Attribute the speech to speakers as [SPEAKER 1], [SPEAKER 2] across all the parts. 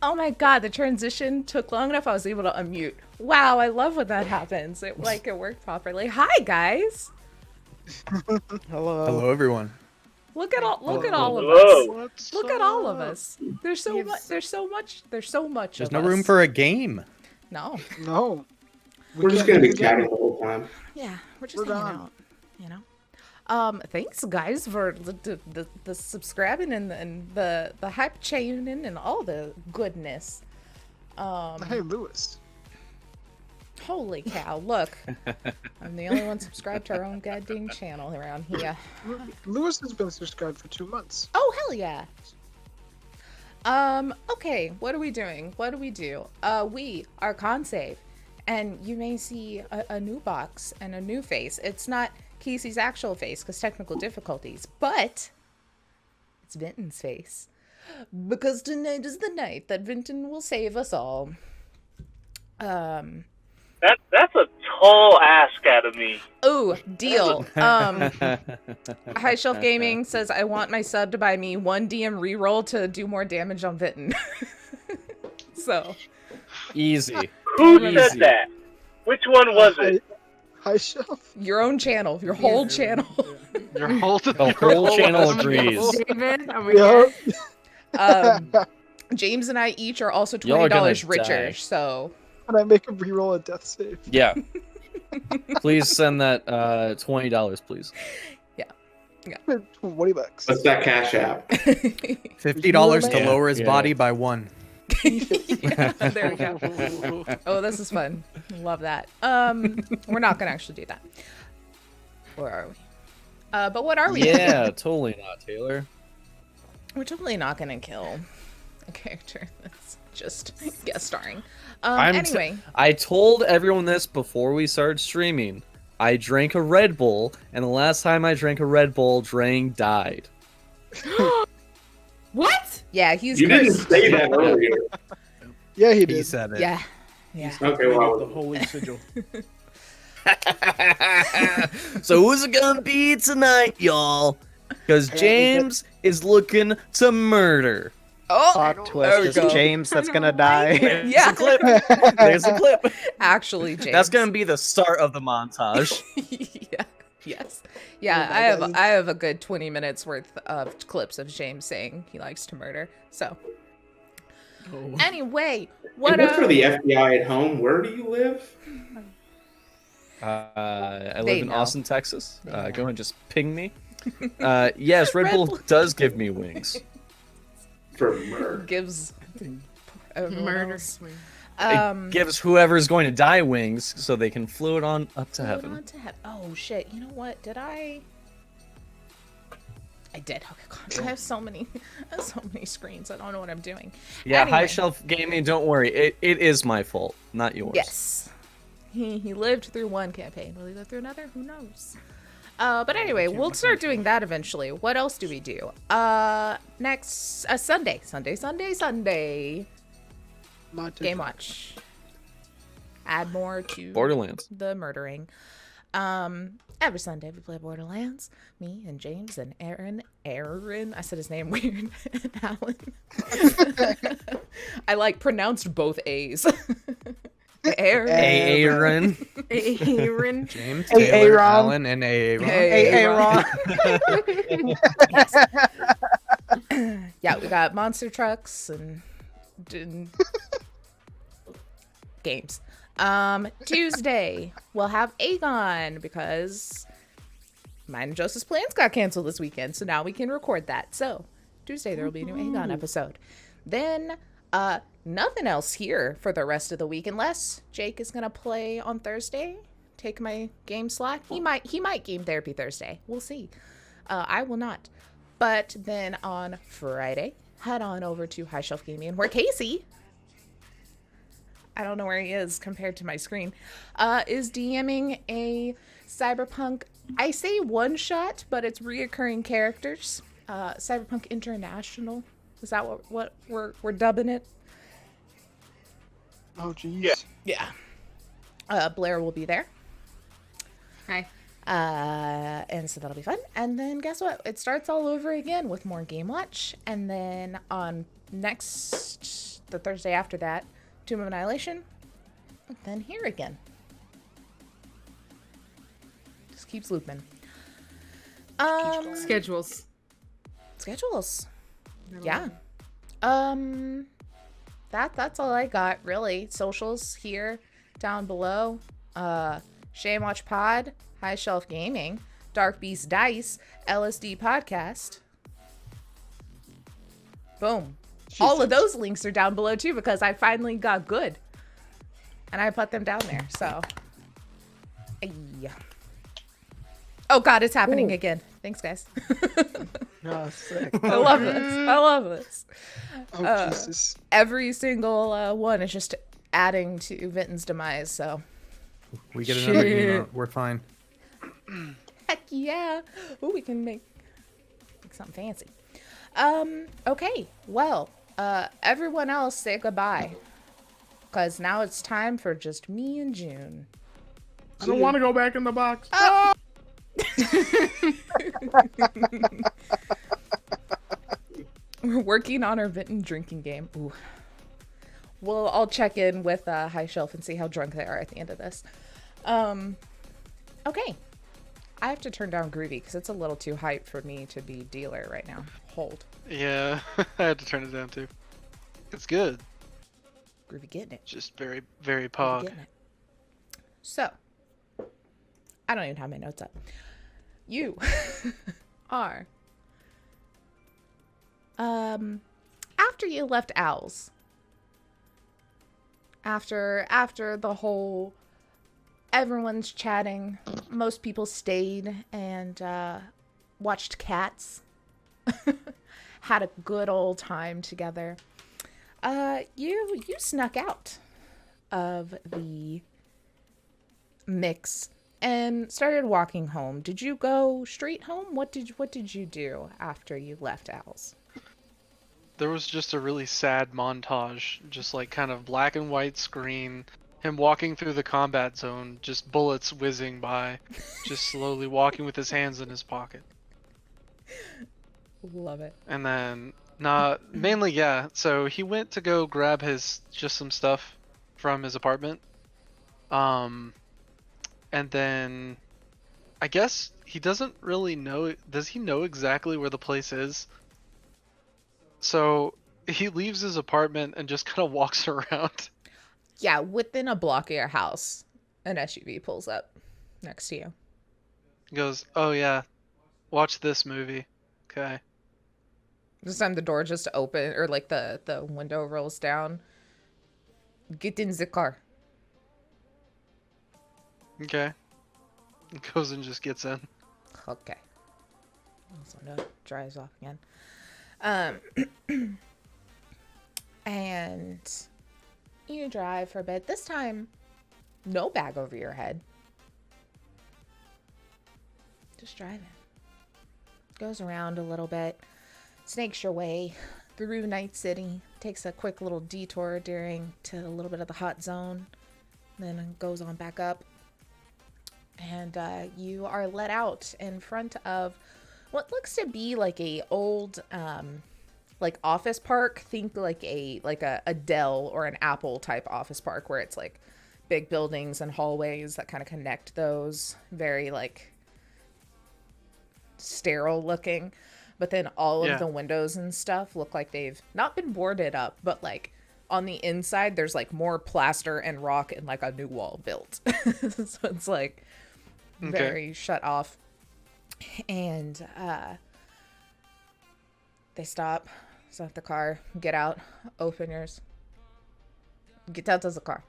[SPEAKER 1] Oh my god, the transition took long enough I was able to unmute. Wow, I love when that happens. It worked properly. Hi guys.
[SPEAKER 2] Hello.
[SPEAKER 3] Hello, everyone.
[SPEAKER 1] Look at all of
[SPEAKER 4] Hello.
[SPEAKER 1] us. Look at all of us. There's so much
[SPEAKER 3] There's
[SPEAKER 1] of
[SPEAKER 3] no
[SPEAKER 1] us.
[SPEAKER 3] room for a game.
[SPEAKER 1] No.
[SPEAKER 2] No.
[SPEAKER 4] We're just gonna be chatting the whole time.
[SPEAKER 1] Yeah, we're just hanging out, you know. Thanks guys for the subscribing and the hype chaining and all the goodness.
[SPEAKER 2] Hey, Lewis.
[SPEAKER 1] Holy cow, look. I'm the only one subscribed to our own goddamn channel around here.
[SPEAKER 2] Lewis has been subscribed for 2 months.
[SPEAKER 1] Oh, hell yeah. Okay, what are we doing? What do we do? We are Consave, and you may see a new box and a new face. It's not Casey's actual face, because technical difficulties, but it's Vinton's face. Because tonight is the night that Vinton will save us all.
[SPEAKER 4] That's a tall ask out of me.
[SPEAKER 1] Oh, deal. High Shelf Gaming says, I want my sub to buy me 1 DM reroll to do more damage on Vinton. So.
[SPEAKER 3] Easy.
[SPEAKER 4] Who said that? Which one was it?
[SPEAKER 2] High Shelf?
[SPEAKER 1] Your own channel. Your whole channel.
[SPEAKER 2] Your whole
[SPEAKER 3] The whole channel agrees.
[SPEAKER 5] David, are we good?
[SPEAKER 1] James and I each are also
[SPEAKER 3] Y'all are gonna
[SPEAKER 1] $20 richer,
[SPEAKER 3] die.
[SPEAKER 1] so.
[SPEAKER 2] Can I make a reroll a death save?
[SPEAKER 3] Yeah. Please send that $20, please.
[SPEAKER 2] $20.
[SPEAKER 4] What's that cash app?
[SPEAKER 3] $50 to
[SPEAKER 2] Yeah.
[SPEAKER 3] lower his body by 1.
[SPEAKER 1] Yeah, there we go. Oh, this is fun. Love that. We're not gonna actually do that. Where are we? But what are we?
[SPEAKER 3] Yeah, totally not, Taylor.
[SPEAKER 1] We're totally not gonna kill a character that's just guest starring.
[SPEAKER 3] I'm
[SPEAKER 1] Anyway.
[SPEAKER 3] I told everyone this before we started streaming. I drank a Red Bull, and the last time I drank a Red Bull, Drang died.
[SPEAKER 5] What?
[SPEAKER 1] Yeah, he's
[SPEAKER 4] You didn't
[SPEAKER 1] cursed.
[SPEAKER 4] say that earlier.
[SPEAKER 2] Yeah, he
[SPEAKER 3] He
[SPEAKER 2] did.
[SPEAKER 3] said it.
[SPEAKER 1] Yeah. Yeah.
[SPEAKER 4] Okay, well,
[SPEAKER 6] The holy sigil.
[SPEAKER 3] So who's it gonna be tonight, y'all? Because James is looking to murder.
[SPEAKER 1] Oh,
[SPEAKER 5] I
[SPEAKER 2] Plot
[SPEAKER 5] don't-
[SPEAKER 1] there we
[SPEAKER 2] twist.
[SPEAKER 1] go.
[SPEAKER 2] It's James that's gonna die.
[SPEAKER 1] Yeah.
[SPEAKER 3] There's a clip. There's a clip.
[SPEAKER 1] Actually, James.
[SPEAKER 3] That's gonna be the start of the montage.
[SPEAKER 1] Yeah. Yes. Yeah,
[SPEAKER 2] Oh my God.
[SPEAKER 1] I have a good 20 minutes worth of clips of James saying he likes to murder. So, anyway, what
[SPEAKER 4] and for the FBI at home, where do you live?
[SPEAKER 3] I
[SPEAKER 1] They
[SPEAKER 3] live in
[SPEAKER 1] know.
[SPEAKER 3] Austin, Texas.
[SPEAKER 1] They know.
[SPEAKER 3] Go and just ping me. Yes, Red
[SPEAKER 1] Red
[SPEAKER 3] Bull
[SPEAKER 1] Bull.
[SPEAKER 3] does give me wings.
[SPEAKER 4] For murder.
[SPEAKER 1] gives everyone
[SPEAKER 5] Murder.
[SPEAKER 1] else.
[SPEAKER 3] It gives whoever's going to die wings so they can float on up to
[SPEAKER 1] Hold
[SPEAKER 3] heaven.
[SPEAKER 1] on to oh shit! You know what? Did I? I did. Okay, God, I have so many screens. I don't know what I'm doing.
[SPEAKER 3] Yeah,
[SPEAKER 1] Anyway.
[SPEAKER 3] High Shelf Gaming, don't worry. It is my fault, not yours.
[SPEAKER 1] Yes. He lived through one campaign. Will he live through another? Who knows? But anyway, we'll start doing that eventually. What else do we do? Next Sunday. Game watch. Add more to
[SPEAKER 3] Borderlands.
[SPEAKER 1] the murdering. Every Sunday we play Borderlands. Me and James and Aaron. I said his name weird. And Alan. I like pronounced both A's. Aaron.
[SPEAKER 3] Aaron.
[SPEAKER 5] Aaron.
[SPEAKER 3] James,
[SPEAKER 2] Hey,
[SPEAKER 3] Taylor,
[SPEAKER 2] Aaron.
[SPEAKER 3] Alan, and Aaron.
[SPEAKER 2] Hey, Ron.
[SPEAKER 1] Yeah, we got monster trucks and games. Tuesday we'll have Aegon because mine and Joseph's plans got canceled this weekend, so now we can record that. So Tuesday there will be a new Aegon episode. Then nothing else here for the rest of the week unless Jake is gonna play on Thursday. Take my game slot. He might game therapy Thursday. We'll see. I will not. But then on Friday, head on over to High Shelf Gaming, where Casey, I don't know where he is compared to my screen, is DMing a Cyberpunk, I say one shot, but it's reoccurring characters. Cyberpunk International. Is that what we're dubbing it?
[SPEAKER 2] Oh, jeez.
[SPEAKER 4] Yeah.
[SPEAKER 1] Yeah. Blair will be there.
[SPEAKER 5] Hi.
[SPEAKER 1] And so that'll be fun. And then guess what? It starts all over again with more Game Watch. And then on the Thursday after that, Tomb of Annihilation. And then here again. Just keeps looping.
[SPEAKER 5] Schedules.
[SPEAKER 1] Schedules. Yeah. That's all I got, really. Socials here, down below. Shame Watch Pod, High Shelf Gaming, Dark Beast Dice, LSD Podcast. Boom. All of those links are down below too because I finally got good. And I put them down there, so. Yeah. Oh god, it's happening again. Thanks, guys.
[SPEAKER 2] Oh, sick.
[SPEAKER 1] I love this. I love this.
[SPEAKER 2] Oh, Jesus.
[SPEAKER 1] Every single one is just adding to Vinton's demise, so.
[SPEAKER 6] We get another emote. We're fine.
[SPEAKER 1] Heck yeah. Ooh, we can make something fancy. Okay. Well, everyone else say goodbye. Because now it's time for just me and June.
[SPEAKER 6] I don't want to go back in the box.
[SPEAKER 1] We're working on our Vinton drinking game. Ooh. I'll check in with High Shelf and see how drunk they are at the end of this. Okay. I have to turn down Groovy because it's a little too hype for me to be dealer right now. Hold.
[SPEAKER 7] Yeah, I had to turn it down too. It's good.
[SPEAKER 1] Groovy getting it.
[SPEAKER 7] Just very, very
[SPEAKER 1] Groovy
[SPEAKER 7] pog.
[SPEAKER 1] getting it. So, I don't even have my notes up. You are after you left Owls. After the whole everyone's chatting, most people stayed and watched Cats. Had a good old time together. You snuck out of the mix and started walking home. Did you go straight home? What did you do after you left Owls?
[SPEAKER 7] There was just a really sad montage, just like kind of black and white screen, him walking through the combat zone, just bullets whizzing by, just slowly walking with his hands in his pocket.
[SPEAKER 1] Love it.
[SPEAKER 7] And then, mainly, yeah, so he went to go grab just some stuff from his apartment. And then, I guess he doesn't really know, does he know exactly where the place is? So he leaves his apartment and just kind of walks around.
[SPEAKER 1] Yeah, within a block of your house, an SUV pulls up next to you.
[SPEAKER 7] He goes, oh yeah, watch this movie. Okay.
[SPEAKER 1] This time the door just open, or like the window rolls down. Get in the car.
[SPEAKER 7] Okay. He goes and just gets in.
[SPEAKER 1] Okay. Also, no, drives off again. And you drive for a bit. This time, no bag over your head. Just driving. Goes around a little bit. Snakes your way through Night City. Takes a quick little detour to a little bit of the hot zone. Then goes on back up. And you are let out in front of what looks to be like a old like office park. Think like a Dell or an Apple type office park where it's like big buildings and hallways that kind of connect those. Very like sterile looking, but then all of the windows and stuff look like they've not been boarded up, but like on the inside there's like more plaster and rock and like a new wall built. So it's like very shut off. And they stop the car, get out, open yours, get out of the car.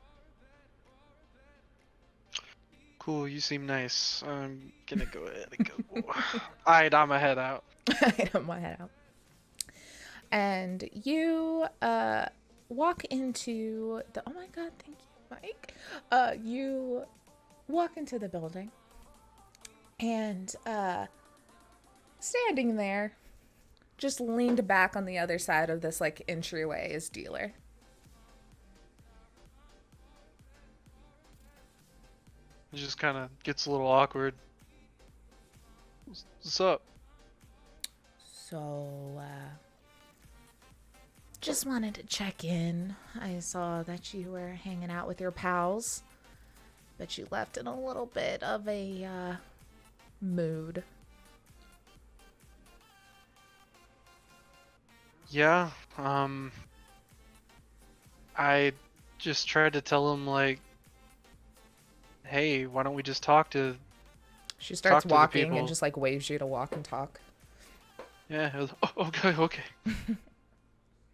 [SPEAKER 7] Cool, you seem nice. I'm gonna go ahead and go. Alright, I'ma head out.
[SPEAKER 1] I don't want to head out. And you walk into the, oh my god, thank you, Mike. You walk into the building. And standing there, just leaned back on the other side of this like entryway is Dealer.
[SPEAKER 7] It just kind of gets a little awkward. What's up?
[SPEAKER 1] So, just wanted to check in. I saw that you were hanging out with your pals, but you left in a little bit of a, mood.
[SPEAKER 7] Yeah, I just tried to tell him, like, hey, why don't we just talk to...
[SPEAKER 1] She starts
[SPEAKER 7] Talk to the
[SPEAKER 1] walking and
[SPEAKER 7] people.
[SPEAKER 1] just, like, waves you to walk and talk.
[SPEAKER 7] Yeah, I was, oh, okay.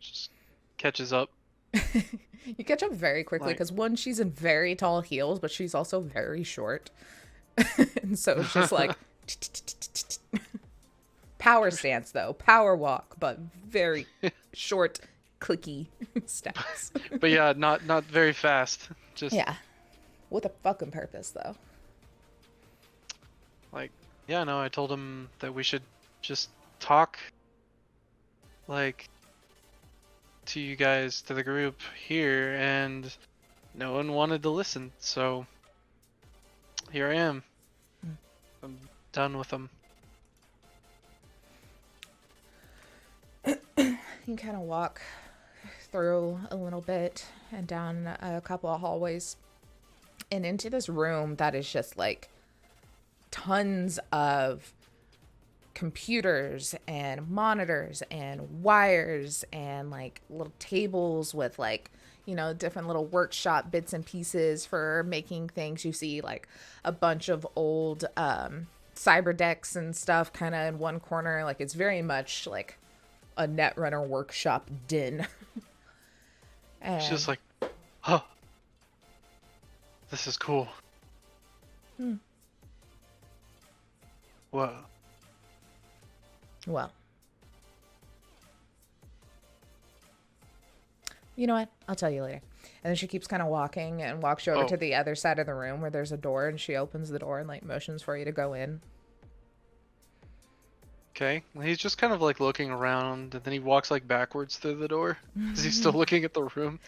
[SPEAKER 7] Just catches up.
[SPEAKER 1] You catch up very quickly
[SPEAKER 7] Like-
[SPEAKER 1] because one, she's in very tall heels, but she's also very short. And so it's just like power stance though, power walk, but very short, clicky steps.
[SPEAKER 7] But yeah, not very fast. Just
[SPEAKER 1] Yeah, with a fucking purpose though.
[SPEAKER 7] like, yeah, no, I told him that we should just talk, like, to you guys, to the group here, and no one wanted to listen, so here I am. I'm done with them.
[SPEAKER 1] You kind of walk through a little bit and down a couple of hallways and into this room that is just like tons of computers and monitors and wires and like little tables with like, you know, different little workshop bits and pieces for making things. You see like a bunch of old cyber decks and stuff kind of in one corner. Like it's very much like a Netrunner workshop din. And
[SPEAKER 7] It's just like, huh, this is cool. Whoa.
[SPEAKER 1] well, you know what? I'll tell you later. And then she keeps kind of walking and walks you over
[SPEAKER 7] Oh.
[SPEAKER 1] to the other side of the room where there's a door, and she opens the door and like motions for you to go in.
[SPEAKER 7] Okay, well, he's just kind of like looking around, and then he walks like backwards through the door. Is he still looking at the room?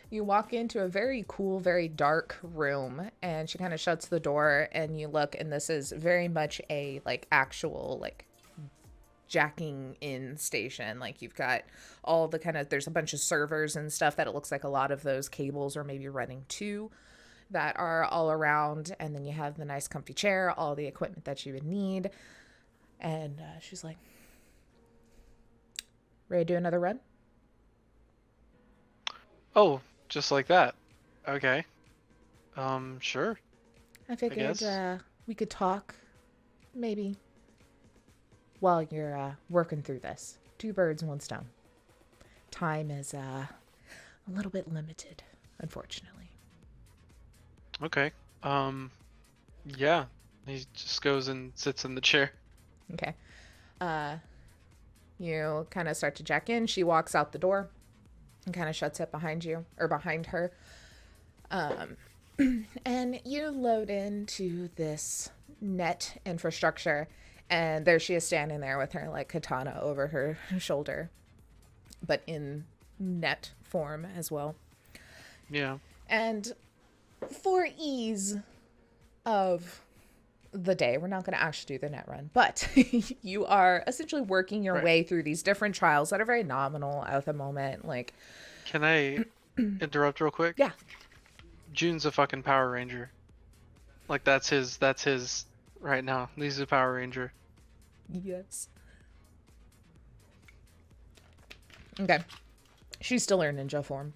[SPEAKER 1] You walk into a very cool, very dark room, and she kind of shuts the door, and you look, and this is very much a like actual like jacking in station. Like you've got all the kind of, there's a bunch of servers and stuff that it looks like a lot of those cables are maybe running to that are all around, and then you have the nice comfy chair, all the equipment that you would need. And she's like, ready to do another run?
[SPEAKER 7] Oh, just like that. Okay. Sure.
[SPEAKER 1] I figured
[SPEAKER 7] guess.
[SPEAKER 1] we could talk, maybe, while you're working through this. Two birds, one stone. Time is a little bit limited, unfortunately.
[SPEAKER 7] Okay. Yeah. He just goes and sits in the chair.
[SPEAKER 1] Okay. You kind of start to jack in. She walks out the door and kind of shuts it behind you, or behind her. And you load into this net infrastructure, and there she is standing there with her like katana over her shoulder, but in net form as well.
[SPEAKER 7] Yeah.
[SPEAKER 1] And for ease of the day, we're not going to actually do the net run, but you are essentially working your
[SPEAKER 7] Right.
[SPEAKER 1] way through these different trials that are very nominal at the moment. Like,
[SPEAKER 7] Can I interrupt real quick?
[SPEAKER 1] yeah,
[SPEAKER 7] June's a fucking Power Ranger. Like that's his right now. He's a Power Ranger.
[SPEAKER 1] yes. Okay. She's still in ninja form.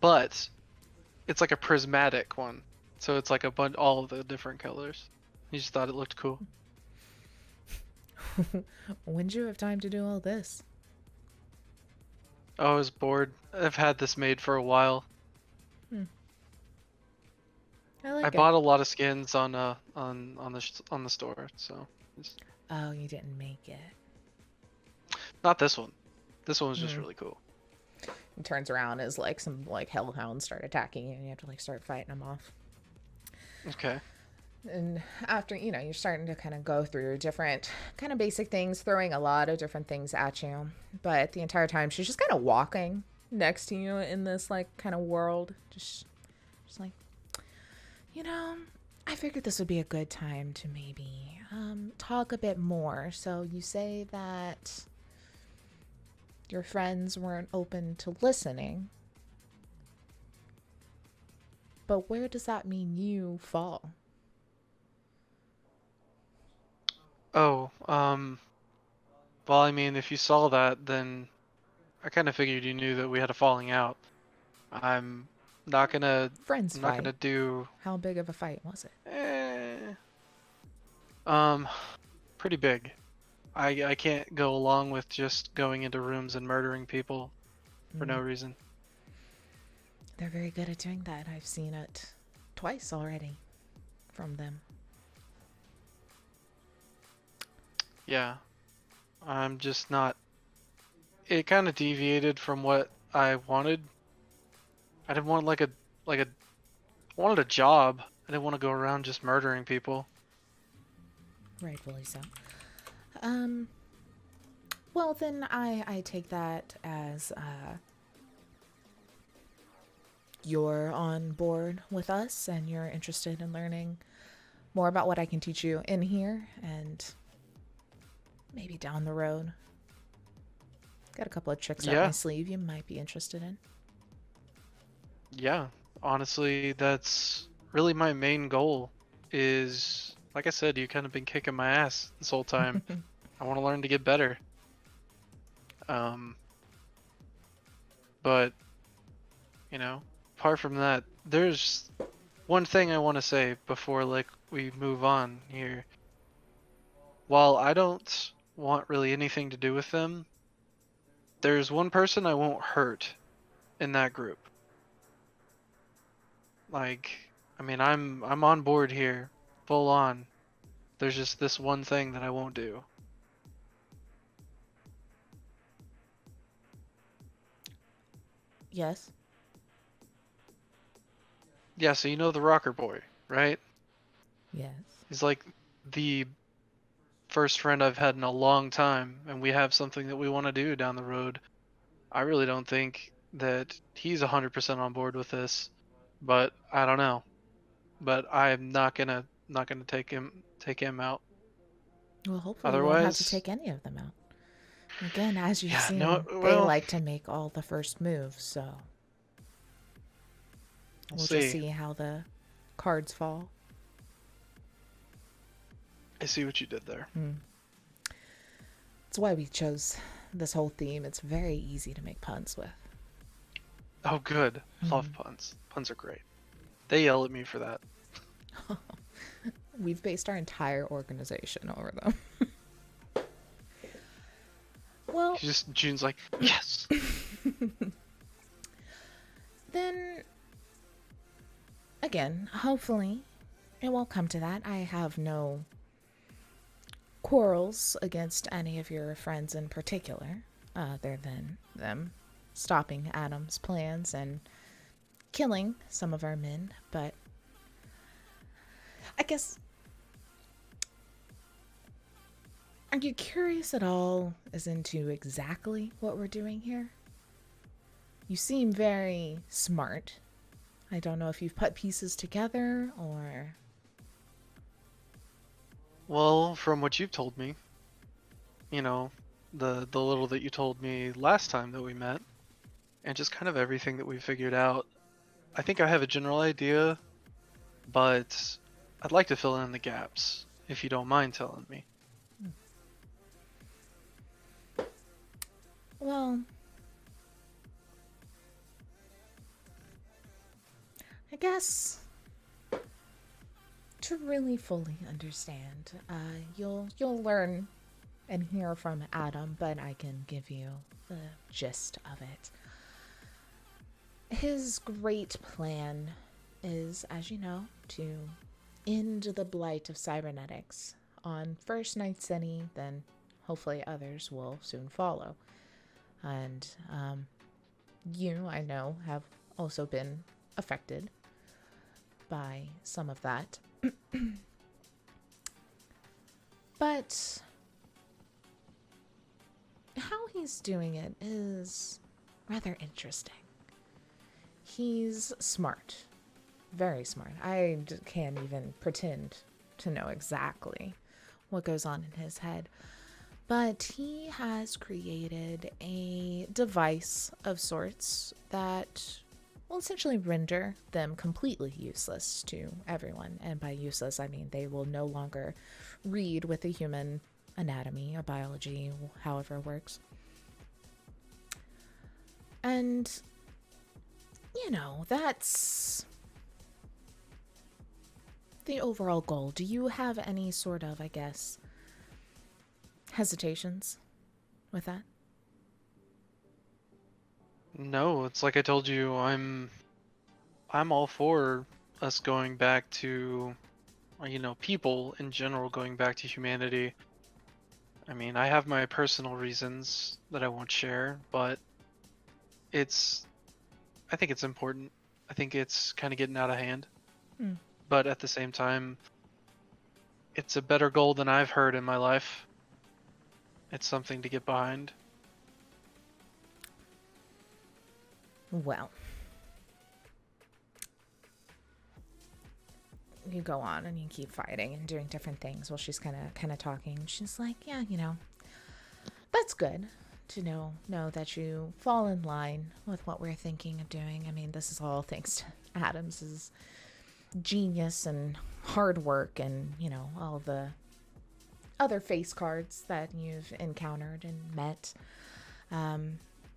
[SPEAKER 7] But it's like a prismatic one. So it's like a bunch all of the different colors. He just thought it looked cool.
[SPEAKER 1] When did you have time to do all this?
[SPEAKER 7] Oh, I was bored. I've had this made for a while.
[SPEAKER 1] I like
[SPEAKER 7] I
[SPEAKER 1] it.
[SPEAKER 7] bought a lot of skins on the store, so
[SPEAKER 1] Oh, you didn't make it.
[SPEAKER 7] not this one. This one was just
[SPEAKER 1] Hmm.
[SPEAKER 7] really cool.
[SPEAKER 1] He turns around as like some like hellhounds start attacking you, and you have to like start fighting them off.
[SPEAKER 7] Okay.
[SPEAKER 1] And after, you know, you're starting to kind of go through different kind of basic things, throwing a lot of different things at you. But the entire time she's just kind of walking next to you in this like kind of world. Just like, you know, I figured this would be a good time to maybe talk a bit more. So you say that your friends weren't open to listening, but where does that mean you fall?
[SPEAKER 7] Oh, well, I mean, if you saw that, then I kind of figured you knew that we had a falling out. I'm not gonna,
[SPEAKER 1] Friends
[SPEAKER 7] I'm not
[SPEAKER 1] fight.
[SPEAKER 7] gonna do,
[SPEAKER 1] How big of a fight was it?
[SPEAKER 7] eh, um, pretty big. I can't go along with just going into rooms and murdering people for no reason.
[SPEAKER 1] They're very good at doing that. I've seen it twice already from them.
[SPEAKER 7] Yeah, I'm just not. It kind of deviated from what I wanted. I didn't want I wanted a job. I didn't want to go around just murdering people.
[SPEAKER 1] Rightfully so. Well, then I take that as you're on board with us and you're interested in learning more about what I can teach you in here and maybe down the road. Got a couple of tricks up
[SPEAKER 7] Yeah.
[SPEAKER 1] my sleeve you might be interested in.
[SPEAKER 7] Yeah, honestly, that's really my main goal. Is like I said, you kind of been kicking my ass this whole time. I want to learn to get better. But you know, apart from that, there's one thing I want to say before we move on here. While I don't want really anything to do with them, there's one person I won't hurt in that group. Like, I mean, I'm on board here, full on. There's just this one thing that I won't do.
[SPEAKER 1] Yes.
[SPEAKER 7] Yeah, so you know the rocker boy, right?
[SPEAKER 1] Yes.
[SPEAKER 7] He's like the first friend I've had in a long time, and we have something that we want to do down the road. I really don't think that he's 100% on board with this, but I don't know. But I'm not gonna take him out.
[SPEAKER 1] Well, hopefully you won't have to
[SPEAKER 7] Otherwise,
[SPEAKER 1] take any of them out. Again, as you've
[SPEAKER 7] yeah,
[SPEAKER 1] seen,
[SPEAKER 7] no,
[SPEAKER 1] they
[SPEAKER 7] well,
[SPEAKER 1] like to make all the first move, so
[SPEAKER 7] we'll
[SPEAKER 1] we'll
[SPEAKER 7] see.
[SPEAKER 1] just see how the cards fall.
[SPEAKER 7] I see what you did there.
[SPEAKER 1] That's why we chose this whole theme. It's very easy to make puns with.
[SPEAKER 7] Oh, good. Love puns. Puns are great. They yell at me for that.
[SPEAKER 1] We've based our entire organization over them. Well,
[SPEAKER 7] June's like, yes.
[SPEAKER 1] then, again, hopefully it won't come to that. I have no quarrels against any of your friends in particular, other than them stopping Adam's plans and killing some of our men, but I guess, are you curious at all as into exactly what we're doing here? You seem very smart. I don't know if you've put pieces together or...
[SPEAKER 7] Well, from what you've told me, you know, the little that you told me last time that we met, and just kind of everything that we figured out, I think I have a general idea, but I'd like to fill in the gaps, if you don't mind telling me.
[SPEAKER 1] Well, I guess to really fully understand, you'll learn and hear from Adam, but I can give you the gist of it. His great plan is, as you know, to end the blight of cybernetics on first Night City, then hopefully others will soon follow. And you, I know, have also been affected by some of that. But how he's doing it is rather interesting. He's smart. Very smart. I can't even pretend to know exactly what goes on in his head. But he has created a device of sorts that will essentially render them completely useless to everyone. And by useless, I mean they will no longer read with a human anatomy or biology, however it works. And, you know, that's the overall goal. Do you have any sort of, I guess, hesitations with that?
[SPEAKER 7] No, it's like I told you, I'm all for us going back to, people in general going back to humanity. I mean, I have my personal reasons that I won't share, but I think it's important. I think it's kind of getting out of hand. But at the same time, it's a better goal than I've heard in my life. It's something to get behind.
[SPEAKER 1] Well, you go on and you keep fighting and doing different things while she's kind of talking. She's like, yeah, you know, that's good to know that you fall in line with what we're thinking of doing. I mean, this is all thanks to Adams's genius and hard work and, you know, all the other face cards that you've encountered and met.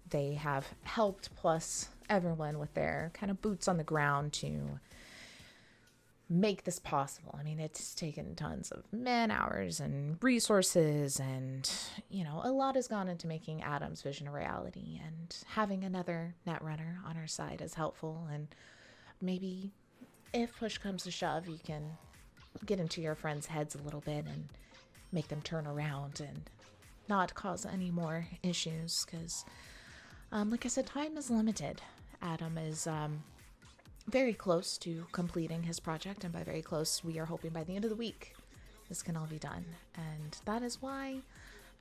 [SPEAKER 1] They have helped, plus everyone with their kind of boots on the ground to make this possible. I mean, it's taken tons of man hours and resources, and, you know, a lot has gone into making Adam's vision a reality, and having another netrunner on our side is helpful. And maybe if push comes to shove, you can get into your friends' heads a little bit and make them turn around and not cause any more issues, because like I said, time is limited. Adam is very close to completing his project, and by very close, we are hoping by the end of the week this can all be done. And that is why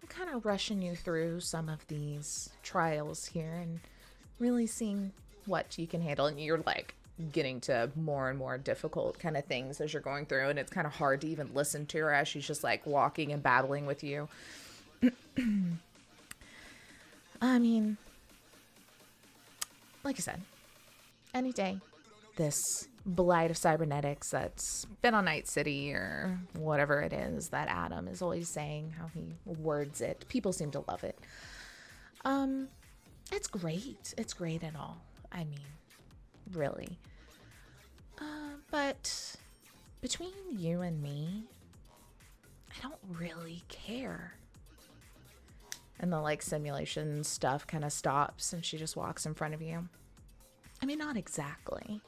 [SPEAKER 1] I'm kind of rushing you through some of these trials here and really seeing what you can handle. And you're like getting to more and more difficult kind of things as you're going through, and it's kind of hard to even listen to her as she's just like walking and battling with you. I mean, like I said, any day, this blight of cybernetics that's been on Night City or whatever it is that Adam is always saying, how he words it, people seem to love it. It's great. It's great and all. I mean, really. But between you and me, I don't really care. And the like simulation stuff kind of stops and she just walks in front of you. I mean, not exactly.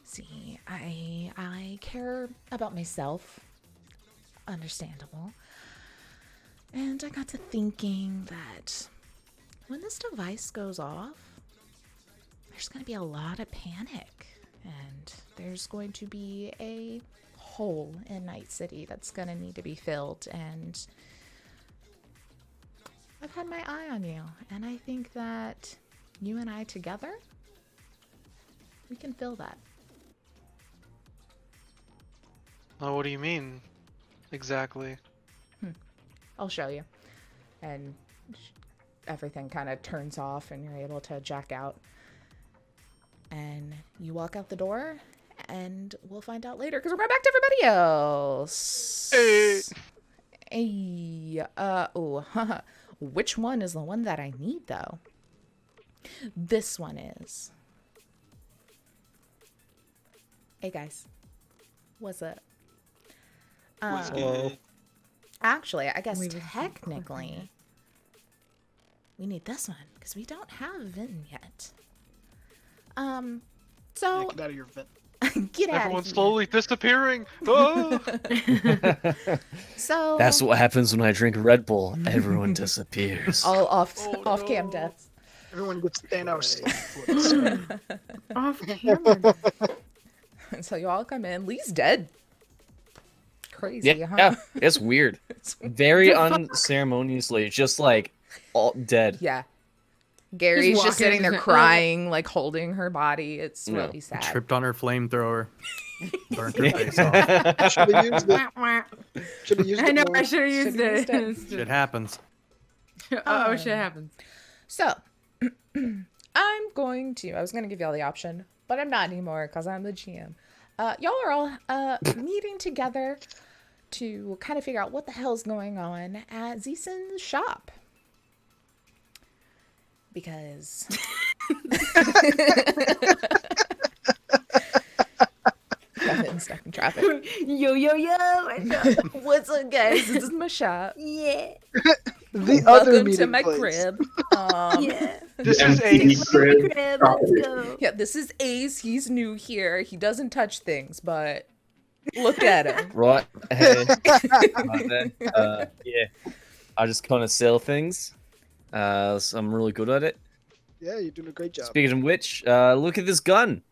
[SPEAKER 1] See, I care about myself. Understandable. And I got to thinking that when this device goes off, there's going to be a lot of panic. And there's going to be a hole in Night City that's going to need to be filled. And I've had my eye on you, and I think that you and I together, we can fill that.
[SPEAKER 7] Oh, what do you mean? Exactly.
[SPEAKER 1] I'll show you. And everything kind of turns off, and you're able to jack out. And you walk out the door, and we'll find out later, because we're going back to everybody else. Hey. Which one is the one that I need, though? This one is. Hey, guys. What's up?
[SPEAKER 2] Hello.
[SPEAKER 1] Actually, I guess technically, we need this one, because we don't have Vin yet. So...
[SPEAKER 2] Get out of your vent.
[SPEAKER 1] Get out
[SPEAKER 7] Everyone's
[SPEAKER 1] of here.
[SPEAKER 7] slowly disappearing. Oh!
[SPEAKER 1] So...
[SPEAKER 3] That's what happens when I drink Red Bull. Everyone disappears.
[SPEAKER 1] all off
[SPEAKER 7] Oh,
[SPEAKER 1] cam
[SPEAKER 7] no.
[SPEAKER 1] deaths.
[SPEAKER 2] Everyone gets Thanos.
[SPEAKER 5] Off camera.
[SPEAKER 1] And so you all come in. Lee's dead. Crazy,
[SPEAKER 3] Yeah,
[SPEAKER 1] huh?
[SPEAKER 3] yeah, it's weird. Very unceremoniously, just like all dead.
[SPEAKER 1] Yeah. Gary's just
[SPEAKER 5] walking
[SPEAKER 1] sitting there
[SPEAKER 5] and-
[SPEAKER 1] crying, like holding her body. It's
[SPEAKER 3] No.
[SPEAKER 1] really sad.
[SPEAKER 6] Tripped on her flamethrower. Burnt her face off.
[SPEAKER 2] Should have used it.
[SPEAKER 5] Wah, wah.
[SPEAKER 2] Should have used
[SPEAKER 5] I
[SPEAKER 2] it
[SPEAKER 5] know,
[SPEAKER 2] more.
[SPEAKER 5] I should have used
[SPEAKER 1] Should've
[SPEAKER 5] it.
[SPEAKER 1] used
[SPEAKER 6] Shit happens.
[SPEAKER 5] Oh, shit happens.
[SPEAKER 1] So, I'm going to. I was going to give y'all the option, but I'm not anymore because I'm the GM. Y'all are all meeting together to kind of figure out what the hell's going on at Zeeson's shop. Because. Got getting stuck in traffic.
[SPEAKER 5] Yo, yo, yo.
[SPEAKER 1] What's up, guys? This is my shop.
[SPEAKER 5] Yeah.
[SPEAKER 2] The other
[SPEAKER 1] Welcome
[SPEAKER 2] meeting
[SPEAKER 1] to my
[SPEAKER 2] place.
[SPEAKER 1] crib.
[SPEAKER 5] Yeah.
[SPEAKER 7] This is
[SPEAKER 8] MTV
[SPEAKER 7] Ace.
[SPEAKER 8] crib.
[SPEAKER 5] Crib, let's go.
[SPEAKER 1] Yeah, this is Ace. He's new here. He doesn't touch things, but look at him.
[SPEAKER 3] Right. Hey. My bad. Yeah. I just kind of sell things. So I'm really good at it.
[SPEAKER 2] Yeah, you're doing a great job.
[SPEAKER 3] Speaking of which, look at this gun.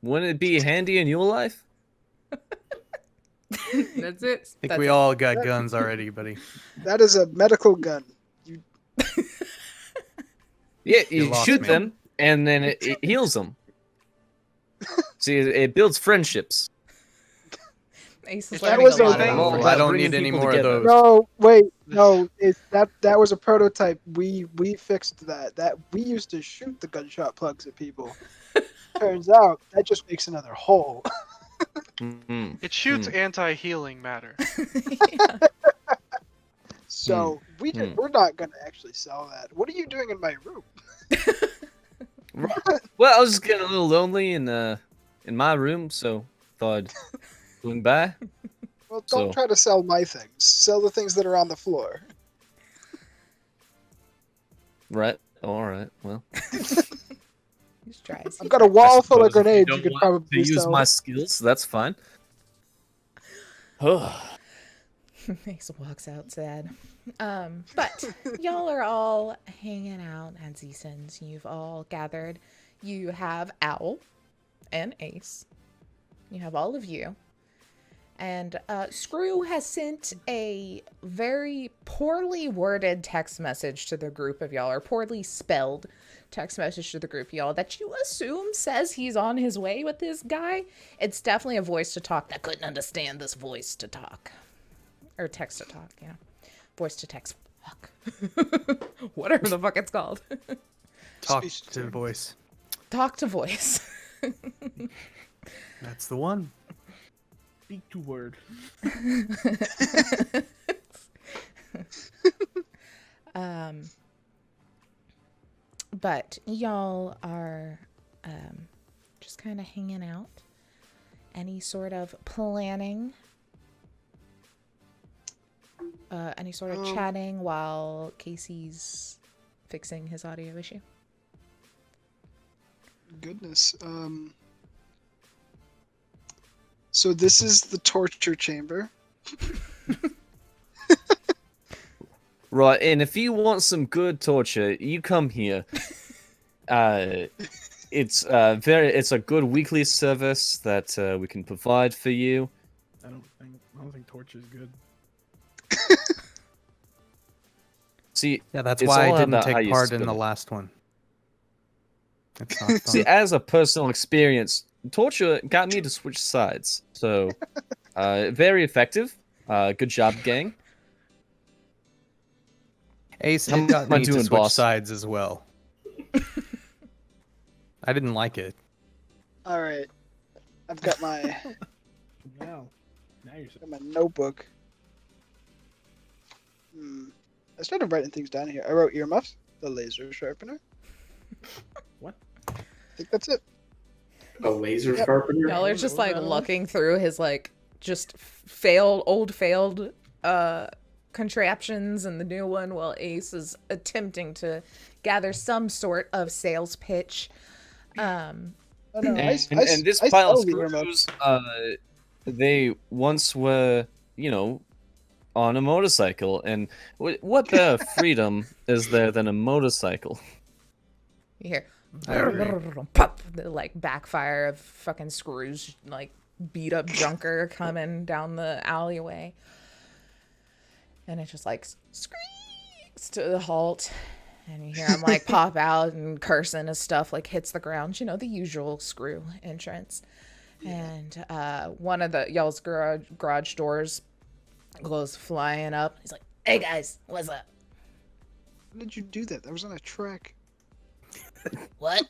[SPEAKER 3] Wouldn't it be handy in your life?
[SPEAKER 5] That's it.
[SPEAKER 6] I think
[SPEAKER 1] That's
[SPEAKER 6] we
[SPEAKER 1] it.
[SPEAKER 6] all got guns already, buddy.
[SPEAKER 2] That is a medical gun.
[SPEAKER 3] Yeah,
[SPEAKER 6] You
[SPEAKER 3] you
[SPEAKER 6] lost
[SPEAKER 3] shoot
[SPEAKER 6] me.
[SPEAKER 3] them, and then it heals them. See, it builds friendships.
[SPEAKER 1] Ace is
[SPEAKER 7] That
[SPEAKER 1] learning
[SPEAKER 2] was
[SPEAKER 1] a
[SPEAKER 2] a
[SPEAKER 1] lot
[SPEAKER 2] thing.
[SPEAKER 1] about
[SPEAKER 3] Well,
[SPEAKER 1] life.
[SPEAKER 6] I don't
[SPEAKER 3] bringing
[SPEAKER 6] need any
[SPEAKER 3] people
[SPEAKER 6] more
[SPEAKER 3] together.
[SPEAKER 6] of those.
[SPEAKER 2] No, wait, no. That was a prototype. We fixed that. That we used to shoot the gunshot plugs at people. Turns out that just makes another hole.
[SPEAKER 3] Mhm.
[SPEAKER 7] It shoots anti-healing matter.
[SPEAKER 2] So we're not gonna actually sell that. What are you doing in my room?
[SPEAKER 3] Well, I was just getting a little lonely in my room, so thought I'd swing by.
[SPEAKER 2] Well, don't
[SPEAKER 3] So-
[SPEAKER 2] try to sell my things. Sell the things that are on the floor.
[SPEAKER 3] Right. All right. Well,
[SPEAKER 1] He just tries.
[SPEAKER 2] I've got a wall full of
[SPEAKER 3] suppose if
[SPEAKER 2] grenades.
[SPEAKER 3] don't
[SPEAKER 2] You could
[SPEAKER 3] want
[SPEAKER 2] probably
[SPEAKER 3] to use
[SPEAKER 2] sell.
[SPEAKER 3] my skills. That's fine. Oh.
[SPEAKER 1] Ace walks out sad. But y'all are all hanging out at Zeeson's. You've all gathered. You have Owl and Ace. You have all of you. And Screw has sent a very poorly worded text message to the group of y'all, or poorly spelled text message to the group of y'all that you assume says he's on his way with this guy. It's definitely a voice to talk that couldn't understand this voice to talk. Or text to talk, yeah. Voice to text. Fuck. Whatever the fuck it's called.
[SPEAKER 6] Talk
[SPEAKER 2] Speech
[SPEAKER 6] to
[SPEAKER 2] to-
[SPEAKER 6] voice.
[SPEAKER 1] Talk to voice.
[SPEAKER 6] That's the one. Speak to word.
[SPEAKER 1] But y'all are just kind of hanging out. Any sort of planning? Any sort of chatting while Casey's fixing his audio issue?
[SPEAKER 2] Goodness. So this is the torture chamber.
[SPEAKER 3] Right, and if you want some good torture, you come here. It's a good weekly service that we can provide for you.
[SPEAKER 6] I don't think torch is good.
[SPEAKER 3] See,
[SPEAKER 6] Yeah, that's
[SPEAKER 3] it's
[SPEAKER 6] why
[SPEAKER 3] all
[SPEAKER 6] I didn't
[SPEAKER 3] about how
[SPEAKER 6] take
[SPEAKER 3] you
[SPEAKER 6] part in
[SPEAKER 3] spin
[SPEAKER 6] the
[SPEAKER 3] it.
[SPEAKER 6] last one. It's not fun.
[SPEAKER 3] See, as a personal experience, torture got me to switch sides. So, very effective. Good job, gang.
[SPEAKER 6] Ace
[SPEAKER 3] How
[SPEAKER 6] it got
[SPEAKER 3] am I
[SPEAKER 6] me to
[SPEAKER 3] doing,
[SPEAKER 6] switch
[SPEAKER 3] boss?
[SPEAKER 6] sides as well. I didn't like it.
[SPEAKER 2] All right. I've got my
[SPEAKER 6] Now you're
[SPEAKER 2] got my notebook. I started writing things down here. I wrote earmuffs, the laser sharpener.
[SPEAKER 6] What?
[SPEAKER 2] I think that's it.
[SPEAKER 8] A laser sharpener.
[SPEAKER 1] Y'all are just like looking through his like just failed contraptions and the new one while Ace is attempting to gather some sort of sales pitch.
[SPEAKER 2] Oh, no,
[SPEAKER 3] And this
[SPEAKER 2] I
[SPEAKER 3] pile of
[SPEAKER 2] sell the earmuffs.
[SPEAKER 3] screws, they once were, on a motorcycle. And what better freedom is there than a motorcycle?
[SPEAKER 1] You hear
[SPEAKER 6] I agree.
[SPEAKER 1] pop, the like backfire of fucking screws, like beat up junker coming down the alleyway, and it just like screams to the halt, And you hear him like pop out and cursing as stuff like hits the ground. You know, the usual Screw entrance. And one of the y'all's garage doors goes flying up. He's like, "Hey guys, what's up?"
[SPEAKER 2] When did you do that? That was on a track.
[SPEAKER 1] What?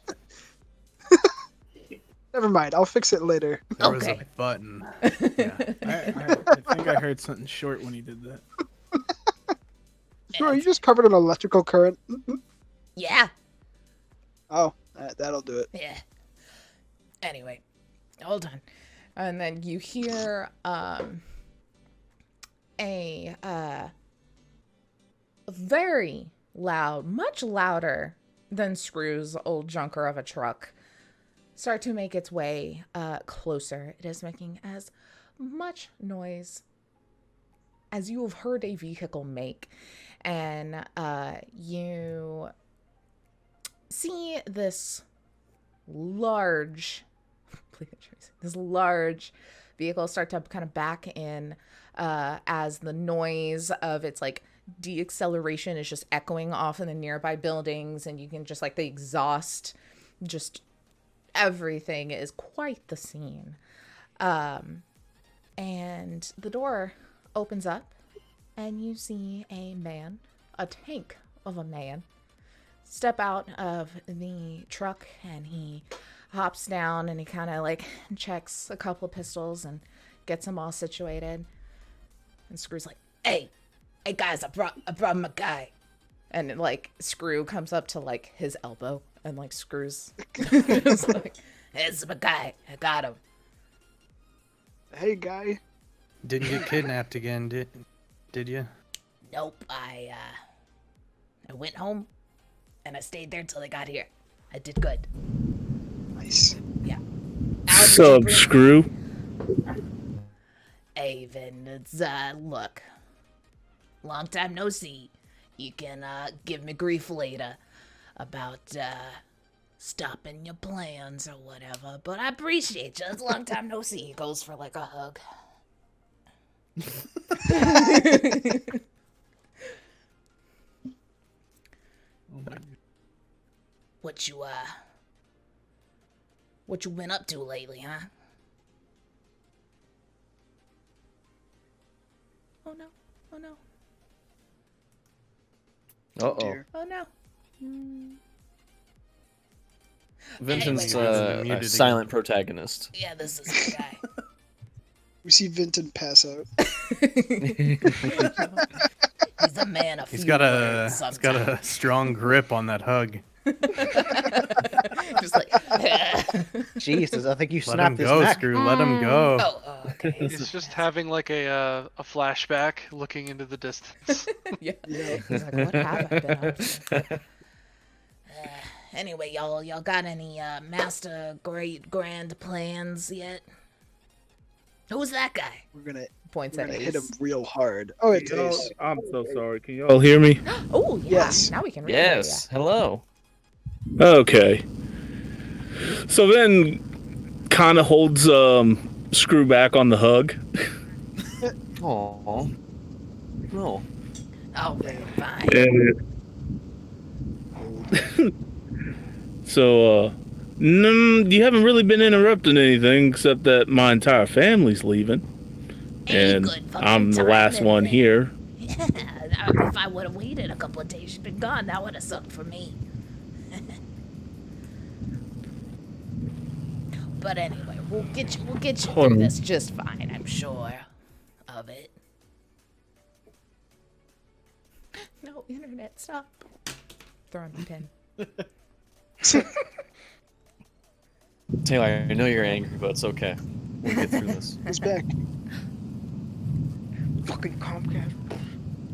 [SPEAKER 2] Never mind. I'll fix it later.
[SPEAKER 6] There was
[SPEAKER 1] Okay.
[SPEAKER 6] a button. Yeah. I think I heard something short when he did that.
[SPEAKER 2] Sure, you just covered an electrical current.
[SPEAKER 1] Yeah.
[SPEAKER 2] Oh, that'll do it.
[SPEAKER 1] Yeah. Anyway, hold on. And then you hear a very loud, much louder than Screw's old junker of a truck, start to make its way closer. It is making as much noise as you have heard a vehicle make. And you see this large vehicle start to kind of back in as the noise of its like deacceleration is just echoing off in the nearby buildings, and you can just like the exhaust, just everything is quite the scene. And the door opens up and you see a man, a tank of a man, step out of the truck, and he hops down and he kind of like checks a couple of pistols and gets them all situated. And Screw's like, hey guys, I brought my guy. And like Screw comes up to like his elbow, and like Screw's is like, it's my guy, I got him.
[SPEAKER 2] Hey, guy.
[SPEAKER 6] Didn't get kidnapped again, did you?
[SPEAKER 1] Nope, I went home and I stayed there till they got here. I did good.
[SPEAKER 2] Nice.
[SPEAKER 1] Yeah.
[SPEAKER 9] Sub Screw.
[SPEAKER 1] Hey, Vin, it's, look. Long time no see. You can, give me grief later about, stopping your plans or whatever, but I appreciate you. It's a long time no see. He goes for, like, a hug. What you been up to lately, huh? Oh no. Oh no.
[SPEAKER 3] Uh-oh.
[SPEAKER 2] Dear.
[SPEAKER 1] Oh no.
[SPEAKER 3] Vincent's
[SPEAKER 1] Anyway,
[SPEAKER 3] a silent protagonist.
[SPEAKER 1] Yeah, this is the guy.
[SPEAKER 2] We see Vinton pass out.
[SPEAKER 1] He's a man of
[SPEAKER 6] He's
[SPEAKER 1] few
[SPEAKER 6] got
[SPEAKER 1] words
[SPEAKER 6] a
[SPEAKER 1] sometimes.
[SPEAKER 6] strong grip on that hug.
[SPEAKER 1] Just like,
[SPEAKER 10] Jesus, I think you
[SPEAKER 6] Let him
[SPEAKER 10] snapped his
[SPEAKER 6] go,
[SPEAKER 10] neck.
[SPEAKER 6] Screw. Let him go.
[SPEAKER 1] oh, okay.
[SPEAKER 7] He's just having like a flashback, looking into the distance.
[SPEAKER 1] Yeah.
[SPEAKER 2] Yeah.
[SPEAKER 1] He's like, what have I been up to? Anyway, y'all got any master great grand plans yet? Who's that guy?
[SPEAKER 2] We're gonna
[SPEAKER 1] Points at
[SPEAKER 2] hit him
[SPEAKER 1] Ace.
[SPEAKER 2] real hard. Oh, it's Ace.
[SPEAKER 9] I'm so sorry. Can y'all hear me?
[SPEAKER 1] Oh, yeah.
[SPEAKER 2] Yes.
[SPEAKER 1] Now we can really hear
[SPEAKER 3] Yes. Hello.
[SPEAKER 9] Okay. So then, kind of holds Screw back on the hug.
[SPEAKER 3] Aww. No.
[SPEAKER 1] ya. Oh, very fine.
[SPEAKER 9] So, you haven't really been interrupting anything except that my entire family's leaving,
[SPEAKER 1] Any
[SPEAKER 9] and
[SPEAKER 1] good fucking
[SPEAKER 9] I'm the last
[SPEAKER 1] timing
[SPEAKER 9] one
[SPEAKER 1] then.
[SPEAKER 9] here.
[SPEAKER 1] Yeah, if I would have waited a couple of days, she'd been gone. That would have sucked for me. But anyway, we'll get you through this just fine. I'm sure of it. No, internet, stop. Throwing the pin.
[SPEAKER 3] Taylor, I know you're angry, but it's okay. We'll get through this.
[SPEAKER 2] He's back.
[SPEAKER 10] Fucking Comcast.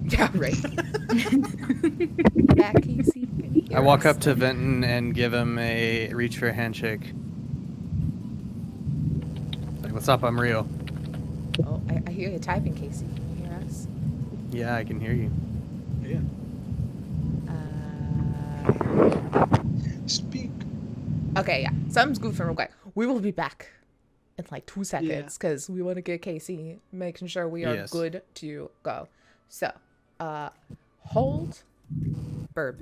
[SPEAKER 1] Yeah, right. Back, Casey. Can you hear
[SPEAKER 6] I walk
[SPEAKER 1] us?
[SPEAKER 6] up to Vinton and give him a reach for a handshake. Like, what's up? I'm Rio.
[SPEAKER 1] Oh, I hear you typing, Casey. Can you hear us?
[SPEAKER 6] Yeah, I can hear you.
[SPEAKER 2] Speak.
[SPEAKER 1] Okay, yeah. Something's goofing real quick. We will be back in like 2 seconds because we want to get Casey making sure we are
[SPEAKER 6] Yes.
[SPEAKER 1] good to go. So, hold Burb.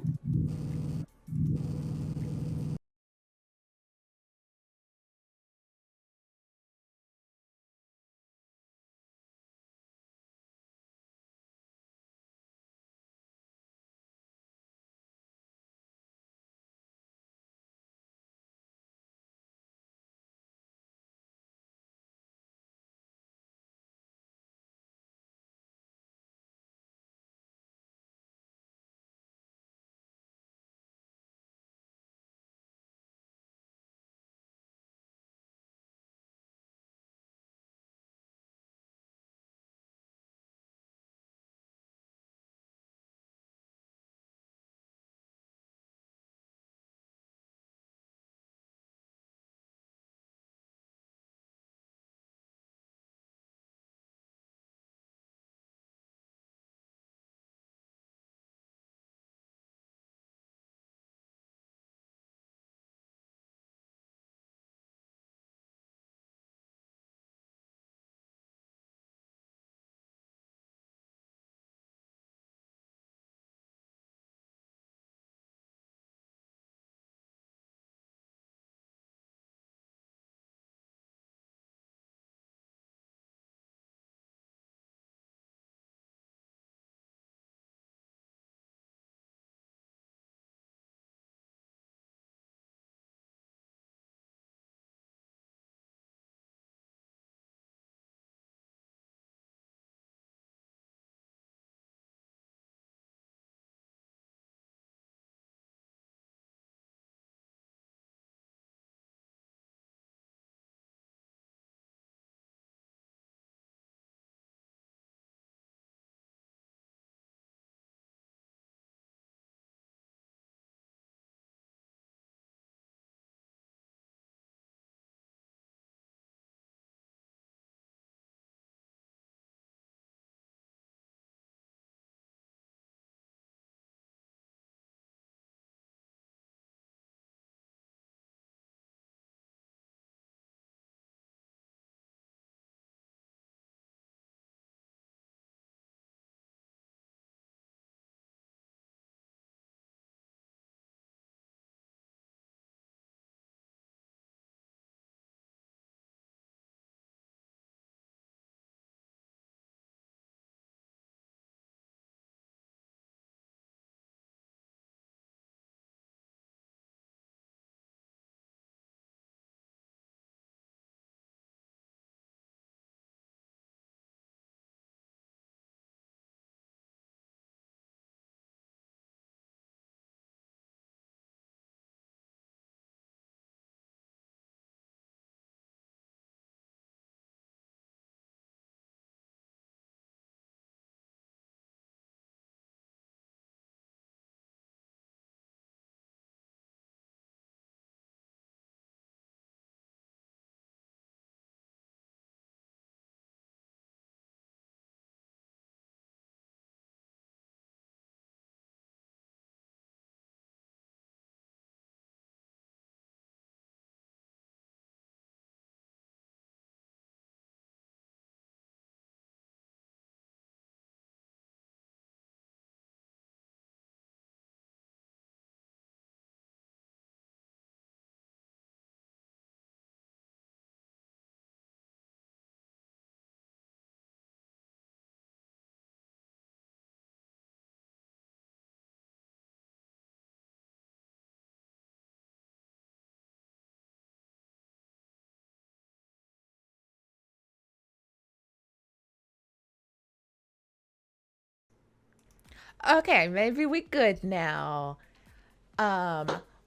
[SPEAKER 1] Okay, maybe we good now.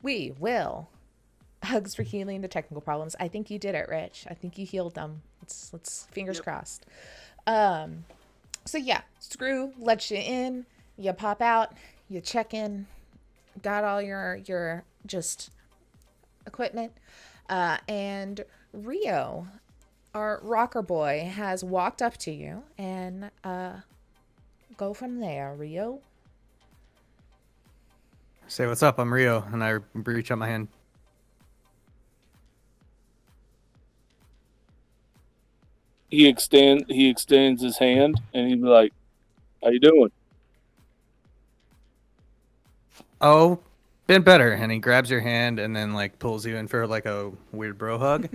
[SPEAKER 1] We will. Hugs for healing the technical problems. I think you did it, Rich. I think you healed them. Let's fingers crossed. So yeah, Screw lets you in, you pop out, you check in, got all your just equipment, and Rio, our rocker boy, has walked up to you and go from there. Rio.
[SPEAKER 11] Say what's up, I'm Rio, and I reach out my hand.
[SPEAKER 9] He extends his hand, and he'd be like, "How you doing?"
[SPEAKER 11] Oh, been better. And he grabs your hand and then like pulls you in for like a weird bro hug.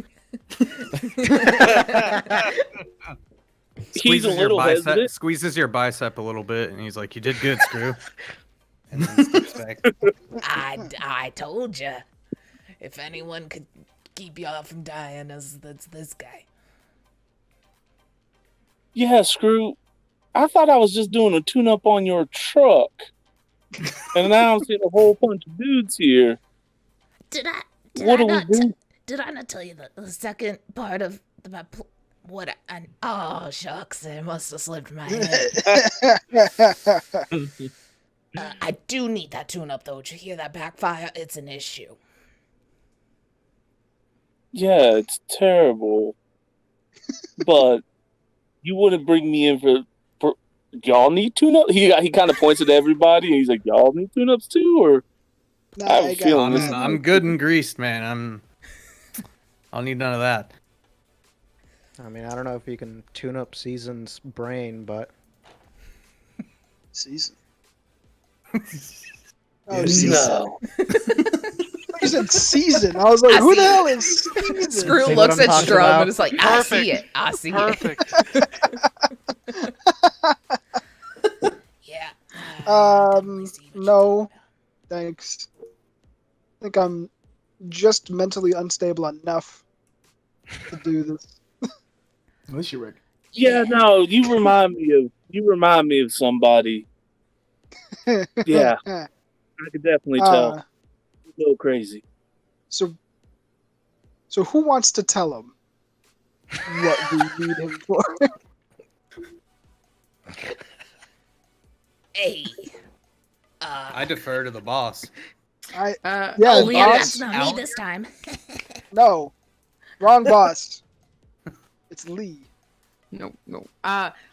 [SPEAKER 9] He's a little hesitant.
[SPEAKER 11] Squeezes your bicep a little bit, and he's like, "You did good, Screw." And then steps back.
[SPEAKER 1] I told you. If anyone could keep y'all from dying, it's this guy.
[SPEAKER 9] Yeah, Screw. I thought I was just doing a tune-up on your truck. And now I'm seeing a whole bunch of dudes here.
[SPEAKER 1] Did I not tell you the second part of oh shucks, it must have slipped my head. I do need that tune-up though. Did you hear that backfire? It's an issue.
[SPEAKER 9] Yeah, it's terrible. But you wouldn't bring me in for y'all need tune-up? He kind of points at everybody and he's like, y'all need tune-ups too? Or
[SPEAKER 2] Nah,
[SPEAKER 9] I have a feeling this.
[SPEAKER 11] I'm good and greased, man. I'll need none of that.
[SPEAKER 10] I mean, I don't know if you can tune up Season's brain, but
[SPEAKER 2] Season.
[SPEAKER 9] No.
[SPEAKER 2] You said Season. I was like, who the hell is Season?
[SPEAKER 1] Screw looks at Strum and is like, I see it. I see
[SPEAKER 7] Perfect.
[SPEAKER 1] it. Yeah.
[SPEAKER 2] No, thanks. I think I'm just mentally unstable enough to do this.
[SPEAKER 6] Unless you Rick.
[SPEAKER 9] Yeah, no, you remind me of somebody. Yeah, I could definitely tell. A little crazy.
[SPEAKER 2] So who wants to tell him what we need him for?
[SPEAKER 1] Hey.
[SPEAKER 11] I defer to the boss.
[SPEAKER 1] That's not me this time.
[SPEAKER 2] No, wrong boss. It's Lee.
[SPEAKER 5] No.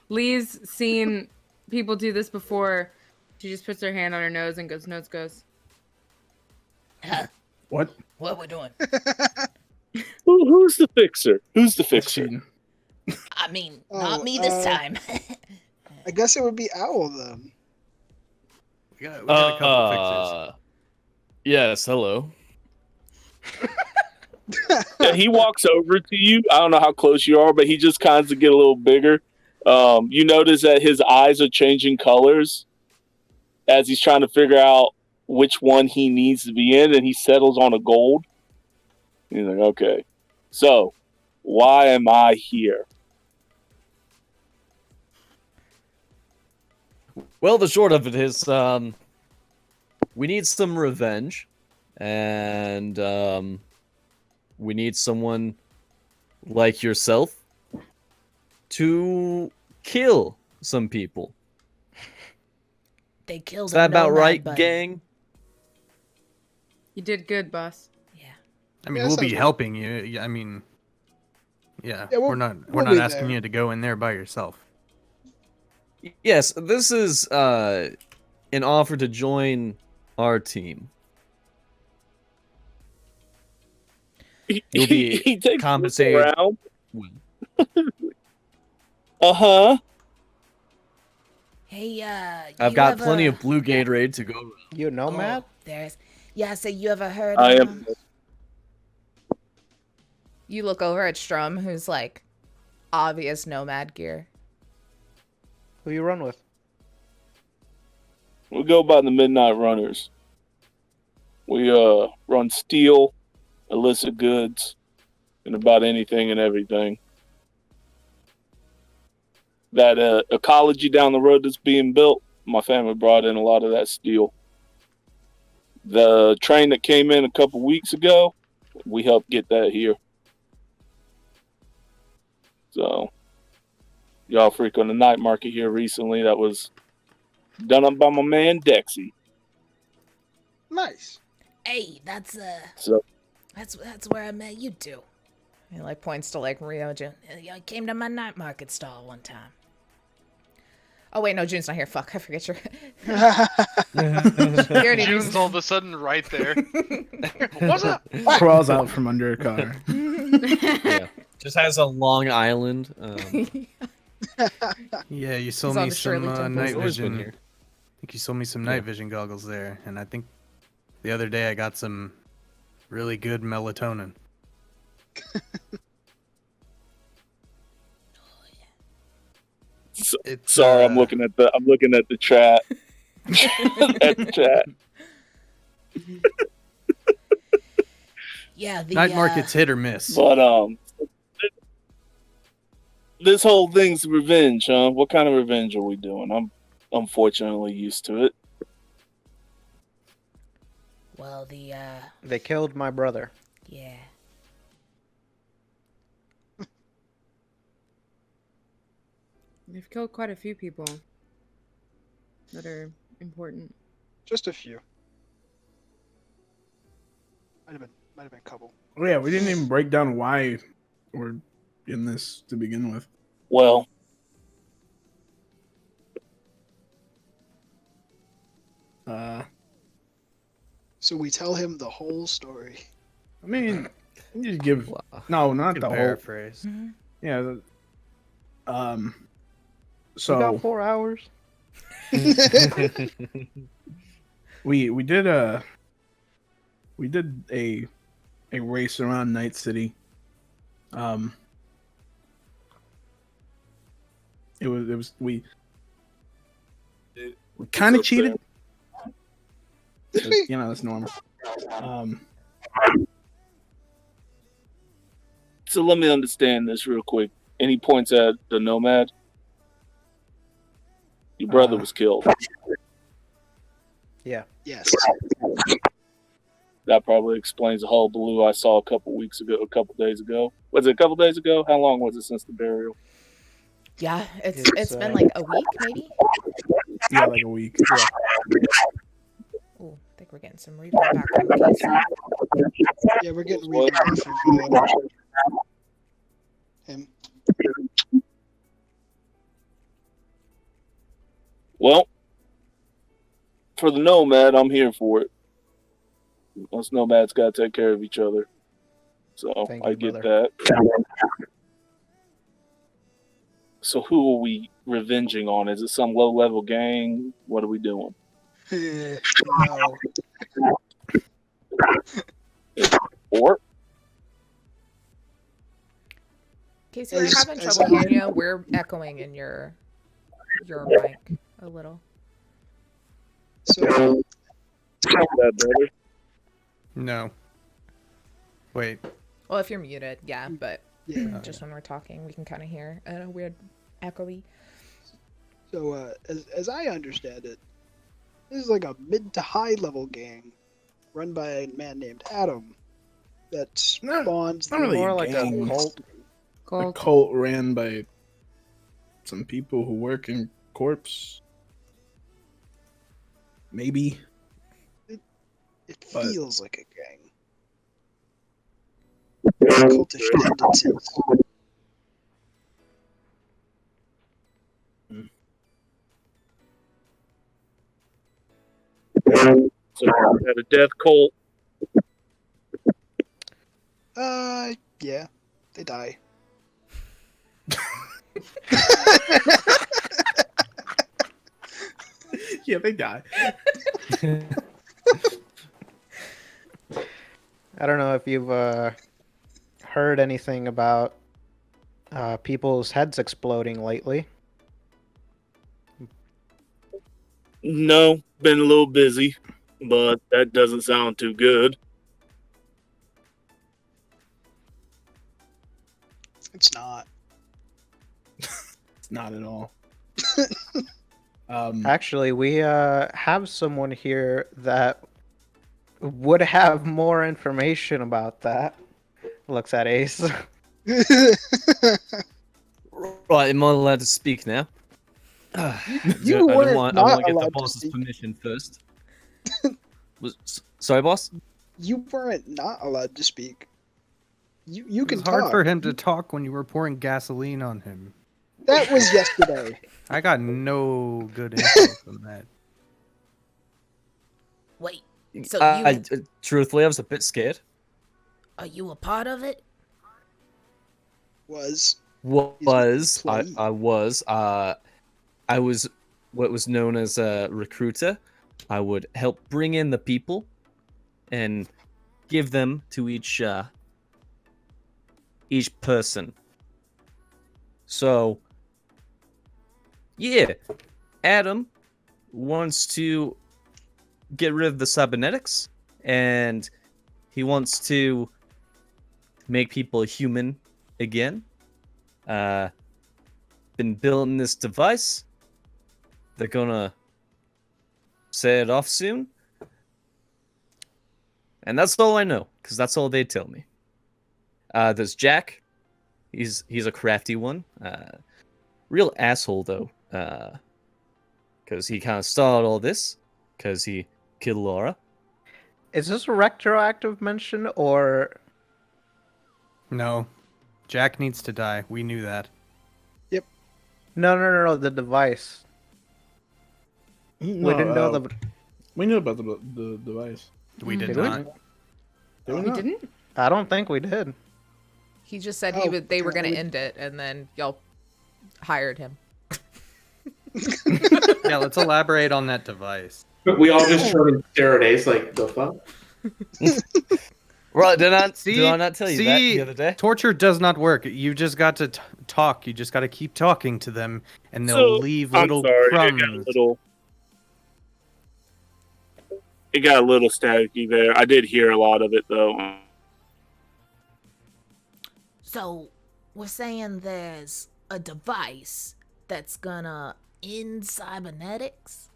[SPEAKER 5] Lee's seen people do this before. She just puts her hand on her nose and goes, nose goes.
[SPEAKER 6] What?
[SPEAKER 1] What we're doing?
[SPEAKER 9] Who's the fixer? Who's the fixer?
[SPEAKER 1] I mean, not me this time.
[SPEAKER 2] I guess it would be Owl then.
[SPEAKER 11] We got a couple fixers.
[SPEAKER 3] Yes, hello.
[SPEAKER 9] Yeah, he walks over to you. I don't know how close you are, but he just kind of get a little bigger. You notice that his eyes are changing colors as he's trying to figure out which one he needs to be in, and he settles on a gold. He's like, okay, so why am I here?
[SPEAKER 3] Well, the short of it is, we need some revenge, and we need someone like yourself to kill some people.
[SPEAKER 1] They killed.
[SPEAKER 3] Is that about right,
[SPEAKER 1] buddy.
[SPEAKER 3] gang?
[SPEAKER 5] You did good, boss.
[SPEAKER 1] Yeah.
[SPEAKER 11] I mean,
[SPEAKER 2] Yeah,
[SPEAKER 11] we'll be
[SPEAKER 2] sounds
[SPEAKER 11] helping you. I mean, yeah,
[SPEAKER 2] Yeah,
[SPEAKER 11] we're not
[SPEAKER 2] we'll be
[SPEAKER 11] asking
[SPEAKER 2] there.
[SPEAKER 11] you to go in there by yourself.
[SPEAKER 3] Yes, this is an offer to join our team. You'll be
[SPEAKER 9] he takes
[SPEAKER 3] compensated.
[SPEAKER 9] around. Uh-huh.
[SPEAKER 1] Hey,
[SPEAKER 3] I've got plenty of blue Gatorade to go around.
[SPEAKER 10] you know, Matt?
[SPEAKER 1] So you ever heard?
[SPEAKER 9] I am.
[SPEAKER 1] You look over at Strum, who's like obvious nomad gear.
[SPEAKER 10] Who you run with?
[SPEAKER 9] We go by the Midnight Runners. We run steel, illicit goods, and about anything and everything. That ecology down the road that's being built, my family brought in a lot of that steel. The train that came in a couple weeks ago, we helped get that here. So, y'all freak on the night market here recently. That was done up by my man Dexy.
[SPEAKER 2] Nice.
[SPEAKER 1] Hey, that's
[SPEAKER 9] So
[SPEAKER 1] where I met you two. He like points to like Rio June. I came to my night market stall one time. Oh wait, no, June's not here. Fuck, I forget your.
[SPEAKER 7] June's all of a sudden right there. What's up?
[SPEAKER 6] Crawls out from under a car.
[SPEAKER 3] Yeah. Just has a Long Island.
[SPEAKER 11] Yeah, you sold
[SPEAKER 1] He's on
[SPEAKER 11] me
[SPEAKER 1] the Shirley
[SPEAKER 11] some
[SPEAKER 1] Temple.
[SPEAKER 11] night
[SPEAKER 3] He's always been
[SPEAKER 11] vision.
[SPEAKER 3] here.
[SPEAKER 11] I think you sold me some night vision goggles there, and I think The other day I got some really good melatonin.
[SPEAKER 9] Sorry, I'm looking at the chat. At the chat.
[SPEAKER 1] Yeah, the
[SPEAKER 11] Night market's hit or miss.
[SPEAKER 9] But this whole thing's revenge, huh? What kind of revenge are we doing? I'm unfortunately used to it.
[SPEAKER 1] Well,
[SPEAKER 10] They killed my brother.
[SPEAKER 1] yeah.
[SPEAKER 5] They've killed quite a few people that are important.
[SPEAKER 2] Just a few. Might have been a couple.
[SPEAKER 6] Oh yeah, we didn't even break down why we're in this to begin with.
[SPEAKER 9] Well,
[SPEAKER 2] So we tell him the whole story.
[SPEAKER 6] I mean, you just give no, not the whole.
[SPEAKER 11] Paraphrase.
[SPEAKER 6] Yeah.
[SPEAKER 10] You
[SPEAKER 6] So
[SPEAKER 10] got 4 hours.
[SPEAKER 6] we did a race around Night City. We kind of cheated. But, you know, that's normal.
[SPEAKER 9] so let me understand this real quick. And he points at the Nomad. Your brother was killed.
[SPEAKER 10] Yeah.
[SPEAKER 2] Yes.
[SPEAKER 9] That probably explains the whole blue I saw a couple days ago. Was it a couple days ago? How long was it since the burial?
[SPEAKER 1] Yeah, it's been like a week, maybe?
[SPEAKER 6] Yeah, like a week.
[SPEAKER 10] Yeah.
[SPEAKER 1] Ooh, I think we're getting some reverb back on Casey.
[SPEAKER 2] Yeah, we're getting reading from him.
[SPEAKER 9] Well, for the Nomad, I'm here for it. Us Nomads got to take care of each other. So
[SPEAKER 10] Thank
[SPEAKER 9] I
[SPEAKER 10] you,
[SPEAKER 9] get
[SPEAKER 10] brother.
[SPEAKER 9] that. So who are we revenging on? Is it some low-level gang? What are we doing?
[SPEAKER 2] No.
[SPEAKER 9] Or
[SPEAKER 1] Casey, we're having trouble hearing you. We're echoing in your mic a little.
[SPEAKER 2] So
[SPEAKER 9] that better?
[SPEAKER 11] No. Wait.
[SPEAKER 1] Well, if you're muted, yeah, but
[SPEAKER 2] yeah.
[SPEAKER 1] just when we're talking, we can kind of hear a weird echoey.
[SPEAKER 2] So as I understand it, this is like a mid to high level gang run by a man named Adam that spawns
[SPEAKER 6] not really
[SPEAKER 10] More
[SPEAKER 6] a
[SPEAKER 10] like
[SPEAKER 6] gang.
[SPEAKER 10] a cult.
[SPEAKER 6] A cult ran by some people who work in corpse. Maybe.
[SPEAKER 2] It
[SPEAKER 6] But-
[SPEAKER 2] feels like a gang. Cultish tendencies.
[SPEAKER 9] So at a death cult.
[SPEAKER 2] Yeah, they die.
[SPEAKER 6] Yeah, they die.
[SPEAKER 10] I don't know if you've heard anything about people's heads exploding lately.
[SPEAKER 9] No, been a little busy, but that doesn't sound too good.
[SPEAKER 2] It's not.
[SPEAKER 6] It's not at all.
[SPEAKER 10] Actually, we have someone here that would have more information about that. Looks at Ace.
[SPEAKER 3] Right, am I allowed to speak now?
[SPEAKER 2] You
[SPEAKER 3] I
[SPEAKER 2] were
[SPEAKER 3] want
[SPEAKER 2] not
[SPEAKER 3] to get the
[SPEAKER 2] allowed to
[SPEAKER 3] boss's
[SPEAKER 2] speak.
[SPEAKER 3] permission first. Sorry, boss?
[SPEAKER 2] You weren't not allowed to speak. You
[SPEAKER 11] It
[SPEAKER 2] can
[SPEAKER 11] was hard
[SPEAKER 2] talk.
[SPEAKER 11] for him to talk when you were pouring gasoline on him.
[SPEAKER 2] That was yesterday.
[SPEAKER 11] I got no good info from that.
[SPEAKER 1] Wait, so
[SPEAKER 3] Truthfully, I was a bit scared.
[SPEAKER 1] are you a part of it?
[SPEAKER 2] Was
[SPEAKER 3] I was what was known as a recruiter. I would help bring in the people, and give them to each person. So, yeah, Adam wants to get rid of the cybernetics, and he wants to make people human again. Been building this device. They're gonna set it off soon. And that's all I know, because that's all they tell me. There's Jack. He's a crafty one. Real asshole, though. Because he kind of started all this. Because he killed Laura.
[SPEAKER 10] Is this a retroactive mention, or...
[SPEAKER 11] No. Jack needs to die. We knew that.
[SPEAKER 10] No, the device. We didn't know the...
[SPEAKER 6] We knew about the device.
[SPEAKER 11] We did
[SPEAKER 10] Did we?
[SPEAKER 11] not.
[SPEAKER 6] Did we
[SPEAKER 5] We
[SPEAKER 6] not?
[SPEAKER 5] didn't?
[SPEAKER 10] I don't think we did.
[SPEAKER 1] He just said
[SPEAKER 2] Oh,
[SPEAKER 1] they were going to
[SPEAKER 2] apparently.
[SPEAKER 1] end it, and then y'all hired him.
[SPEAKER 11] Yeah, let's elaborate on that device.
[SPEAKER 8] But we all just turned and stare at Ace like, the fuck?
[SPEAKER 3] Right, did
[SPEAKER 11] See?
[SPEAKER 3] I not tell you that the other day?
[SPEAKER 11] Torture does not work. You just got to talk. You just got to keep talking to them, and they'll
[SPEAKER 9] So,
[SPEAKER 11] leave
[SPEAKER 9] I'm
[SPEAKER 11] little
[SPEAKER 9] sorry,
[SPEAKER 11] crumbs.
[SPEAKER 9] It got a little staticky there. I did hear a lot of it though.
[SPEAKER 1] So, we're saying there's a device that's gonna end cybernetics?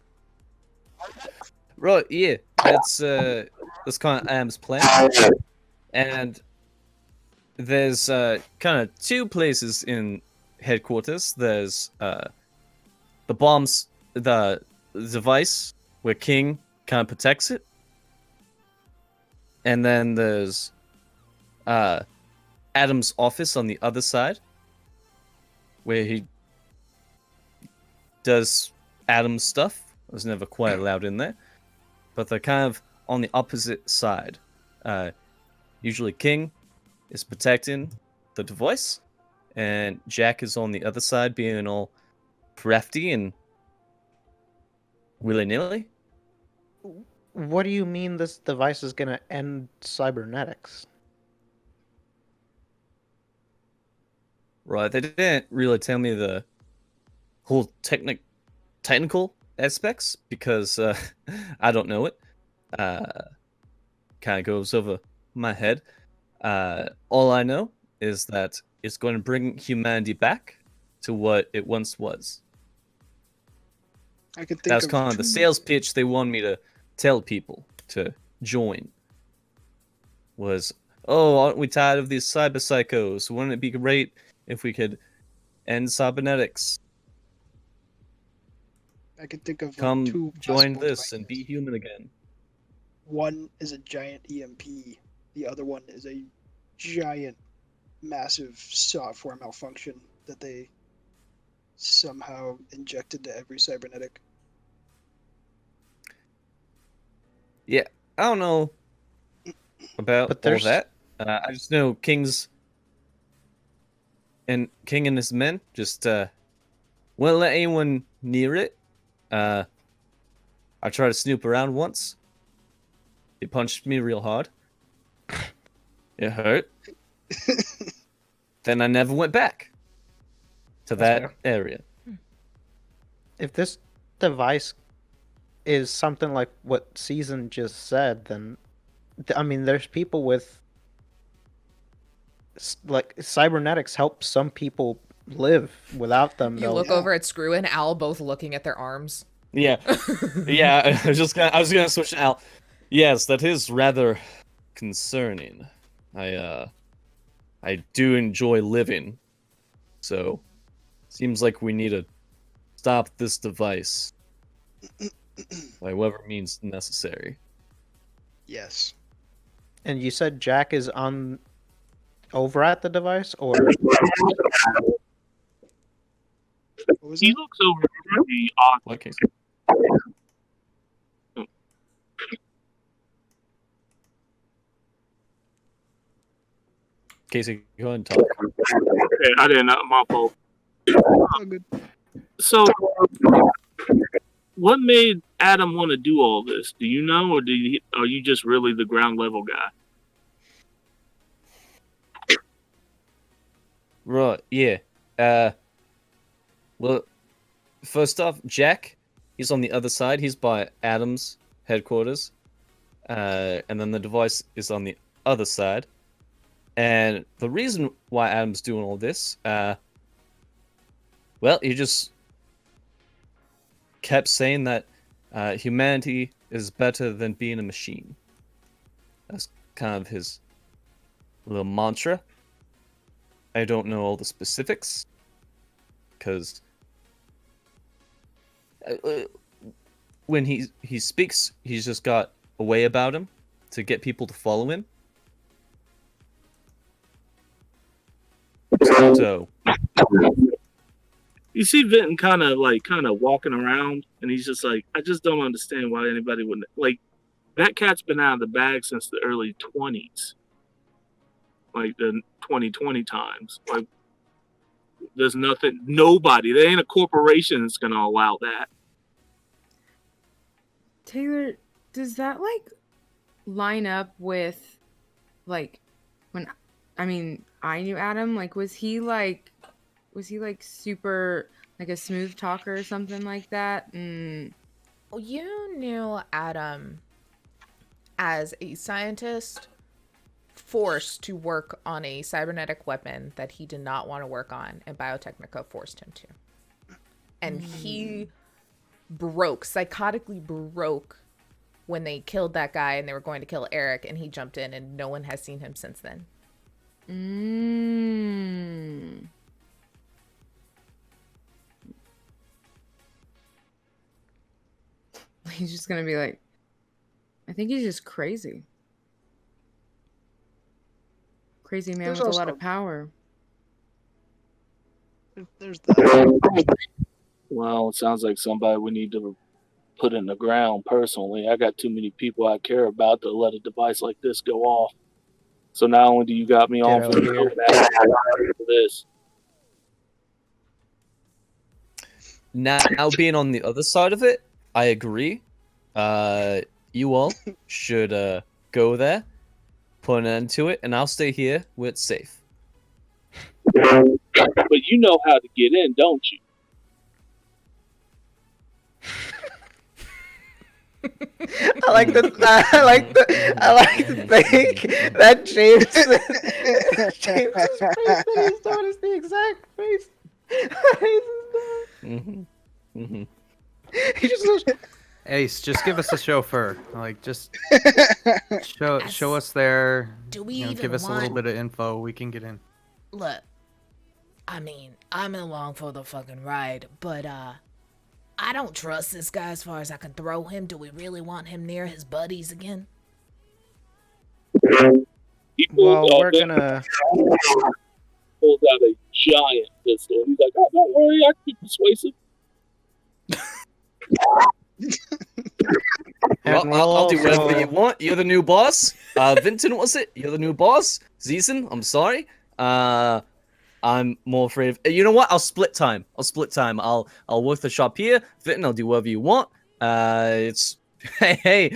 [SPEAKER 3] Right, yeah. That's kind of Am's plan. And there's kind of two places in headquarters. There's the device where King kind of protects it. And then there's Adam's office on the other side, where he does Adam's stuff. I was never quite allowed in there. But they're kind of on the opposite side. Usually King is protecting the device, and Jack is on the other side being all crafty and willy-nilly.
[SPEAKER 10] What do you mean this device is gonna end cybernetics?
[SPEAKER 3] Right, they didn't really tell me the whole technical aspects because I don't know it. Kind of goes over my head. All I know is that it's going to bring humanity back to what it once was.
[SPEAKER 2] I could think
[SPEAKER 3] That's
[SPEAKER 2] of
[SPEAKER 3] kind of the sales pitch they want me to tell people to join. Was, oh, aren't we tired of these cyber psychos? Wouldn't it be great if we could end cybernetics?
[SPEAKER 2] I could think of like,
[SPEAKER 3] Come
[SPEAKER 2] two
[SPEAKER 3] join
[SPEAKER 2] possible
[SPEAKER 3] this and be
[SPEAKER 2] devices.
[SPEAKER 3] human again.
[SPEAKER 2] One is a giant EMP. The other one is a giant, massive software malfunction that they somehow injected to every cybernetic.
[SPEAKER 3] Yeah, I don't know about
[SPEAKER 10] But
[SPEAKER 3] all
[SPEAKER 10] there's-
[SPEAKER 3] that. I just know King and his men just won't let anyone near it. I tried to snoop around once. He punched me real hard. It hurt. Then I never went back to
[SPEAKER 8] That's
[SPEAKER 3] that area.
[SPEAKER 10] If this device is something like what Season just said, then I mean, there's people with like cybernetics help some people live. Without them,
[SPEAKER 1] You
[SPEAKER 10] they'll...
[SPEAKER 1] look over at Screw and Al, both looking at their arms.
[SPEAKER 3] Yeah, yeah. I was gonna switch to Al. Yes, that is rather concerning. I do enjoy living, so seems like we need to stop this device by whatever means necessary.
[SPEAKER 2] Yes.
[SPEAKER 10] And you said Jack is on over at the device, or
[SPEAKER 2] What was
[SPEAKER 9] He
[SPEAKER 2] it?
[SPEAKER 9] looks over at the office.
[SPEAKER 3] Okay. Casey, go ahead and talk.
[SPEAKER 9] Okay, I didn't know. My fault.
[SPEAKER 2] Oh, good.
[SPEAKER 9] So, what made Adam want to do all this? Do you know, or are you just really the ground level guy?
[SPEAKER 3] Right, yeah. Well, first off, Jack, he's on the other side. He's by Adam's headquarters. And then the device is on the other side. And the reason why Adam's doing all this, well, he just kept saying that humanity is better than being a machine. That's kind of his little mantra. I don't know all the specifics, because when he speaks, he's just got a way about him to get people to follow him. So
[SPEAKER 9] You see Vinton kind of walking around, and he's just like, I just don't understand why anybody wouldn't like. That cat's been out of the bag since the early 20s, like the 2020 times. Like, there's nobody. There ain't a corporation that's gonna allow that.
[SPEAKER 5] Taylor, does that like line up with like when I knew Adam? Like, was he like super like a smooth talker or something like that?
[SPEAKER 1] Well, you knew Adam as a scientist forced to work on a cybernetic weapon that he did not want to work on, and Biotechnica forced him to. And he psychotically broke when they killed that guy and they were going to kill Eric, and he jumped in, and no one has seen him since then.
[SPEAKER 5] He's just gonna be like, I think he's just crazy. Crazy man with a lot of power.
[SPEAKER 2] There's that.
[SPEAKER 9] Well, it sounds like somebody we need to put in the ground personally. I got too many people I care about to let a device like this go off. So not only do you got me on for this.
[SPEAKER 3] now being on the other side of it, I agree. You all should go there, put an end to it, and I'll stay here where it's safe.
[SPEAKER 9] But you know how to get in, don't you?
[SPEAKER 10] I like to think that James's face that he's doing is the exact face. He just goes,
[SPEAKER 11] Ace, just give us a chauffeur. Like, just show us there.
[SPEAKER 1] Do we even
[SPEAKER 11] give us a little
[SPEAKER 1] want-
[SPEAKER 11] bit of info? We can get in.
[SPEAKER 1] Look, I'm along for the fucking ride, but I don't trust this guy as far as I can throw him. Do we really want him near his buddies again?
[SPEAKER 10] well, we're gonna.
[SPEAKER 9] Pulls out a giant pistol. He's like, "Oh, don't worry, I can be persuasive."
[SPEAKER 3] Well, I'll do whatever you want. You're the new boss. Vinton, was it? You're the new boss. Zeeson, I'm sorry. I'm more afraid of. You know what? I'll split time. I'll work the shop here. Vinton, I'll do whatever you want. It's hey,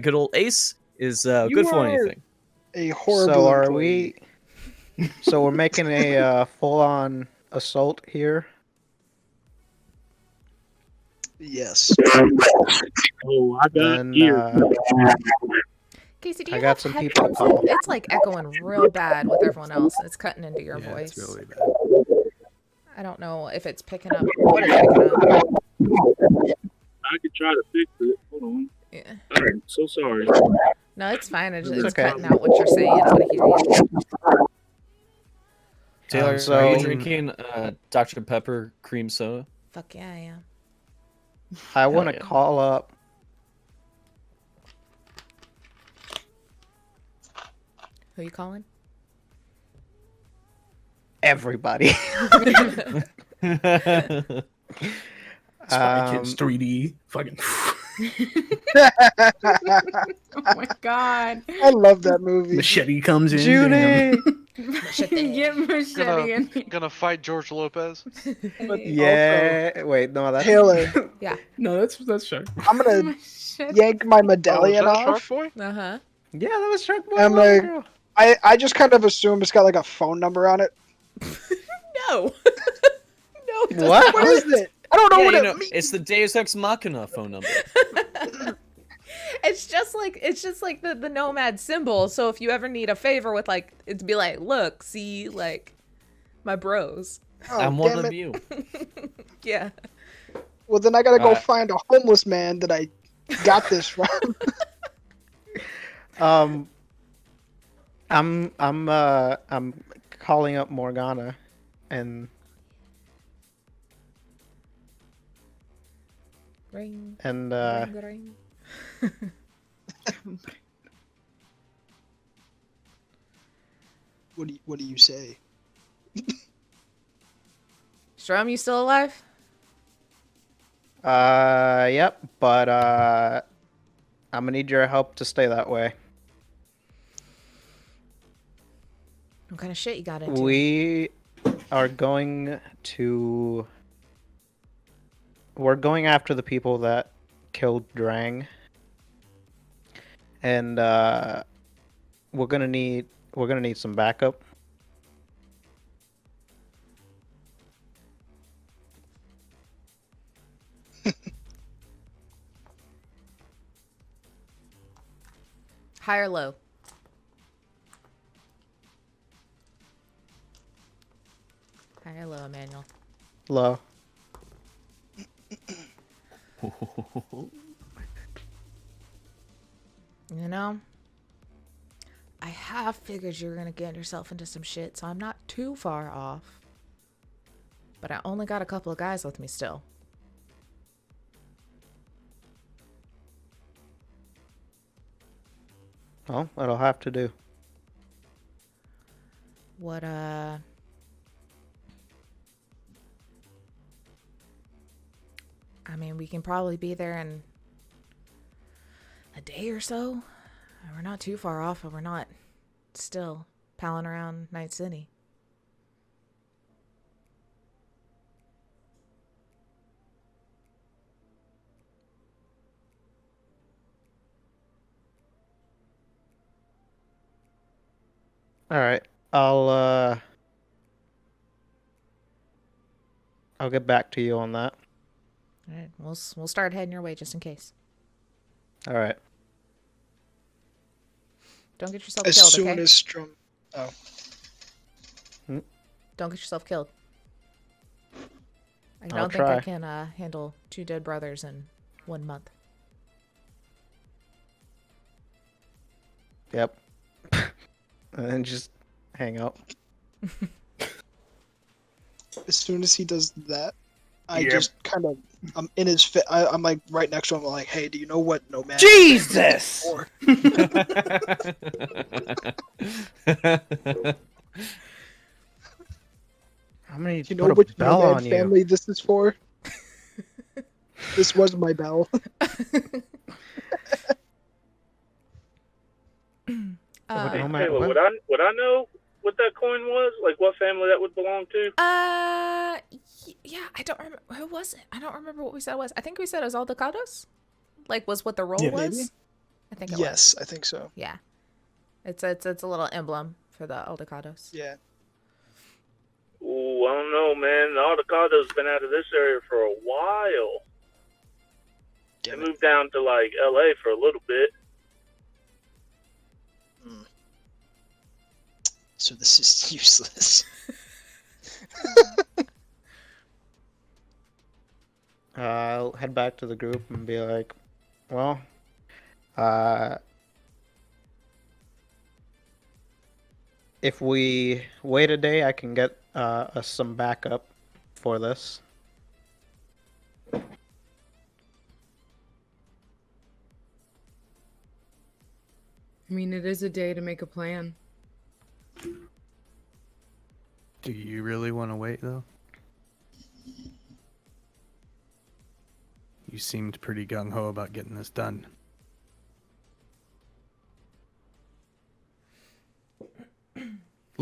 [SPEAKER 3] good old Ace is good for anything.
[SPEAKER 2] A horrible.
[SPEAKER 10] So are
[SPEAKER 2] employee.
[SPEAKER 10] we? So we're making a full-on assault here.
[SPEAKER 2] Yes.
[SPEAKER 9] Oh, I got
[SPEAKER 10] And
[SPEAKER 9] gear.
[SPEAKER 1] Casey, do you
[SPEAKER 10] I got
[SPEAKER 1] have
[SPEAKER 10] some
[SPEAKER 1] headphones?
[SPEAKER 10] people call.
[SPEAKER 1] It's like echoing real bad with everyone else. It's cutting into your
[SPEAKER 11] Yeah,
[SPEAKER 1] voice.
[SPEAKER 11] it's really bad.
[SPEAKER 1] I don't know if it's picking up. What it's picking up.
[SPEAKER 9] I could try to fix it. Hold on.
[SPEAKER 1] Yeah.
[SPEAKER 9] I'm so sorry.
[SPEAKER 1] No, it's fine. It's
[SPEAKER 10] okay.
[SPEAKER 1] cutting out what you're saying. I'm gonna hear you.
[SPEAKER 3] Taylor,
[SPEAKER 10] so-
[SPEAKER 3] are you drinking Dr. Pepper cream soda?
[SPEAKER 1] Fuck yeah, I am.
[SPEAKER 10] I want to
[SPEAKER 3] yeah.
[SPEAKER 10] call up.
[SPEAKER 1] Who you calling?
[SPEAKER 10] Everybody.
[SPEAKER 6] Spy Kids 3D. Fucking.
[SPEAKER 5] Oh my god.
[SPEAKER 2] I love that movie.
[SPEAKER 6] Machete comes in.
[SPEAKER 10] Judy.
[SPEAKER 6] damn.
[SPEAKER 1] Machete.
[SPEAKER 5] Get machete in here.
[SPEAKER 7] Gonna fight George Lopez.
[SPEAKER 2] But
[SPEAKER 10] Yeah. Wait, no, that's
[SPEAKER 2] Taylor,
[SPEAKER 1] Yeah.
[SPEAKER 6] No, that's sure.
[SPEAKER 2] I'm gonna
[SPEAKER 5] Machete.
[SPEAKER 2] yank my
[SPEAKER 7] Oh, is
[SPEAKER 2] medallion
[SPEAKER 7] that Shark
[SPEAKER 2] off.
[SPEAKER 7] Boy?
[SPEAKER 1] Uh-huh.
[SPEAKER 10] Yeah, that was Shark Boy.
[SPEAKER 2] I'm
[SPEAKER 10] a while
[SPEAKER 2] like-
[SPEAKER 10] ago.
[SPEAKER 2] I just kind of assume it's got like a phone number on it.
[SPEAKER 1] No. No. it does
[SPEAKER 10] What?
[SPEAKER 1] not.
[SPEAKER 2] What is it? I don't know
[SPEAKER 3] Yeah,
[SPEAKER 2] what
[SPEAKER 3] you
[SPEAKER 2] it
[SPEAKER 3] know,
[SPEAKER 2] means.
[SPEAKER 3] it's the Deus Ex Machina phone number.
[SPEAKER 1] It's just like the nomad symbol. So if you ever need a favor with like, it'd be like, look, see, like, my bros.
[SPEAKER 2] Oh,
[SPEAKER 3] I'm one
[SPEAKER 2] damn
[SPEAKER 3] of
[SPEAKER 2] it.
[SPEAKER 3] you.
[SPEAKER 1] Yeah.
[SPEAKER 2] Well, then I gotta go
[SPEAKER 3] Alright.
[SPEAKER 2] find a homeless man that I got this from.
[SPEAKER 10] I'm calling up Morgana, and
[SPEAKER 1] Ring.
[SPEAKER 10] and
[SPEAKER 1] Ring.
[SPEAKER 2] What do you say?
[SPEAKER 1] Strom, you still alive?
[SPEAKER 10] yep, but I'm gonna need your help to stay that way.
[SPEAKER 1] What kind of shit you got into?
[SPEAKER 10] We are going to. We're going after the people that killed Drang, and we're gonna need some backup.
[SPEAKER 1] High or low? High or low, Emmanuel?
[SPEAKER 10] Low.
[SPEAKER 1] You know, I have figured you're gonna get yourself into some shit, so I'm not too far off. But I only got a couple of guys with me still.
[SPEAKER 10] Well, it'll have to do.
[SPEAKER 1] What, I mean, we can probably be there in a day or so. We're not too far off, but we're not still palling around Night City.
[SPEAKER 10] All right, I'll get back to you on that.
[SPEAKER 1] All right, we'll start heading your way just in case.
[SPEAKER 10] All right.
[SPEAKER 1] Don't get yourself
[SPEAKER 2] As
[SPEAKER 1] killed,
[SPEAKER 2] soon
[SPEAKER 1] okay?
[SPEAKER 2] as Strom. Oh,
[SPEAKER 1] Don't get yourself killed. I
[SPEAKER 10] I'll
[SPEAKER 1] don't think I
[SPEAKER 10] try.
[SPEAKER 1] can handle 2 dead brothers in 1 month.
[SPEAKER 10] Yep. And then just hang up.
[SPEAKER 2] as soon as he does that, I
[SPEAKER 6] Yep.
[SPEAKER 2] just kind of I'm in his fit. I'm like right next to him. I'm like, hey, do you know what nomad?
[SPEAKER 10] Jesus!
[SPEAKER 2] Or
[SPEAKER 10] How many?
[SPEAKER 2] do you know
[SPEAKER 10] Put a
[SPEAKER 2] which
[SPEAKER 10] bell
[SPEAKER 2] nomad
[SPEAKER 10] on you.
[SPEAKER 2] family this is for? This was my bell.
[SPEAKER 10] What
[SPEAKER 4] Hey,
[SPEAKER 10] nomad-
[SPEAKER 4] Taylor,
[SPEAKER 10] what?
[SPEAKER 4] would I know what that coin was? Like what family that would belong to?
[SPEAKER 1] Yeah, I don't remember. Who was it? I don't remember what we said it was. I think we said it was Aldecados? Like, was what the role
[SPEAKER 2] Yeah,
[SPEAKER 1] was?
[SPEAKER 2] maybe.
[SPEAKER 1] I think it was.
[SPEAKER 2] Yes, I think so.
[SPEAKER 1] Yeah. It's a little emblem for the Aldecados.
[SPEAKER 2] Yeah.
[SPEAKER 4] Ooh, I don't know, man. The Aldecado's been out of this area for a while. They
[SPEAKER 2] Damn it.
[SPEAKER 4] moved down to like LA for a little bit.
[SPEAKER 2] So this is useless.
[SPEAKER 10] I'll head back to the group and be like, well, if we wait a day, I can get us some backup for this.
[SPEAKER 5] I mean, it is a day to make a plan.
[SPEAKER 11] Do you really want to wait, though? You seemed pretty gung-ho about getting this done.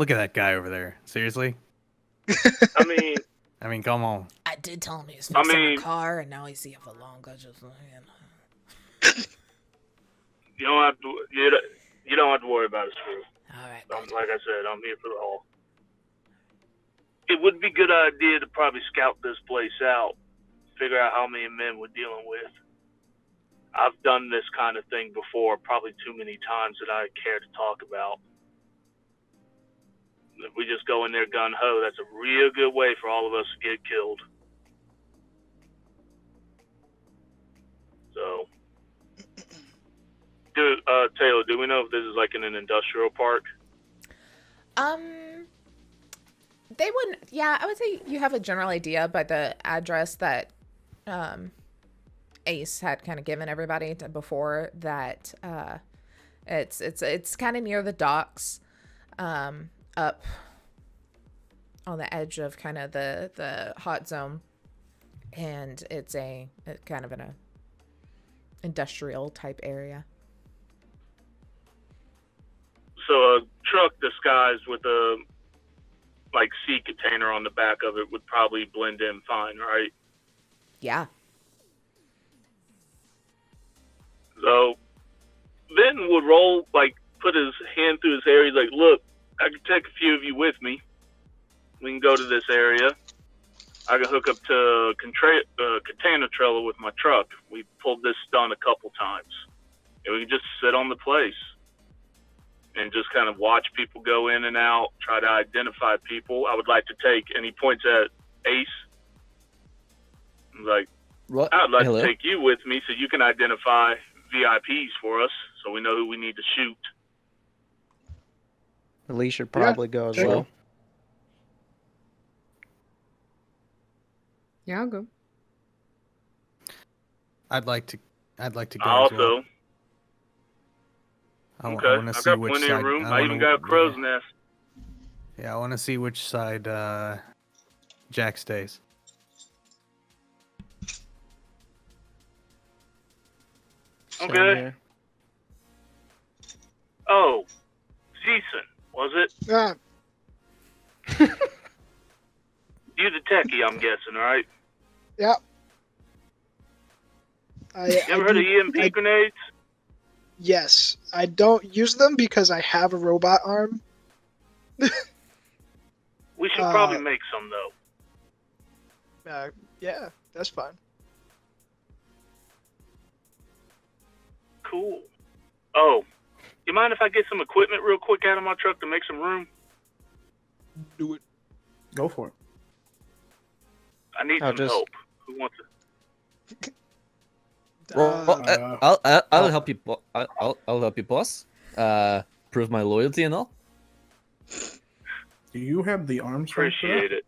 [SPEAKER 11] Look at that guy over there. Seriously?
[SPEAKER 4] I mean,
[SPEAKER 11] come on.
[SPEAKER 1] I did tell him he was fixing a car, and now he's the Avalonga. Just
[SPEAKER 4] you don't have to. You don't have to worry about it, Screw.
[SPEAKER 1] All right.
[SPEAKER 4] Like I said, I'm here for the haul. It would be a good idea to probably scout this place out, figure out how many men we're dealing with. I've done this kind of thing before, probably too many times that I care to talk about. If we just go in there gun ho, that's a real good way for all of us to get killed. So, Taylor, do we know if this is like in an industrial park?
[SPEAKER 1] They wouldn't. Yeah, I would say you have a general idea by the address that Ace had kind of given everybody before that. It's kind of near the docks, up on the edge of kind of the hot zone, and it's kind of in a industrial type area.
[SPEAKER 4] So a truck disguised with a sea container on the back of it would probably blend in fine, right?
[SPEAKER 1] Yeah.
[SPEAKER 4] So then would roll, put his hand through his hair. He's like, look, I can take a few of you with me. We can go to this area. I can hook up to a container trailer with my truck. We pulled this stunt a couple times. And we can just sit on the place and just kind of watch people go in and out, try to identify people. I would like to take, and he points at Ace. He's like, I would like to take you with me so you can identify VIPs for us so we know who we need to shoot.
[SPEAKER 10] Lee should probably go as well.
[SPEAKER 5] Yeah, I'll go.
[SPEAKER 11] I'd like to go
[SPEAKER 4] Also,
[SPEAKER 11] as well.
[SPEAKER 4] okay,
[SPEAKER 11] I want to
[SPEAKER 4] I've
[SPEAKER 11] see
[SPEAKER 4] got
[SPEAKER 11] which
[SPEAKER 4] plenty
[SPEAKER 11] side.
[SPEAKER 4] of room. I even got a crow's nest.
[SPEAKER 11] Yeah, I want to see which side Jack stays.
[SPEAKER 4] Okay. Oh, Jason, was it?
[SPEAKER 2] Yeah.
[SPEAKER 4] You the techie, I'm guessing, right?
[SPEAKER 2] Yeah.
[SPEAKER 4] You ever heard of EMP grenades?
[SPEAKER 2] Yes. I don't use them because I have a robot arm.
[SPEAKER 4] We should probably make some, though.
[SPEAKER 2] Yeah, that's fine.
[SPEAKER 4] Cool. Oh, you mind if I get some equipment real quick out of my truck to make some room?
[SPEAKER 2] Do it.
[SPEAKER 6] Go for it.
[SPEAKER 4] I need some help. Who wants it?
[SPEAKER 3] Well, I'll help you. I'll help you, boss. Prove my loyalty and all.
[SPEAKER 6] Do you have the arm strength?
[SPEAKER 4] Appreciate it.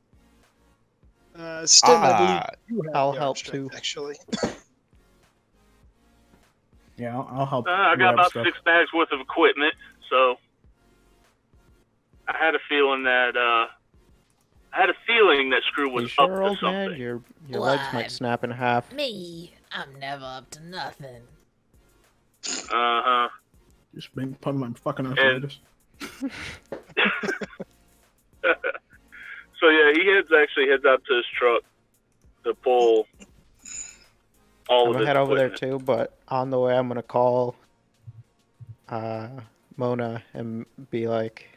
[SPEAKER 2] Stim, I believe you have
[SPEAKER 10] I'll
[SPEAKER 2] the
[SPEAKER 10] help
[SPEAKER 2] arm strength,
[SPEAKER 10] too.
[SPEAKER 2] actually.
[SPEAKER 6] Yeah, I'll help.
[SPEAKER 4] I got
[SPEAKER 6] grab
[SPEAKER 4] about
[SPEAKER 6] stuff.
[SPEAKER 4] 6 bags worth of equipment, so I had a feeling that Screw was
[SPEAKER 10] You sure,
[SPEAKER 4] up to
[SPEAKER 10] old man?
[SPEAKER 4] something.
[SPEAKER 10] Your legs might snap in half.
[SPEAKER 1] Me, I'm never up to nothing.
[SPEAKER 4] Uh-huh.
[SPEAKER 6] Just make fun of my fucking arthritis.
[SPEAKER 4] So yeah, he heads out to his truck to pull all
[SPEAKER 10] I'm
[SPEAKER 4] of
[SPEAKER 10] gonna
[SPEAKER 4] his
[SPEAKER 10] head over there
[SPEAKER 4] equipment.
[SPEAKER 10] too, but on the way I'm gonna call Mona and be like,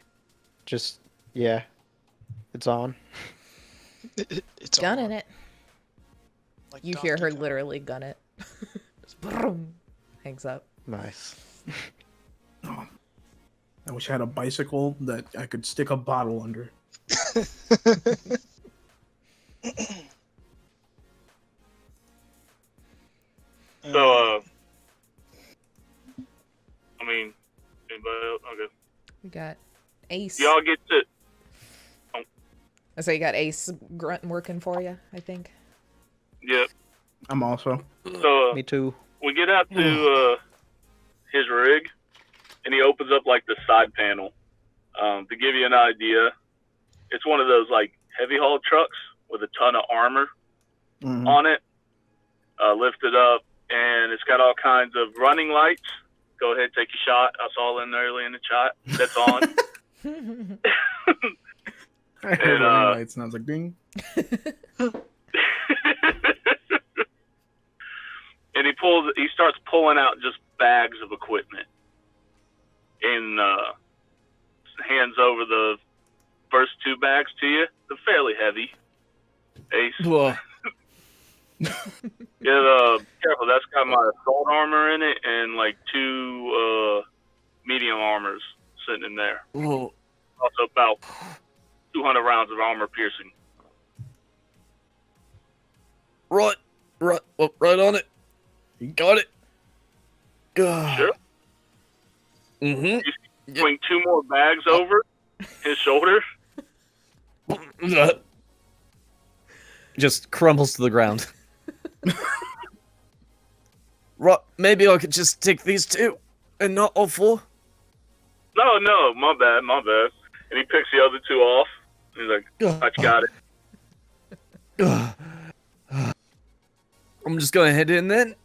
[SPEAKER 10] just it's on.
[SPEAKER 2] It's
[SPEAKER 1] Gunning
[SPEAKER 2] on.
[SPEAKER 1] it.
[SPEAKER 2] Like
[SPEAKER 1] You
[SPEAKER 2] Donkey
[SPEAKER 1] hear her
[SPEAKER 2] Kong.
[SPEAKER 1] literally gun it. Just boom, hangs up.
[SPEAKER 10] Nice.
[SPEAKER 6] I wish I had a bicycle that I could stick a bottle under.
[SPEAKER 4] So I mean, anybody else? Okay.
[SPEAKER 1] We got Ace.
[SPEAKER 4] Y'all get to
[SPEAKER 1] So you got Ace grunt working for you, I think.
[SPEAKER 4] Yep.
[SPEAKER 6] I'm also.
[SPEAKER 4] So
[SPEAKER 10] Me too.
[SPEAKER 4] we get out to his rig, and he opens up like the side panel. To give you an idea, it's one of those like heavy haul trucks with a ton of armor on it. Lifted up, and it's got all kinds of running lights. Go ahead, take your shot. I saw in there early in the chat. That's on.
[SPEAKER 6] I heard
[SPEAKER 4] And,
[SPEAKER 6] running lights and I was like, ding.
[SPEAKER 4] And he starts pulling out just bags of equipment and hands over the first 2 bags to you. They're fairly heavy. Ace.
[SPEAKER 3] Whoa.
[SPEAKER 4] Careful, that's got my assault armor in it and like 2 medium armors sitting in there.
[SPEAKER 3] Whoa.
[SPEAKER 4] Also about 200 rounds of armor piercing.
[SPEAKER 3] Right on it. Got it.
[SPEAKER 4] Sure.
[SPEAKER 3] Mm-hmm.
[SPEAKER 4] You swing 2 more bags over his shoulder.
[SPEAKER 3] Just crumbles to the ground. Right, maybe I could just take these 2 and not all 4.
[SPEAKER 4] No, my bad. And he picks the other 2 off. He's like, I got it.
[SPEAKER 3] I'm just gonna head in then.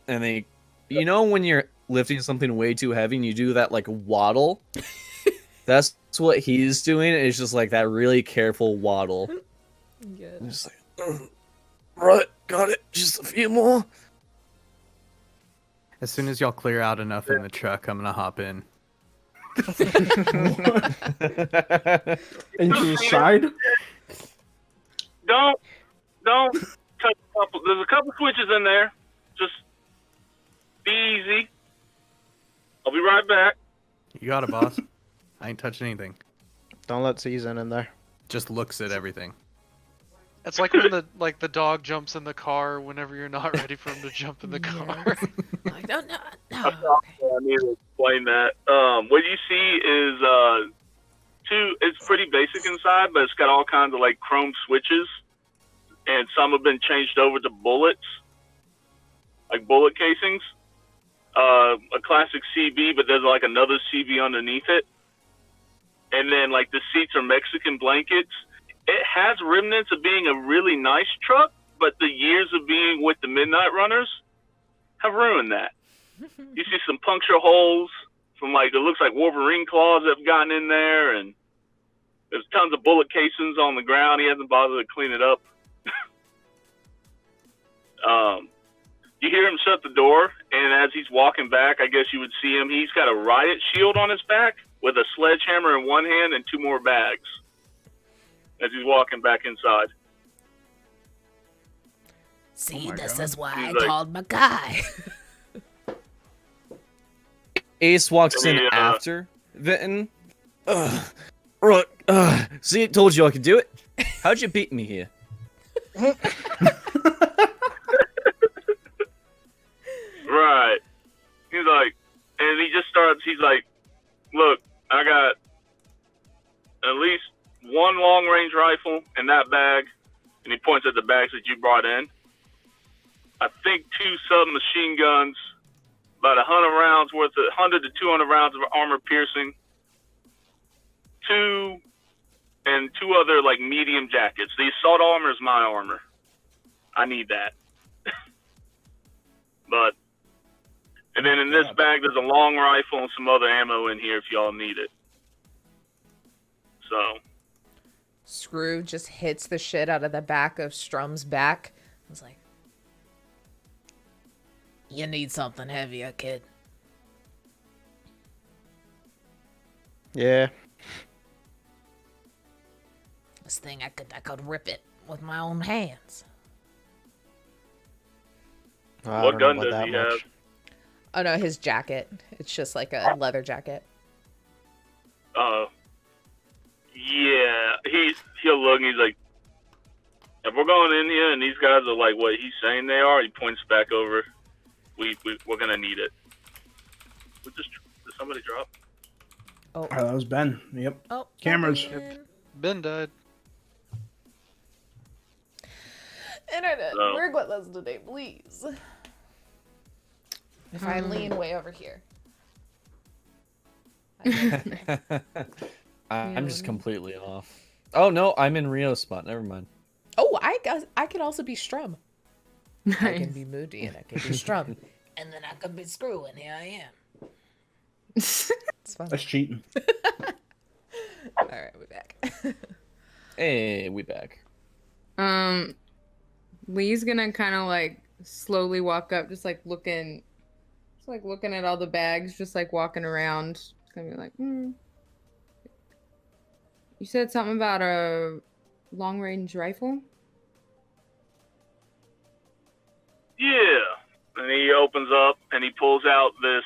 [SPEAKER 3] And then, you know when you're lifting something way too heavy and you do that, like, waddle? That's what he's doing. It's just, like, that really careful waddle.
[SPEAKER 1] Good.
[SPEAKER 3] I'm just like, right, got it. Just a few more.
[SPEAKER 11] As soon as y'all clear out enough in the truck, I'm gonna hop in.
[SPEAKER 6] Into the side?
[SPEAKER 4] Don't touch a couple. There's a couple switches in there. Just be easy. I'll be right back.
[SPEAKER 11] You got it, boss. I ain't touching anything.
[SPEAKER 10] Don't let Season in there.
[SPEAKER 11] Just looks at everything.
[SPEAKER 7] It's like when the dog jumps in the car whenever you're not ready for him to jump in the car.
[SPEAKER 1] Like, no.
[SPEAKER 4] I need to explain that. What you see is it's pretty basic inside, but it's got all kinds of like chrome switches, and some have been changed over to bullets, like bullet casings. A classic CB, but there's like another CB underneath it. And then like the seats are Mexican blankets. It has remnants of being a really nice truck, but the years of being with the Midnight Runners have ruined that. You see some puncture holes from like, it looks like Wolverine claws that have gotten in there, and there's tons of bullet casings on the ground. He hasn't bothered to clean it up. You hear him shut the door, and as he's walking back, I guess you would see him. He's got a riot shield on his back with a sledgehammer in one hand and 2 more bags as he's walking back inside.
[SPEAKER 1] See,
[SPEAKER 6] Oh
[SPEAKER 1] this
[SPEAKER 6] God.
[SPEAKER 1] is why I
[SPEAKER 4] He's like-
[SPEAKER 1] called my guy.
[SPEAKER 3] Ace walks in
[SPEAKER 4] Yeah.
[SPEAKER 3] after Vinton. Right. See, told you I could do it. How'd you beat me here?
[SPEAKER 4] Right. He's like, and he just starts, he's like, look, I got at least 1 long-range rifle in that bag, and he points at the bags that you brought in. I think 2 submachine guns, about 100 rounds worth of, 100 to 200 rounds of armor piercing, 2 other, like, medium jackets. The assault armor is my armor. I need that. But, and then in this bag, there's a long rifle and some other ammo in here if y'all need it. So,
[SPEAKER 1] Screw just hits the shit out of the back of Strum's back. I was like, you need something heavier, kid.
[SPEAKER 10] Yeah.
[SPEAKER 1] This thing, I could rip it with my own hands.
[SPEAKER 10] I
[SPEAKER 4] what
[SPEAKER 10] don't know
[SPEAKER 4] gun
[SPEAKER 10] about
[SPEAKER 4] does
[SPEAKER 10] that
[SPEAKER 4] he
[SPEAKER 10] much.
[SPEAKER 4] have?
[SPEAKER 1] Oh no, his jacket. It's just like a leather jacket.
[SPEAKER 4] Yeah, he'll look and he's like, if we're going in here and these guys are like what he's saying they are, he points back over. We're gonna need it. Did somebody drop?
[SPEAKER 1] Oh,
[SPEAKER 6] that was Ben. Yep.
[SPEAKER 1] oh,
[SPEAKER 6] Cameras.
[SPEAKER 1] Ben.
[SPEAKER 7] Ben died.
[SPEAKER 1] Internet,
[SPEAKER 4] No.
[SPEAKER 1] work with us today, please. If I lean way over here.
[SPEAKER 3] I'm just completely off. Oh no, I'm in Rio's spot. Never mind.
[SPEAKER 1] Oh, I guess I could also be Strum. I can
[SPEAKER 5] Nice.
[SPEAKER 1] be Moody and I can be Strum. And then I could be Screw and here I am. It's fun.
[SPEAKER 6] That's cheating.
[SPEAKER 1] All right, we're back.
[SPEAKER 3] Hey, we back.
[SPEAKER 5] Lee's gonna kind of like slowly walk up, just like looking at all the bags, just like walking around. Just gonna be like, You said something about a long range rifle?
[SPEAKER 4] Yeah. And he opens up and he pulls out this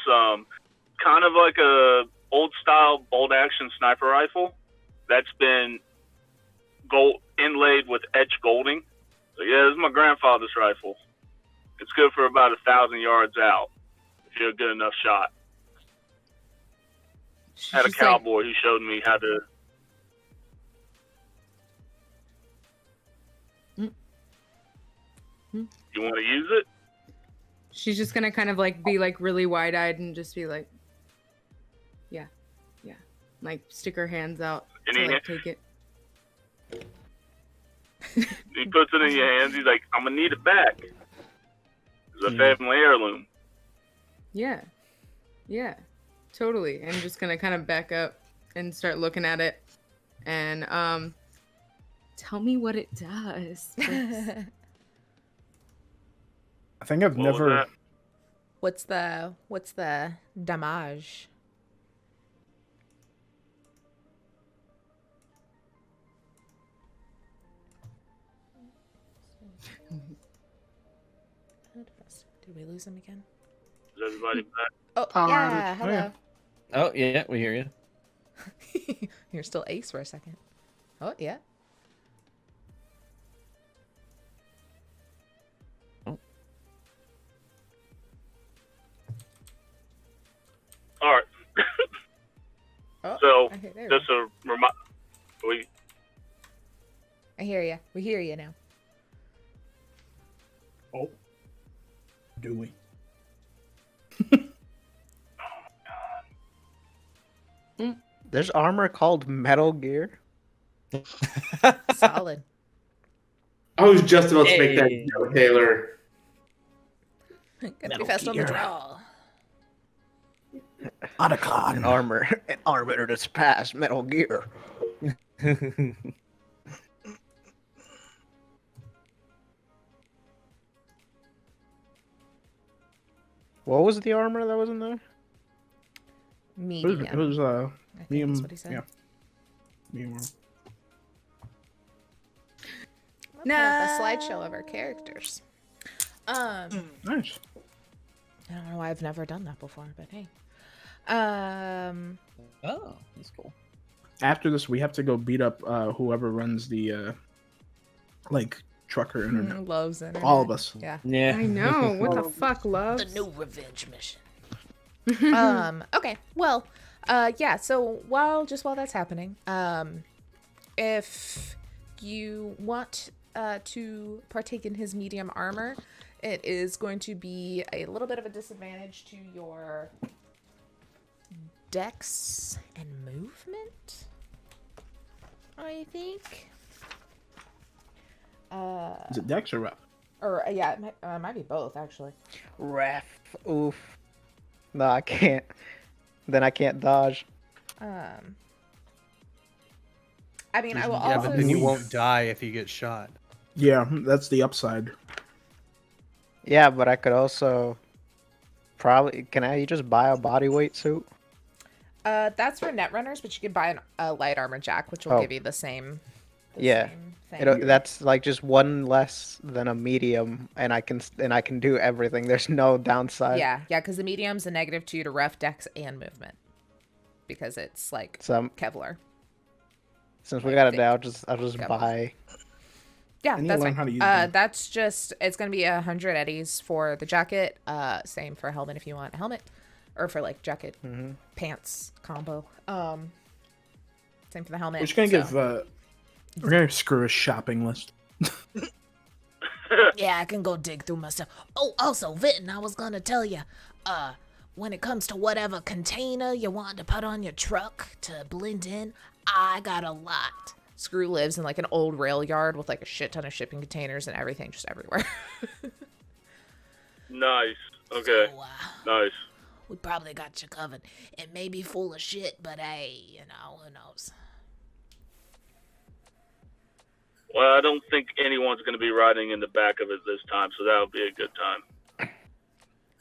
[SPEAKER 4] kind of like a old style bolt action sniper rifle that's been gold inlaid with etched golding. So yeah, this is my grandfather's rifle. It's good for about 1,000 yards out if you're a good enough shot. Had a cowboy who showed me how to. You want to use it?
[SPEAKER 5] She's just gonna kind of like be like really wide eyed and just be like, yeah, like stick her hands out to like take it.
[SPEAKER 4] He puts it in your hands. He's like, I'm gonna need it back. It's a family heirloom.
[SPEAKER 5] Yeah, totally. And just gonna kind of back up and start looking at it, and tell me what it does.
[SPEAKER 6] I think I've never.
[SPEAKER 1] What's the damage? Did we lose him again?
[SPEAKER 4] Is everybody back?
[SPEAKER 1] Oh, yeah, hello.
[SPEAKER 3] Oh, yeah, we hear you.
[SPEAKER 1] You're still Ace for a second. Oh, yeah.
[SPEAKER 4] All right.
[SPEAKER 1] Oh,
[SPEAKER 4] so, just a reminder.
[SPEAKER 1] I hear you. We hear you now.
[SPEAKER 6] Oh. Do we?
[SPEAKER 10] There's armor called Metal Gear.
[SPEAKER 1] Solid.
[SPEAKER 8] I was just about to make that joke, Taylor.
[SPEAKER 1] Gotta be fast on the draw.
[SPEAKER 10] Otacon. An armor to surpass Metal Gear. What was the armor that was in there?
[SPEAKER 1] Medium.
[SPEAKER 6] It was medium.
[SPEAKER 1] That's what he said.
[SPEAKER 6] Yeah. Medium.
[SPEAKER 1] Put up a slideshow of our characters.
[SPEAKER 6] Nice.
[SPEAKER 1] I don't know why I've never done that before, but hey.
[SPEAKER 3] Oh, that's cool.
[SPEAKER 6] After this, we have to go beat up whoever runs the trucker internet.
[SPEAKER 1] Loves internet.
[SPEAKER 6] All of us.
[SPEAKER 1] Yeah.
[SPEAKER 3] Yeah.
[SPEAKER 5] I know. What the fuck, love?
[SPEAKER 1] The new revenge mission. Okay. Well, yeah. So while that's happening, if you want to partake in his medium armor, it is going to be a little bit of a disadvantage to your dex and movement, I think.
[SPEAKER 6] Is it Dex or Ref?
[SPEAKER 1] Or yeah, it might be both actually.
[SPEAKER 10] Ref. Oof. No, I can't. Then I can't dodge.
[SPEAKER 1] I mean, I will
[SPEAKER 11] Yeah,
[SPEAKER 1] also.
[SPEAKER 11] but then you won't die if you get shot.
[SPEAKER 6] Yeah, that's the upside.
[SPEAKER 10] Yeah, but I could also probably. Can I just buy a bodyweight suit?
[SPEAKER 1] That's for net runners, but you could buy a light armor jack, which will give you the same.
[SPEAKER 10] Yeah,
[SPEAKER 1] same thing.
[SPEAKER 10] that's like just one less than a medium, and I can do everything. There's no downside.
[SPEAKER 1] Yeah, because the medium's a -2 to ref, dex, and movement, because it's like Kevlar.
[SPEAKER 10] Since we got it now, I'll just
[SPEAKER 1] Kevlar.
[SPEAKER 10] buy.
[SPEAKER 1] Yeah,
[SPEAKER 6] I need
[SPEAKER 1] that's
[SPEAKER 6] to learn
[SPEAKER 1] fine.
[SPEAKER 6] how to use them.
[SPEAKER 1] That's just it's gonna be 100 eddies for the jacket. Same for helmet if you want a helmet, or for like jacket pants combo. Same for the helmet.
[SPEAKER 6] We're just gonna give. We're gonna screw a shopping list.
[SPEAKER 1] Yeah, I can go dig through my stuff. Oh, also, Vinton, I was gonna tell you, when it comes to whatever container you want to put on your truck to blend in, I got a lot. Screw lives in like an old rail yard with like a shit ton of shipping containers and everything just everywhere.
[SPEAKER 4] Nice. Okay.
[SPEAKER 1] So,
[SPEAKER 4] nice.
[SPEAKER 1] We probably got you covered. It may be full of shit, but hey, who knows?
[SPEAKER 4] Well, I don't think anyone's going to be riding in the back of it this time, so that'll be a good time.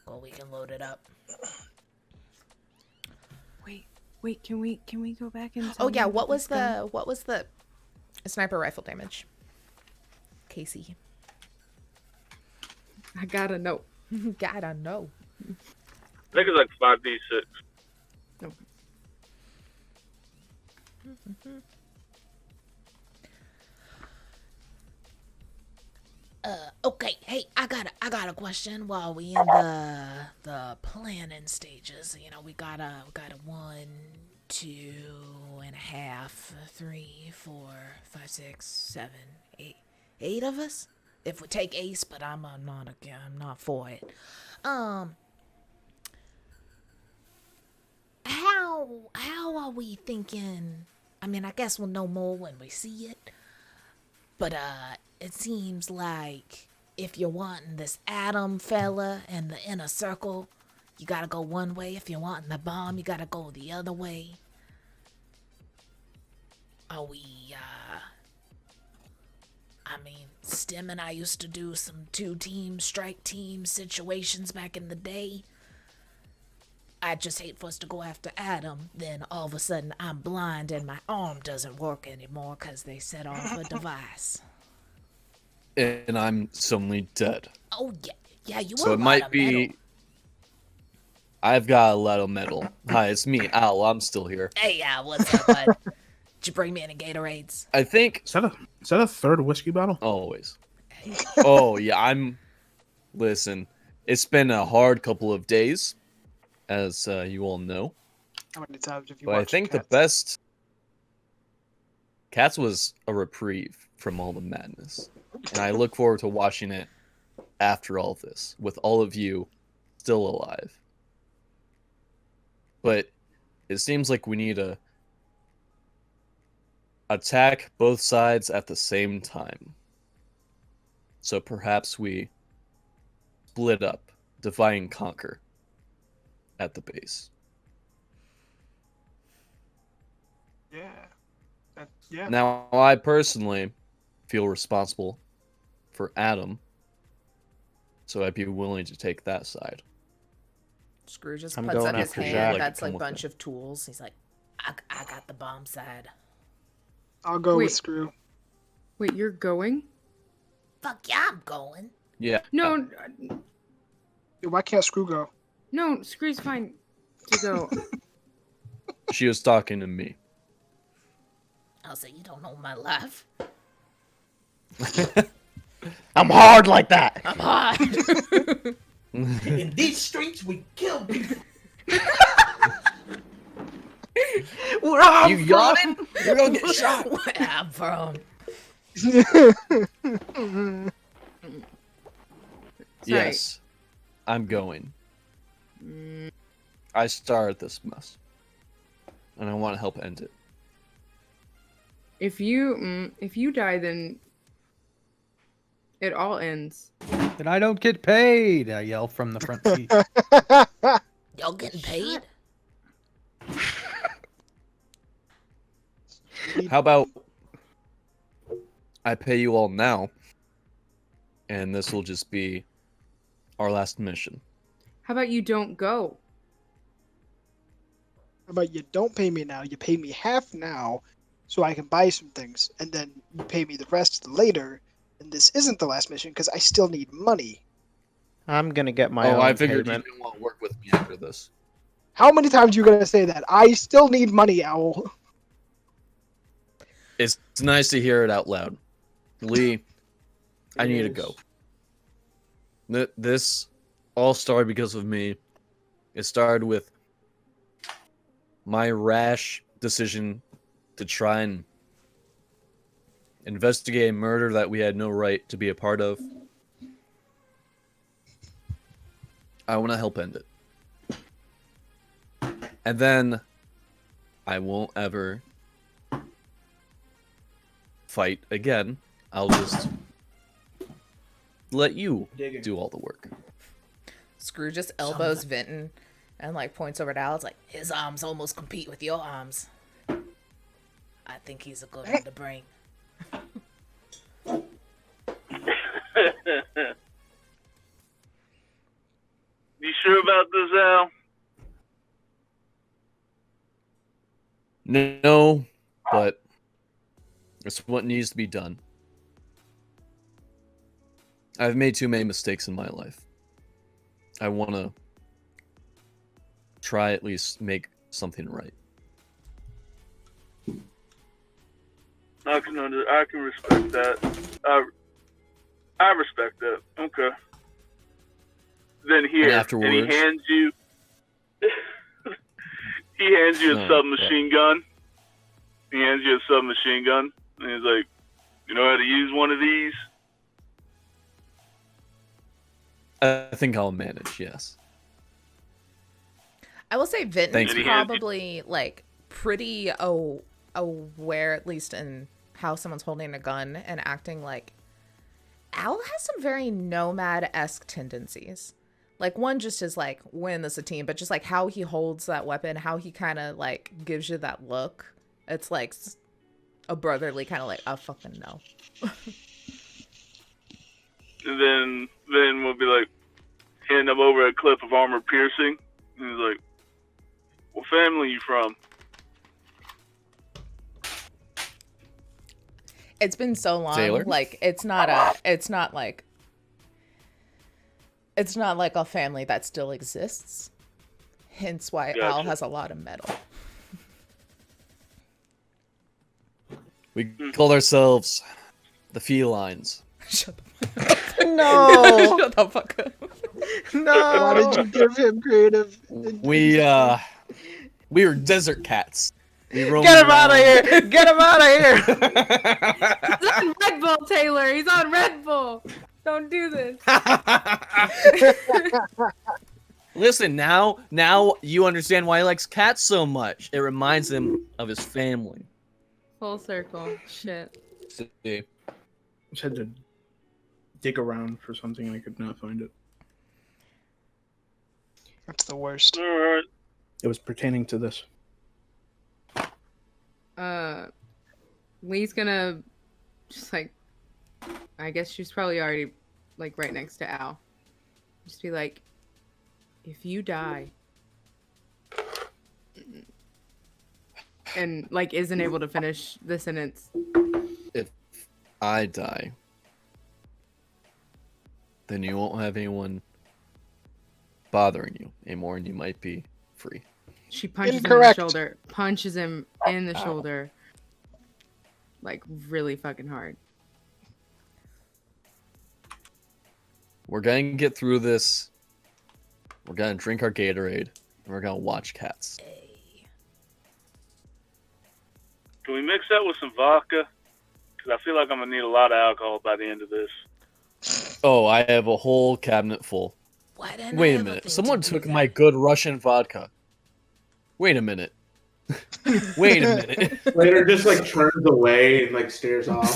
[SPEAKER 1] Well, we can load it up.
[SPEAKER 5] Wait, can we go back and
[SPEAKER 1] Oh yeah, what was the sniper rifle damage? Casey.
[SPEAKER 5] I gotta know.
[SPEAKER 1] Gotta know.
[SPEAKER 4] I think it's like 5d6.
[SPEAKER 1] Okay. Hey, I got a question while we in the planning stages. You know, we got a 1, 2.5, 3, 4, 5, 6, 7, 8, 8 of us. If we take Ace, but I'm not for it. How are we thinking? I mean, I guess we'll know more when we see it. But it seems like if you're wanting this Adam fella and the inner circle, you gotta go one way. If you're wanting the bomb, you gotta go the other way. Are we, I mean, Stim and I used to do some 2-team, strike team situations back in the day. I just hate for us to go after Adam, then all of a sudden I'm blind and my arm doesn't work anymore because they set off a device.
[SPEAKER 3] And I'm suddenly dead.
[SPEAKER 1] Oh, yeah, you were
[SPEAKER 3] So it might be... I've got a lot of metal. Hi, it's me, Al. I'm still here.
[SPEAKER 1] Hey, Al, what's up, bud? Did you bring me any Gatorades?
[SPEAKER 3] I think...
[SPEAKER 6] Is that a third whiskey bottle?
[SPEAKER 3] Always. Oh, yeah, Listen, it's been a hard couple of days, as you all know.
[SPEAKER 2] How many times have you
[SPEAKER 3] But I
[SPEAKER 2] watched
[SPEAKER 3] think
[SPEAKER 2] Cats?
[SPEAKER 3] the best... Cats was a reprieve from all the madness. And I look forward to watching it after all of this, with all of you still alive. But it seems like we need to attack both sides at the same time. So perhaps we split up, divide and conquer at the base.
[SPEAKER 2] Yeah.
[SPEAKER 3] Now, I personally feel responsible for Adam, so I'd be willing to take that side.
[SPEAKER 1] Screw just
[SPEAKER 10] I'm
[SPEAKER 1] puts
[SPEAKER 10] going
[SPEAKER 1] up his
[SPEAKER 10] after
[SPEAKER 1] hand.
[SPEAKER 10] Jack.
[SPEAKER 1] That's like a
[SPEAKER 3] Come with
[SPEAKER 1] bunch
[SPEAKER 3] me.
[SPEAKER 1] of tools. He's like, I got the bomb side.
[SPEAKER 2] I'll go
[SPEAKER 5] Wait.
[SPEAKER 2] with Screw.
[SPEAKER 5] Wait, you're going?
[SPEAKER 1] Fuck yeah, I'm going.
[SPEAKER 3] Yeah.
[SPEAKER 5] No,
[SPEAKER 2] Why can't Screw go?
[SPEAKER 5] no, Screw's fine to go.
[SPEAKER 3] She was talking to me.
[SPEAKER 1] I'll say, you don't know my life.
[SPEAKER 10] I'm hard like that.
[SPEAKER 1] I'm hard.
[SPEAKER 8] In these streets, we kill people.
[SPEAKER 10] Where I'm
[SPEAKER 3] You yawning? You're gonna get shot.
[SPEAKER 1] Where I'm from.
[SPEAKER 3] Yes, I'm going. I started this mess, and I want to help end it.
[SPEAKER 5] If you die, then it all ends.
[SPEAKER 11] Then I don't get paid. I yell from the front seat.
[SPEAKER 1] Y'all getting paid?
[SPEAKER 3] How about I pay you all now, and this will just be our last mission.
[SPEAKER 5] How about you don't go?
[SPEAKER 2] How about you don't pay me now? You pay me half now, so I can buy some things, and then you pay me the rest later. And this isn't the last mission because I still need money.
[SPEAKER 10] I'm gonna get my own
[SPEAKER 3] I figured
[SPEAKER 10] payment.
[SPEAKER 3] you didn't want to work with me after this.
[SPEAKER 2] How many times are you gonna say that? I still need money, Owl.
[SPEAKER 3] It's nice to hear it out loud. Lee, I need to go. This all started because of me. It started with my rash decision to try and investigate a murder that we had no right to be a part of. I want to help end it. And then I won't ever fight again. I'll just let you do all the work.
[SPEAKER 1] Screw just elbows Vinton and like points over to Al. It's like, his arms almost compete with your arms. I think he's a good one to bring.
[SPEAKER 4] You sure about this, Al?
[SPEAKER 3] No, but it's what needs to be done. I've made too many mistakes in my life. I want to try at least make something right.
[SPEAKER 4] I can respect that. I respect that. Okay. Then here,
[SPEAKER 3] And afterwards,
[SPEAKER 4] he hands you. He hands you a submachine gun. He hands you a submachine gun, and he's like, "You know how to use one of these?"
[SPEAKER 3] I think I'll manage. Yes.
[SPEAKER 1] I will say Vinton's
[SPEAKER 3] Thanks.
[SPEAKER 1] probably like pretty aware, at least in how someone's holding a gun and acting like. Al has some very nomad-esque tendencies. Like, one just is like, win this a team, but just like how he holds that weapon, how he kind of like gives you that look. It's like a brotherly kind of like, oh, fucking no.
[SPEAKER 4] And then we'll be like, hand him over a clip of armor piercing. And he's like, "What family you from?"
[SPEAKER 1] It's been so long.
[SPEAKER 3] Sailor?
[SPEAKER 1] Like, it's not like a family that still exists. Hence why Al
[SPEAKER 4] Gotcha.
[SPEAKER 1] has a lot of metal.
[SPEAKER 3] We called ourselves the felines.
[SPEAKER 1] Shut the fuck up.
[SPEAKER 10] No.
[SPEAKER 1] Shut the fuck up.
[SPEAKER 2] Why did you give him creative?
[SPEAKER 3] We were desert cats. We roamed
[SPEAKER 10] Get him out of
[SPEAKER 3] around.
[SPEAKER 10] here! Get him out of here!
[SPEAKER 5] He's on Red Bull, Taylor. He's on Red Bull. Don't do this.
[SPEAKER 3] Listen, now you understand why he likes cats so much. It reminds him of his family.
[SPEAKER 5] Full circle. Shit.
[SPEAKER 3] See?
[SPEAKER 6] Just had to dig around for something and I could not find it.
[SPEAKER 2] That's the worst.
[SPEAKER 4] All right.
[SPEAKER 6] It was pertaining to this.
[SPEAKER 5] Lee's gonna just like, I guess she's probably already like right next to Al. Just be like, if you die, and like isn't able to finish the sentence.
[SPEAKER 3] If I die, then you won't have anyone bothering you anymore and you might be free.
[SPEAKER 5] She punches
[SPEAKER 2] Incorrect.
[SPEAKER 5] him in the shoulder. Punches him in the shoulder. Like really fucking hard.
[SPEAKER 3] We're gonna get through this. We're gonna drink our Gatorade and we're gonna watch cats.
[SPEAKER 4] Can we mix that with some vodka? Because I feel like I'm gonna need a lot of alcohol by the end of this.
[SPEAKER 3] Oh, I have a whole cabinet full. Wait a minute. Someone took my good Russian vodka. Wait a minute. Wait a minute.
[SPEAKER 8] Later, just like turns away and like stares off.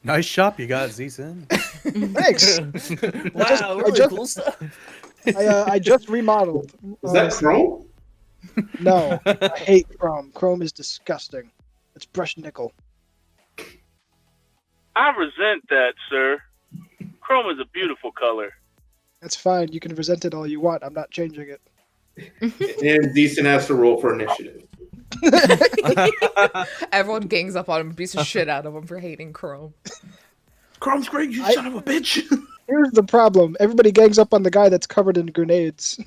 [SPEAKER 11] Nice shop you got, Z-Sin.
[SPEAKER 2] Thanks.
[SPEAKER 3] Wow, really
[SPEAKER 2] just-
[SPEAKER 3] cool stuff.
[SPEAKER 2] I just remodeled.
[SPEAKER 8] Is that chrome?
[SPEAKER 2] No, I hate chrome. Chrome is disgusting. It's brushed nickel.
[SPEAKER 4] I resent that, sir. Chrome is a beautiful color.
[SPEAKER 2] That's fine. You can resent it all you want. I'm not changing it.
[SPEAKER 8] And Decent has to roll for initiative.
[SPEAKER 1] Everyone gangs up on him, beats the shit out of him for hating Chrome.
[SPEAKER 6] Chrome's great, you son of a bitch!
[SPEAKER 2] Here's the problem. Everybody gangs up on the guy that's covered in grenades.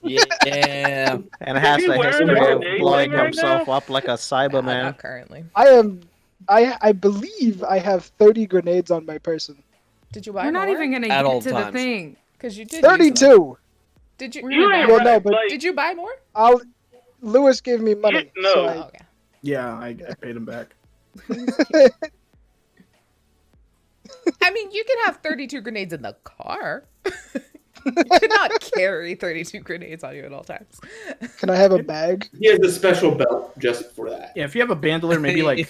[SPEAKER 3] Yeah.
[SPEAKER 10] And has
[SPEAKER 4] he
[SPEAKER 10] the
[SPEAKER 4] wearing
[SPEAKER 10] history
[SPEAKER 4] a
[SPEAKER 10] of
[SPEAKER 4] grenade
[SPEAKER 10] blowing
[SPEAKER 4] right
[SPEAKER 10] himself
[SPEAKER 4] now?
[SPEAKER 10] up like a Cyberman.
[SPEAKER 1] Not currently.
[SPEAKER 2] I believe I have 30 grenades on my person.
[SPEAKER 1] Did you buy
[SPEAKER 5] We're not
[SPEAKER 1] more?
[SPEAKER 5] even gonna
[SPEAKER 3] At all
[SPEAKER 5] get to the
[SPEAKER 3] times.
[SPEAKER 5] thing.
[SPEAKER 1] Because you did. use them.
[SPEAKER 2] 32.
[SPEAKER 1] Did you?
[SPEAKER 5] We're
[SPEAKER 4] You
[SPEAKER 5] gonna
[SPEAKER 4] ain't
[SPEAKER 5] die.
[SPEAKER 2] Well, no,
[SPEAKER 4] right,
[SPEAKER 2] but-
[SPEAKER 4] like,
[SPEAKER 1] Did you buy more?
[SPEAKER 2] Lewis gave me money.
[SPEAKER 4] No.
[SPEAKER 2] So
[SPEAKER 1] Oh, okay.
[SPEAKER 6] Yeah, I paid him back.
[SPEAKER 1] I mean, you can have 32 grenades in the car. You cannot carry 32 grenades on you at all times.
[SPEAKER 2] Can I have a bag?
[SPEAKER 8] He has a special belt just for that.
[SPEAKER 6] Yeah, if you have a bandolier, maybe like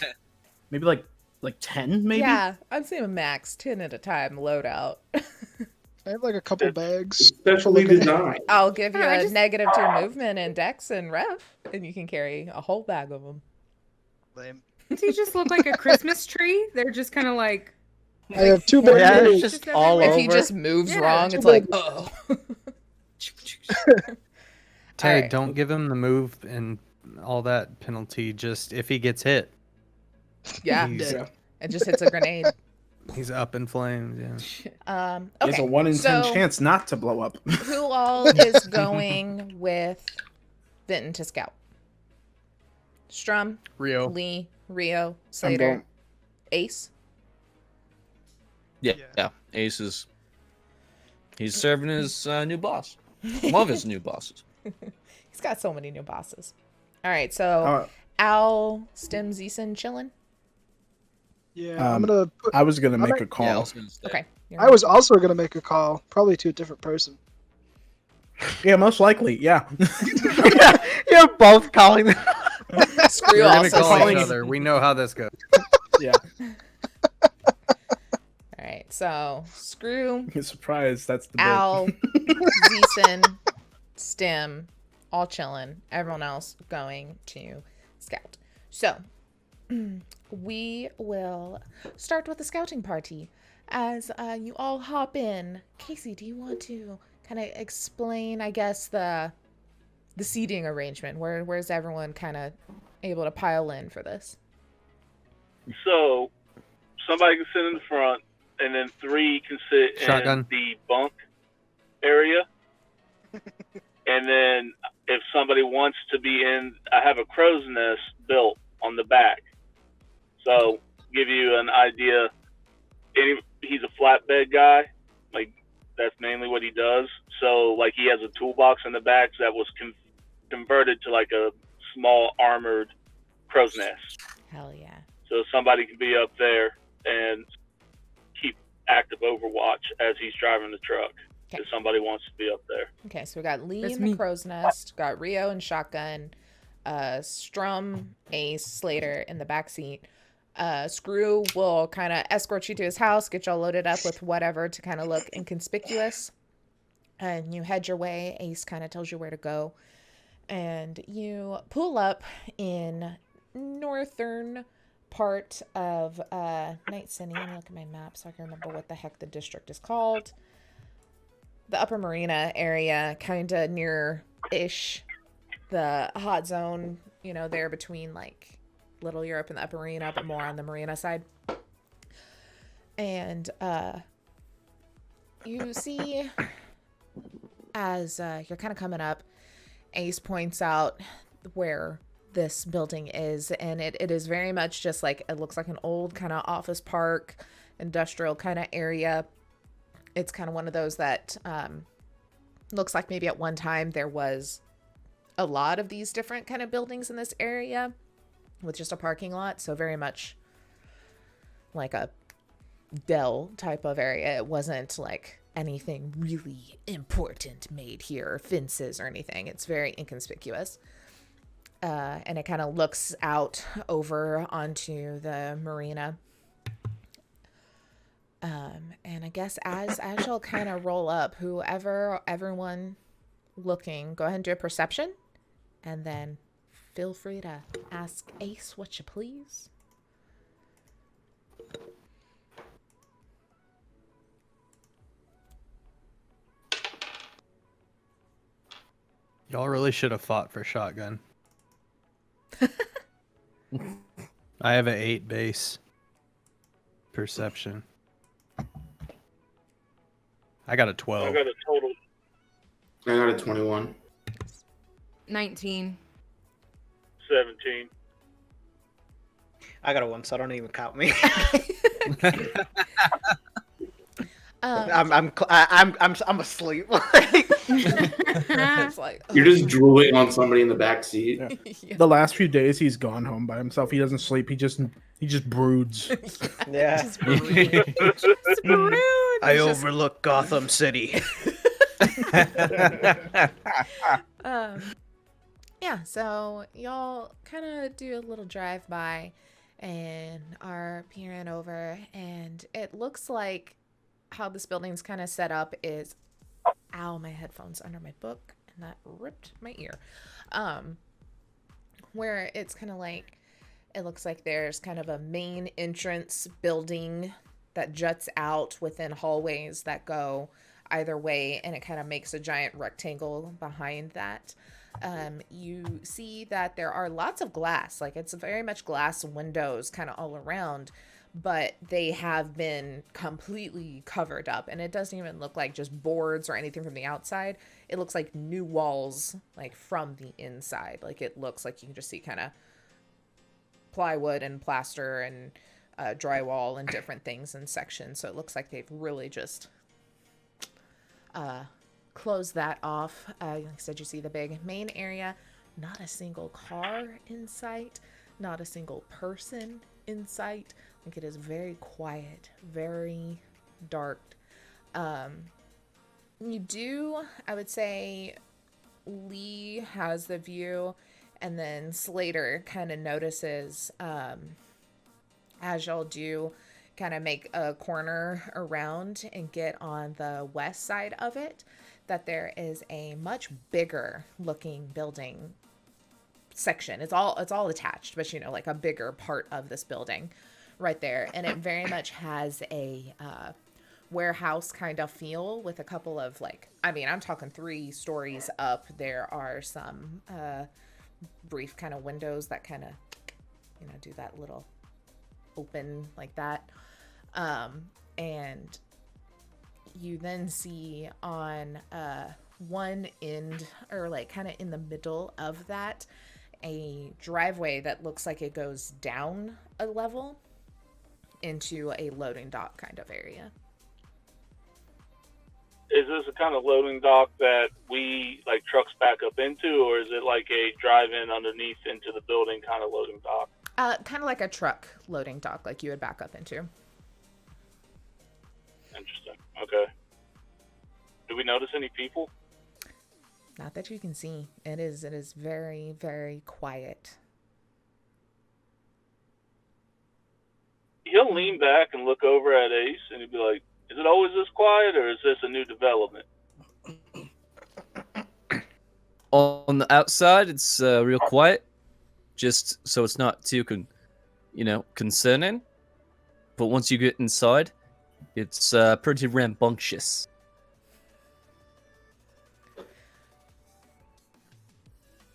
[SPEAKER 6] 10, maybe?
[SPEAKER 1] Yeah, I'm saying max 10 at a time loadout.
[SPEAKER 2] I have like a couple bags.
[SPEAKER 8] Specially
[SPEAKER 2] Looking at-
[SPEAKER 8] designed.
[SPEAKER 1] I'll give you
[SPEAKER 5] I
[SPEAKER 1] a
[SPEAKER 5] just-
[SPEAKER 1] -2 movement and dex and ref, and you can carry a whole bag of them.
[SPEAKER 2] Lame.
[SPEAKER 5] Does he just look like a Christmas tree? They're just kind of like.
[SPEAKER 2] I have two bed
[SPEAKER 10] Yeah,
[SPEAKER 2] rooms.
[SPEAKER 10] it's just all
[SPEAKER 1] If
[SPEAKER 10] over.
[SPEAKER 1] he just moves
[SPEAKER 5] Yeah.
[SPEAKER 1] wrong, it's like, oh.
[SPEAKER 11] Tay,
[SPEAKER 1] Alright.
[SPEAKER 11] don't give him the move and all that penalty. Just if he gets hit,
[SPEAKER 1] Yeah,
[SPEAKER 11] he's,
[SPEAKER 6] Yeah.
[SPEAKER 1] it just hits a grenade.
[SPEAKER 11] he's up in flames. Yeah.
[SPEAKER 6] He has
[SPEAKER 1] Okay.
[SPEAKER 6] a 1 in 10
[SPEAKER 1] so
[SPEAKER 6] chance not to blow up.
[SPEAKER 1] who all is going with Vinton to scout? Strum,
[SPEAKER 11] Rio.
[SPEAKER 1] Lee, Rio,
[SPEAKER 6] I'm
[SPEAKER 1] Slater,
[SPEAKER 6] going.
[SPEAKER 1] Ace.
[SPEAKER 3] Yeah. Ace is. He's serving his new boss. One of his new bosses.
[SPEAKER 1] He's got so many new bosses. All right, so
[SPEAKER 6] Uh,
[SPEAKER 1] Al, Stim, Zeeson, chilling.
[SPEAKER 2] Yeah, I'm gonna.
[SPEAKER 6] I was gonna make
[SPEAKER 2] Alright.
[SPEAKER 6] a call.
[SPEAKER 3] Yeah, I was gonna say.
[SPEAKER 1] Okay.
[SPEAKER 2] I was also gonna make a call, probably to a different person.
[SPEAKER 6] Yeah, most likely. Yeah.
[SPEAKER 10] You're both calling them.
[SPEAKER 1] Screw
[SPEAKER 11] We're gonna
[SPEAKER 1] also
[SPEAKER 11] call
[SPEAKER 1] saying.
[SPEAKER 11] each other. We know how this goes.
[SPEAKER 6] Yeah.
[SPEAKER 1] All right, so Screw,
[SPEAKER 6] Surprise. That's the bit.
[SPEAKER 1] Al, Zeeson, Stim, all chilling. Everyone else going to scout. So we will start with the scouting party. As you all hop in, Casey, do you want to kind of explain, I guess, the seating arrangement? Where's everyone kind of able to pile in for this?
[SPEAKER 4] So somebody can sit in the front, and then 3 can sit
[SPEAKER 11] Shotgun.
[SPEAKER 4] in the bunk area. And then if somebody wants to be in, I have a crow's nest built on the back. So give you an idea. He's a flatbed guy. Like, that's mainly what he does. So, like, he has a toolbox in the back that was converted to, like, a small armored crow's nest.
[SPEAKER 1] Hell yeah.
[SPEAKER 4] So somebody can be up there and keep active overwatch as he's driving the truck.
[SPEAKER 1] Okay.
[SPEAKER 4] If somebody wants to be up there.
[SPEAKER 1] Okay, so we got Lee
[SPEAKER 5] That's
[SPEAKER 1] in the
[SPEAKER 5] me.
[SPEAKER 1] crow's nest, got Rio and shotgun, Strum, Ace, Slater in the back seat. Screw will kind of escort you to his house, get y'all loaded up with whatever to kind of look inconspicuous. And you head your way. Ace kind of tells you where to go. And you pull up in northern part of Night City. Let me look at my map so I can remember what the heck the district is called. The Upper Marina area, kind of near-ish the hot zone, you know, there between like Little Europe and the Upper Marina, but more on the Marina side. And you see, as you're kind of coming up, Ace points out where this building is, and it is very much just like, it looks like an old kind of office park, industrial kind of area. It's kind of one of those that looks like maybe at one time there was a lot of these different kind of buildings in this area with just a parking lot. So very much like a Dell type of area. It wasn't like anything really important made here, or fences or anything. It's very inconspicuous. And it kind of looks out over onto the marina. And I guess as y'all kind of roll up, everyone looking, go ahead and do a perception, and then feel free to ask Ace what you please.
[SPEAKER 11] Y'all really should have fought for shotgun. I have an 8 base perception. I got a 12.
[SPEAKER 4] I got a total.
[SPEAKER 8] I got a 21.
[SPEAKER 5] 19.
[SPEAKER 4] 17.
[SPEAKER 10] I got a 1, so don't even count me. I'm asleep.
[SPEAKER 1] It's like,
[SPEAKER 8] You're just drooling on somebody in the back seat.
[SPEAKER 6] Yeah.
[SPEAKER 1] yeah.
[SPEAKER 6] The last few days he's gone home by himself. He doesn't sleep. He just broods.
[SPEAKER 10] Yeah.
[SPEAKER 1] Just brooding. Just brooding.
[SPEAKER 10] I
[SPEAKER 1] It's just-
[SPEAKER 10] overlook Gotham City.
[SPEAKER 1] Yeah, so y'all kind of do a little drive by and are peering over, and it looks like how this building's kind of set up is, ow, my headphones under my book, and that ripped my ear. Where it's kind of like It looks like there's kind of a main entrance building that juts out within hallways that go either way, and it kind of makes a giant rectangle behind that. You see that there are lots of glass, like it's very much glass windows kind of all around, but they have been completely covered up, and it doesn't even look like just boards or anything from the outside. It looks like new walls, like from the inside. Like it looks like you can just see kind of plywood and plaster and drywall and different things in sections. So it looks like they've really just close that off. Like I said, you see the big main area. Not a single car in sight. Not a single person in sight. Like it is very quiet, very dark. You do, I would say, Lee has the view, and then Slater kind of notices, as y'all do, kind of make a corner around and get on the west side of it, that there is a much bigger looking building section. It's all attached, but you know, like a bigger part of this building right there. And it very much has a warehouse kind of feel with a couple of, like, I mean, I'm talking 3 stories up. There are some brief kind of windows that kind of, you know, do that little open like that. And you then see on one end, or like kind of in the middle of that, a driveway that looks like it goes down a level into a loading dock kind of area.
[SPEAKER 4] Is this a kind of loading dock that we, like, trucks back up into, or is it like a drive-in underneath into the building kind of loading dock?
[SPEAKER 1] Kind of like a truck loading dock, like you would back up into.
[SPEAKER 4] Interesting. Okay. Do we notice any people?
[SPEAKER 1] Not that you can see. It is very, very quiet.
[SPEAKER 4] He'll lean back and look over at Ace, and he'd be like, is it always this quiet, or is this a new development?
[SPEAKER 3] On the outside, it's real quiet, just so it's not too concerning. But once you get inside, it's pretty rambunctious.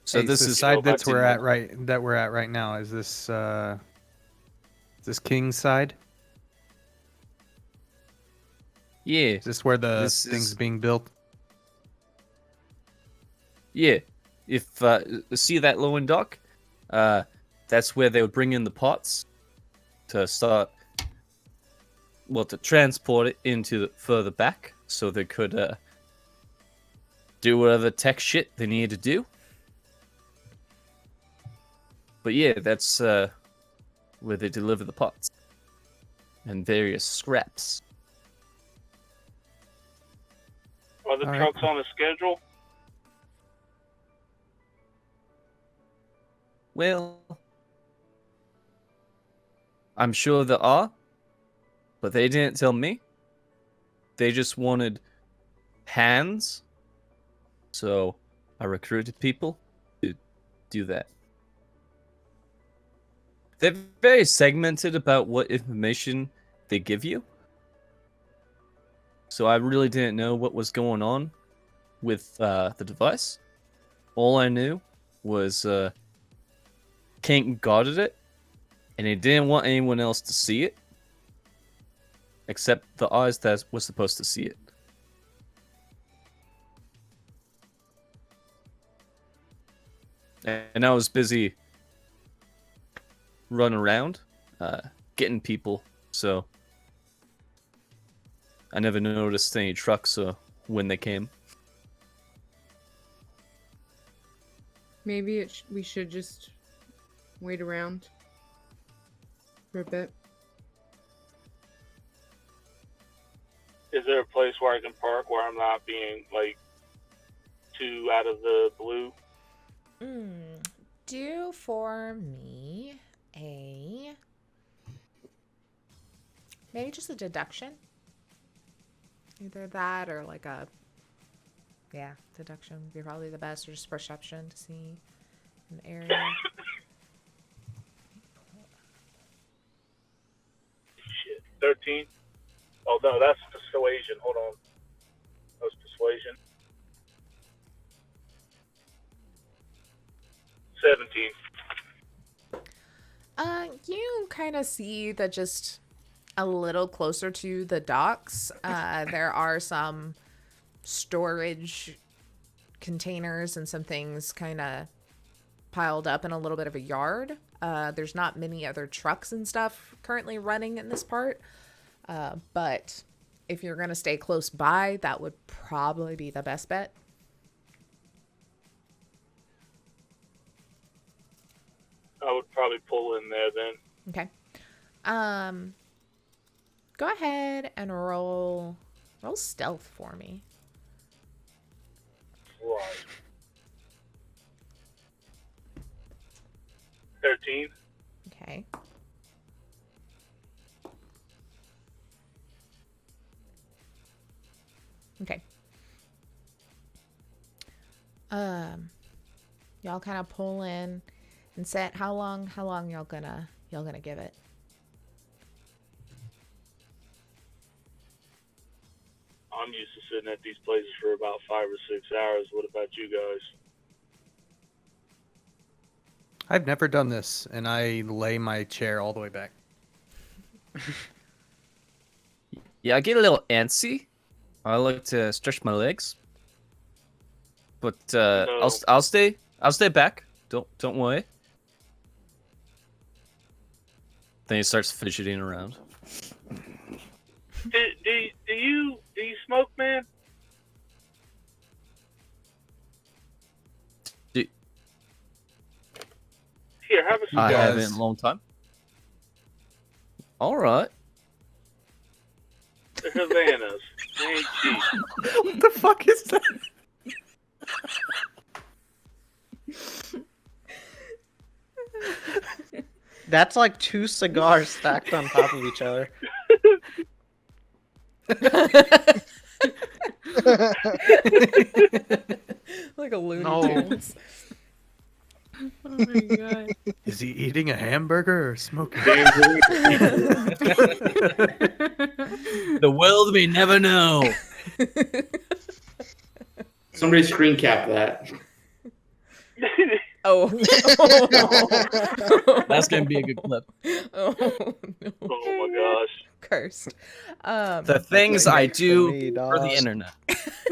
[SPEAKER 3] So this is
[SPEAKER 11] side that we're at right now. Is this King's side?
[SPEAKER 3] Yeah.
[SPEAKER 11] Is this where the thing's being built?
[SPEAKER 3] Yeah. If see that loading dock, that's where they would bring in the pots to start, to transport it into further back, so they could do whatever tech shit they needed to do. But yeah, that's where they deliver the pots and various scraps.
[SPEAKER 4] Are the trucks on a schedule?
[SPEAKER 3] Well, I'm sure there are, but they didn't tell me. They just wanted hands, so I recruited people to do that. They're very segmented about what information they give you. So I really didn't know what was going on with the device. All I knew was King guarded it, and he didn't want anyone else to see it, except the eyes that were supposed to see it. And I was busy running around, getting people, so I never noticed any trucks when they came.
[SPEAKER 5] Maybe we should just wait around for a bit.
[SPEAKER 4] Is there a place where I can park where I'm not being, like, too out of the blue?
[SPEAKER 1] Do for me maybe just a deduction. Either that or like deduction would be probably the best, or just perception to see an area.
[SPEAKER 4] 13. Oh, no, that's persuasion. Hold on. That was persuasion. 17.
[SPEAKER 1] You kind of see that just a little closer to the docks, there are some storage containers and some things kind of piled up in a little bit of a yard. There's not many other trucks and stuff currently running in this part, but if you're going to stay close by, that would probably be the best bet.
[SPEAKER 4] I would probably pull in there then.
[SPEAKER 1] Okay. Go ahead and roll stealth for me.
[SPEAKER 4] Right. 13.
[SPEAKER 1] Okay. Okay. Y'all kind of pull in and set. How long y'all gonna give it?
[SPEAKER 4] I'm used to sitting at these places for about 5 or 6 hours. What about you guys?
[SPEAKER 11] I've never done this, and I lay my chair all the way back.
[SPEAKER 3] Yeah, I get a little antsy. I like to stretch my legs, but I'll stay back. Don't worry. Then he starts fidgeting around.
[SPEAKER 4] Do you smoke, man? Here, have a cigar.
[SPEAKER 3] I haven't in a long time. All right.
[SPEAKER 4] The Havanas. They ain't cheap.
[SPEAKER 11] What the fuck is that?
[SPEAKER 10] That's like 2 cigars stacked on top of each other.
[SPEAKER 1] Like a Looney
[SPEAKER 7] No.
[SPEAKER 1] Tunes.
[SPEAKER 5] Oh my god.
[SPEAKER 11] Is he eating a hamburger or smoking?
[SPEAKER 3] The world may never know.
[SPEAKER 8] Somebody screen cap that.
[SPEAKER 1] Oh.
[SPEAKER 3] That's gonna be a good clip.
[SPEAKER 1] Oh no.
[SPEAKER 4] Oh my gosh.
[SPEAKER 1] Cursed.
[SPEAKER 3] The things I do
[SPEAKER 10] me,
[SPEAKER 3] for the
[SPEAKER 10] dog.
[SPEAKER 3] internet.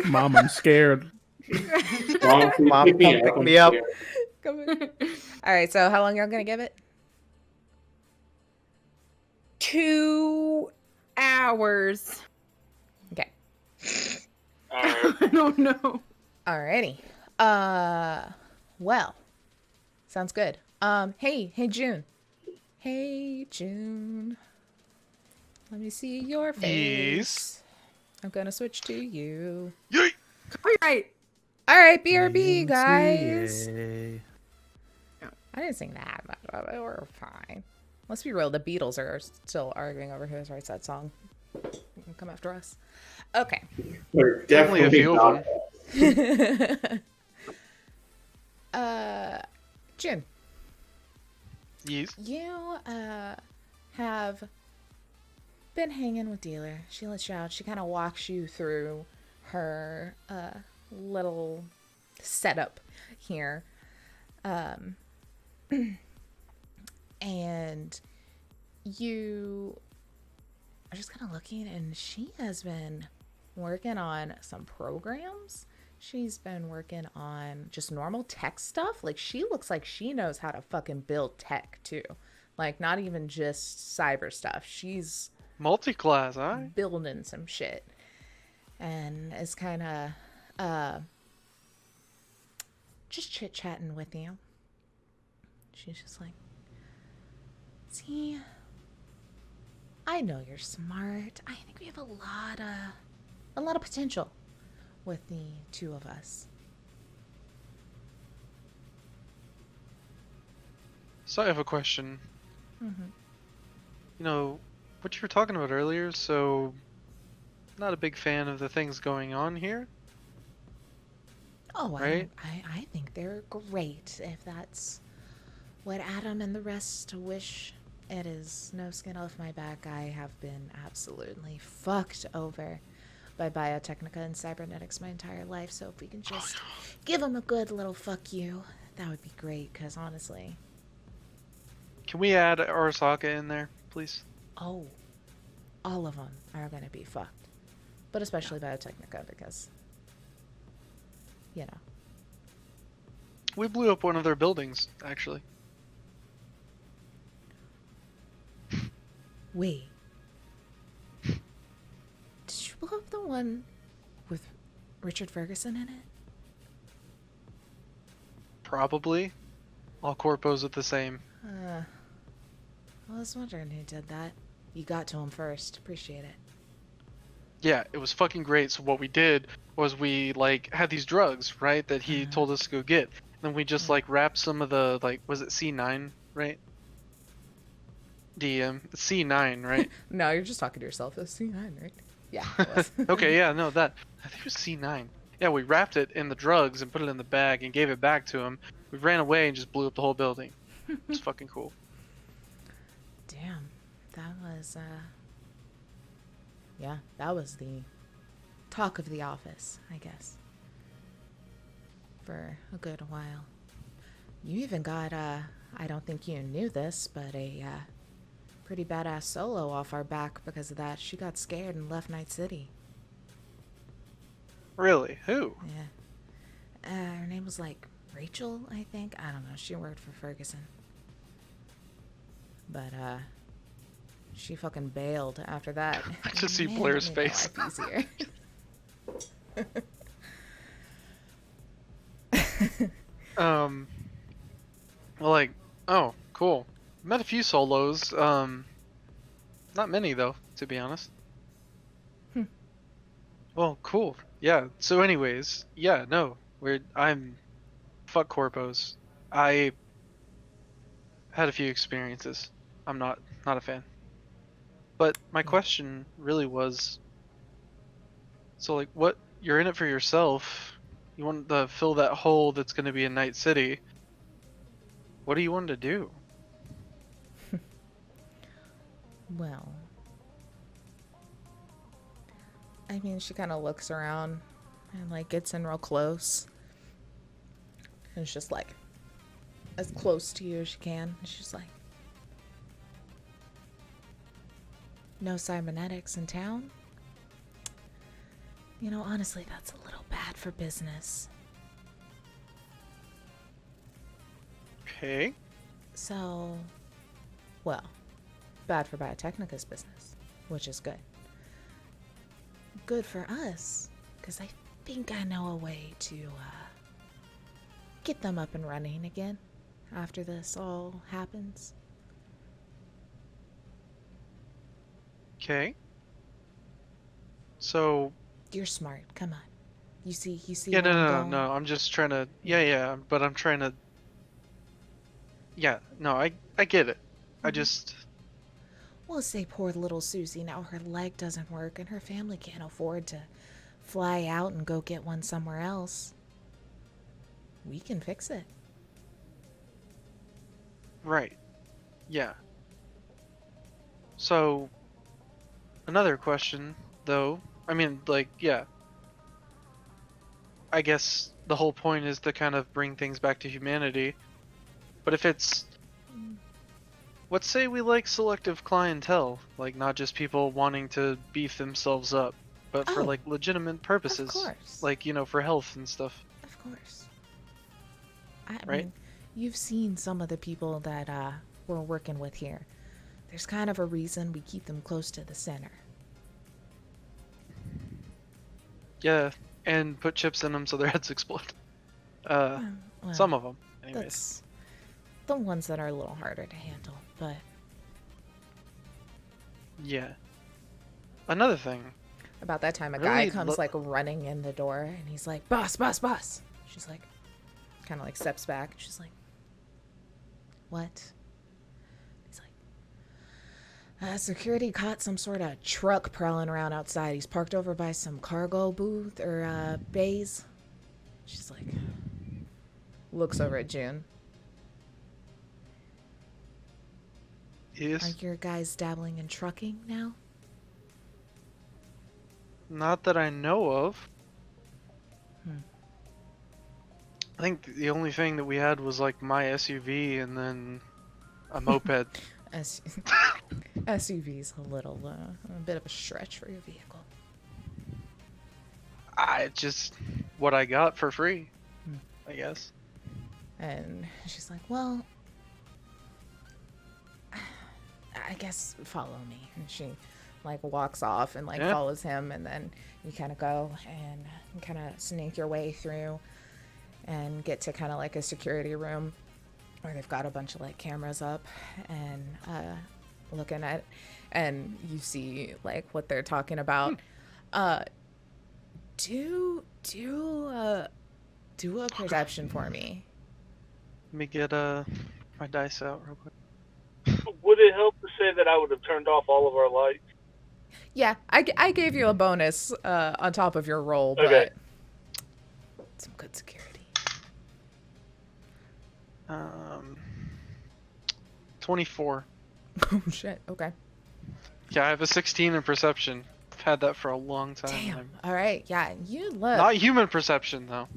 [SPEAKER 6] Mom, I'm scared.
[SPEAKER 8] Mom,
[SPEAKER 10] Mom, come pick me up.
[SPEAKER 1] Come in. All right, so how long y'all gonna give it?
[SPEAKER 5] 2 hours.
[SPEAKER 1] Okay.
[SPEAKER 4] Alright.
[SPEAKER 5] I don't know.
[SPEAKER 1] Alrighty. Well, sounds good. Hey June. Hey June. Let me see your face.
[SPEAKER 7] Yes.
[SPEAKER 1] I'm gonna switch to you.
[SPEAKER 7] Yeet.
[SPEAKER 5] All right.
[SPEAKER 1] All right, BRB guys.
[SPEAKER 11] Yay.
[SPEAKER 1] I didn't sing that, but we're fine. Let's be real. The Beatles are still arguing over who writes that song. Come after us. Okay.
[SPEAKER 8] We're
[SPEAKER 7] Definitely a
[SPEAKER 8] definitely
[SPEAKER 7] few of them.
[SPEAKER 1] June,
[SPEAKER 7] Yes.
[SPEAKER 1] you have been hanging with Dealer. She lets you out. She kind of walks you through her little setup here. And you are just kind of looking, and she has been working on some programs. She's been working on just normal tech stuff. Like, she looks like she knows how to fucking build tech too. Like, not even just cyber stuff. She's
[SPEAKER 7] Multi-class, huh?
[SPEAKER 1] building some shit. And is kind of just chit-chatting with you. She's just like, see, I know you're smart. I think we have a lot of potential with the two of us.
[SPEAKER 7] So I have a question.
[SPEAKER 1] Mm-hmm.
[SPEAKER 7] You know, what you were talking about earlier, so not a big fan of the things going on here.
[SPEAKER 1] Oh,
[SPEAKER 7] Right?
[SPEAKER 1] I think they're great if that's what Adam and the rest wish It is no skin off my back. I have been absolutely fucked over by biotechnica and cybernetics my entire life. So if we can just give them a good little fuck you, that would be great. Because honestly,
[SPEAKER 7] Can we add Arasaka in there, please?
[SPEAKER 1] oh, all of them are gonna be fucked, but especially biotechnica because, you know.
[SPEAKER 7] We blew up one of their buildings, actually.
[SPEAKER 1] Wait. Did you blow up the one with Richard Ferguson in it?
[SPEAKER 7] Probably. All corpos are the same.
[SPEAKER 1] I was wondering who did that. You got to him first. Appreciate it.
[SPEAKER 7] Yeah, it was fucking great. So what we did was we like had these drugs, right, that he told us to go get. And then we just like wrapped some of the like, was it C9, right? DM C9, right?
[SPEAKER 1] No, you're just talking to yourself. It's C9, right? Yeah. It was.
[SPEAKER 7] Okay, yeah, no, that I think it was C9. Yeah, we wrapped it in the drugs and put it in the bag and gave it back to him. We ran away and just blew up the whole building. It's fucking cool.
[SPEAKER 1] Damn. That was yeah, that was the talk of the office, I guess. For a good while. You even got I don't think you knew this, but a pretty badass solo off our back because of that. She got scared and left Night City.
[SPEAKER 7] Really? Who?
[SPEAKER 1] Yeah. Her name was like Rachel, I think. I don't know. She worked for Ferguson. But she fucking bailed after that.
[SPEAKER 7] I just see
[SPEAKER 1] Man,
[SPEAKER 7] Blair's
[SPEAKER 1] it made my
[SPEAKER 7] face.
[SPEAKER 1] life easier.
[SPEAKER 7] Well, like, oh, cool. Met a few solos. Not many though, to be honest. Well, cool. Yeah. So, anyways, yeah, no, I'm fuck corpos. I had a few experiences. I'm not a fan. But my question really was, so like, what, you're in it for yourself. You want to fill that hole that's going to be in Night City. What do you want to do?
[SPEAKER 1] Well, I mean, she kind of looks around and like gets in real close. And it's just like as close to you as she can. And she's like, no cybernetics in town? You know, honestly, that's a little bad for business.
[SPEAKER 7] Okay.
[SPEAKER 1] So, well, bad for Biotechnica's business, which is good. Good for us, because I think I know a way to get them up and running again after this all happens.
[SPEAKER 7] Okay. So.
[SPEAKER 1] You're smart. Come on. You see.
[SPEAKER 7] Yeah,
[SPEAKER 1] where I'm going?
[SPEAKER 7] no. I'm just trying to. Yeah. But I'm trying to. Yeah. No, I get it. I just.
[SPEAKER 1] Well, say poor little Susie. Now her leg doesn't work, and her family can't afford to fly out and go get one somewhere else. We can fix it.
[SPEAKER 7] Right. Yeah. So. Another question, though. I mean, like, yeah. I guess the whole point is to kind of bring things back to humanity. But if it's... Let's say we like selective clientele. Like, not just people wanting to beef themselves up, but for, like, legitimate purposes.
[SPEAKER 1] Of course.
[SPEAKER 7] Like, you know, for health and stuff.
[SPEAKER 1] Of course. I
[SPEAKER 7] Right?
[SPEAKER 1] mean, you've seen some of the people that we're working with here. There's kind of a reason we keep them close to the center.
[SPEAKER 7] Yeah, and put chips in them so their heads explode.
[SPEAKER 1] Well,
[SPEAKER 7] Some of them, anyways.
[SPEAKER 1] That's the ones that are a little harder to handle, but...
[SPEAKER 7] Yeah. Another thing.
[SPEAKER 1] About that time, a
[SPEAKER 7] Really
[SPEAKER 1] guy comes, like, running in the door, and he's like, boss, boss, boss! She's like, kind of, like, steps back, and she's like, what? He's like, security caught some sort of truck prowling around outside. He's parked over by some cargo booth, or, bays. She's like, looks over at June.
[SPEAKER 7] Yes.
[SPEAKER 1] Are your guys dabbling in trucking now?
[SPEAKER 7] Not that I know of.
[SPEAKER 1] Hmm.
[SPEAKER 7] I think the only thing that we had was like my SUV and then a moped.
[SPEAKER 1] SUV's a bit of a stretch for your vehicle.
[SPEAKER 7] Just what I got for free,
[SPEAKER 1] Hmm.
[SPEAKER 7] I guess.
[SPEAKER 1] And she's like, well, I guess follow me. And she like walks off and like follows him, and then you kind of go and kind of sneak your way through and get to kind of like a security room where they've got a bunch of like cameras up and looking at, and you see like what they're talking about. Do a perception for me.
[SPEAKER 7] Let me get my dice out real quick.
[SPEAKER 4] Would it help to say that I would have turned off all of our lights?
[SPEAKER 1] Yeah, I gave you a bonus on top of your roll,
[SPEAKER 4] Okay.
[SPEAKER 1] but some good security.
[SPEAKER 7] 24.
[SPEAKER 1] Oh shit. Okay.
[SPEAKER 7] Yeah, I have a 16 in perception. I've had that for a long time.
[SPEAKER 1] Damn. All right. Yeah, you look.
[SPEAKER 7] Not human perception though.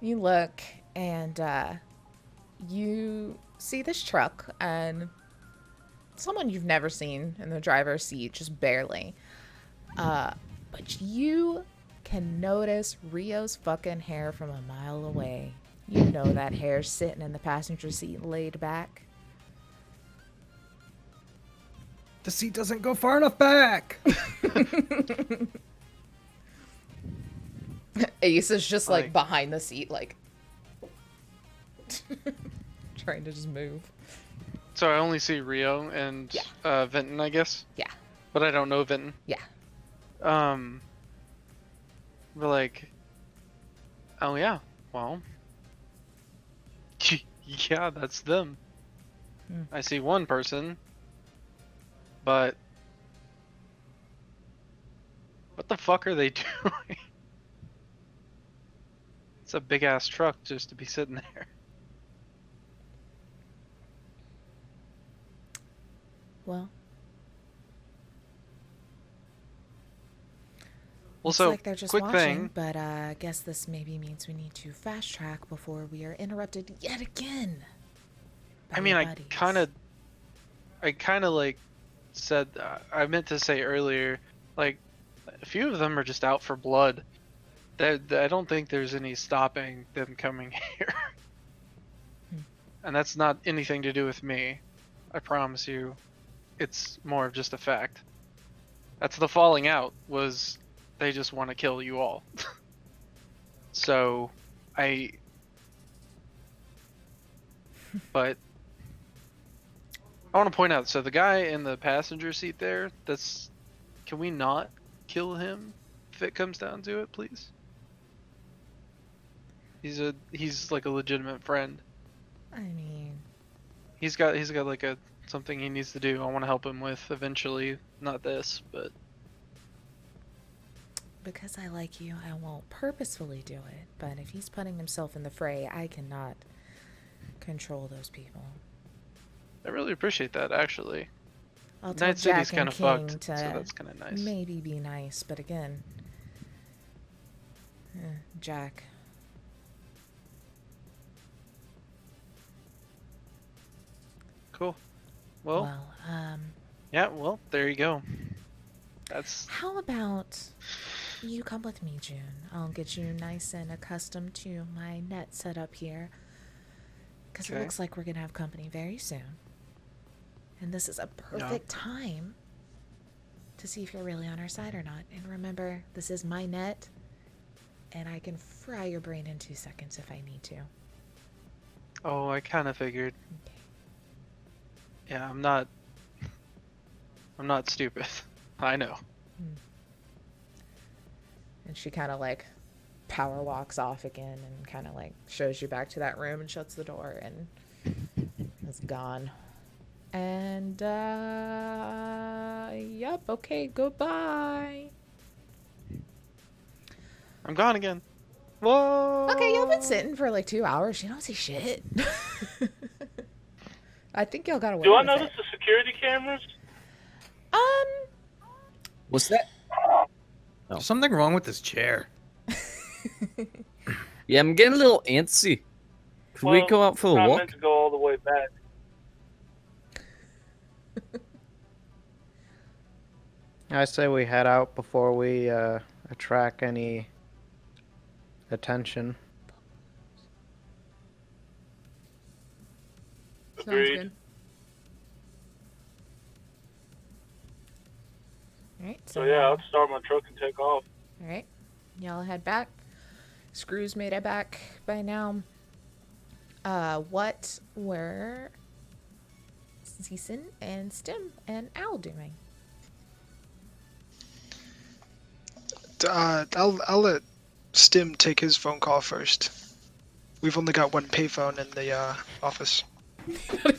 [SPEAKER 1] You look and you see this truck and someone you've never seen in the driver's seat, just barely. But you can notice Rio's fucking hair from a mile away. You know that hair's sitting in the passenger seat laid back.
[SPEAKER 11] The seat doesn't go far enough back.
[SPEAKER 1] Ace is just like behind the seat, like trying to just move.
[SPEAKER 7] So I only see Rio and Vinton, I guess.
[SPEAKER 1] Yeah.
[SPEAKER 7] But I don't know Vinton.
[SPEAKER 1] Yeah.
[SPEAKER 7] We're like, oh yeah, well, yeah, that's them. I see one person, but what the fuck are they doing? It's a big ass truck just to be sitting there.
[SPEAKER 1] Well,
[SPEAKER 7] looks
[SPEAKER 1] like they're just
[SPEAKER 7] quick
[SPEAKER 1] watching,
[SPEAKER 7] thing.
[SPEAKER 1] but I guess this maybe means we need to fast track before we are interrupted yet again.
[SPEAKER 7] I mean, I kind of like said, I meant to say earlier, like, a few of them are just out for blood. I don't think there's any stopping them coming here. And that's not anything to do with me. I promise you. It's more of just a fact. That's the falling out, was they just want to kill you all. So, but I want to point out, so the guy in the passenger seat there, can we not kill him if it comes down to it, please? He's like a legitimate friend.
[SPEAKER 1] I mean,
[SPEAKER 7] he's got like something he needs to do. I want to help him with eventually, not this, but
[SPEAKER 1] because I like you, I won't purposefully do it. But if he's putting himself in the fray, I cannot control those people.
[SPEAKER 7] I really appreciate that, actually.
[SPEAKER 1] I'll tell
[SPEAKER 7] Night City's
[SPEAKER 1] Jack
[SPEAKER 7] kind
[SPEAKER 1] and
[SPEAKER 7] of
[SPEAKER 1] King
[SPEAKER 7] fucked,
[SPEAKER 1] to
[SPEAKER 7] so that's kind of nice.
[SPEAKER 1] maybe be nice, but again, Jack.
[SPEAKER 7] Cool. Well, yeah, well, there you go. That's...
[SPEAKER 1] How about you come with me, June? I'll get you nice and accustomed to my net setup here. Because it looks like we're going to have company very soon. And this is a perfect time to see if you're really on our side or not. And remember, this is my net, and I can fry your brain in 2 seconds if I need to.
[SPEAKER 7] Oh, I kind of figured.
[SPEAKER 1] Okay.
[SPEAKER 7] Yeah, I'm not stupid. I know.
[SPEAKER 1] And she kind of like power walks off again and kind of like shows you back to that room and shuts the door and is gone. And yep, okay, goodbye.
[SPEAKER 7] I'm gone again. Whoa.
[SPEAKER 1] Okay, y'all been sitting for like 2 hours. You don't see shit. I think y'all got away
[SPEAKER 4] Do I
[SPEAKER 1] with
[SPEAKER 4] notice
[SPEAKER 1] it.
[SPEAKER 4] the security cameras?
[SPEAKER 3] What's that?
[SPEAKER 11] There's something wrong with this chair.
[SPEAKER 3] Yeah, I'm getting a little antsy. Could we go out for a
[SPEAKER 4] not
[SPEAKER 3] walk?
[SPEAKER 4] meant to go all the way back.
[SPEAKER 10] I say we head out before we attract any attention.
[SPEAKER 5] Sounds
[SPEAKER 4] Agreed.
[SPEAKER 5] good.
[SPEAKER 1] All right.
[SPEAKER 4] So yeah, I'll start my truck and take off.
[SPEAKER 1] All right. Y'all head back. Screws made it back by now. What were Zeeson and Stim and Al doing?
[SPEAKER 2] I'll let Stim take his phone call first. We've only got one payphone in the office.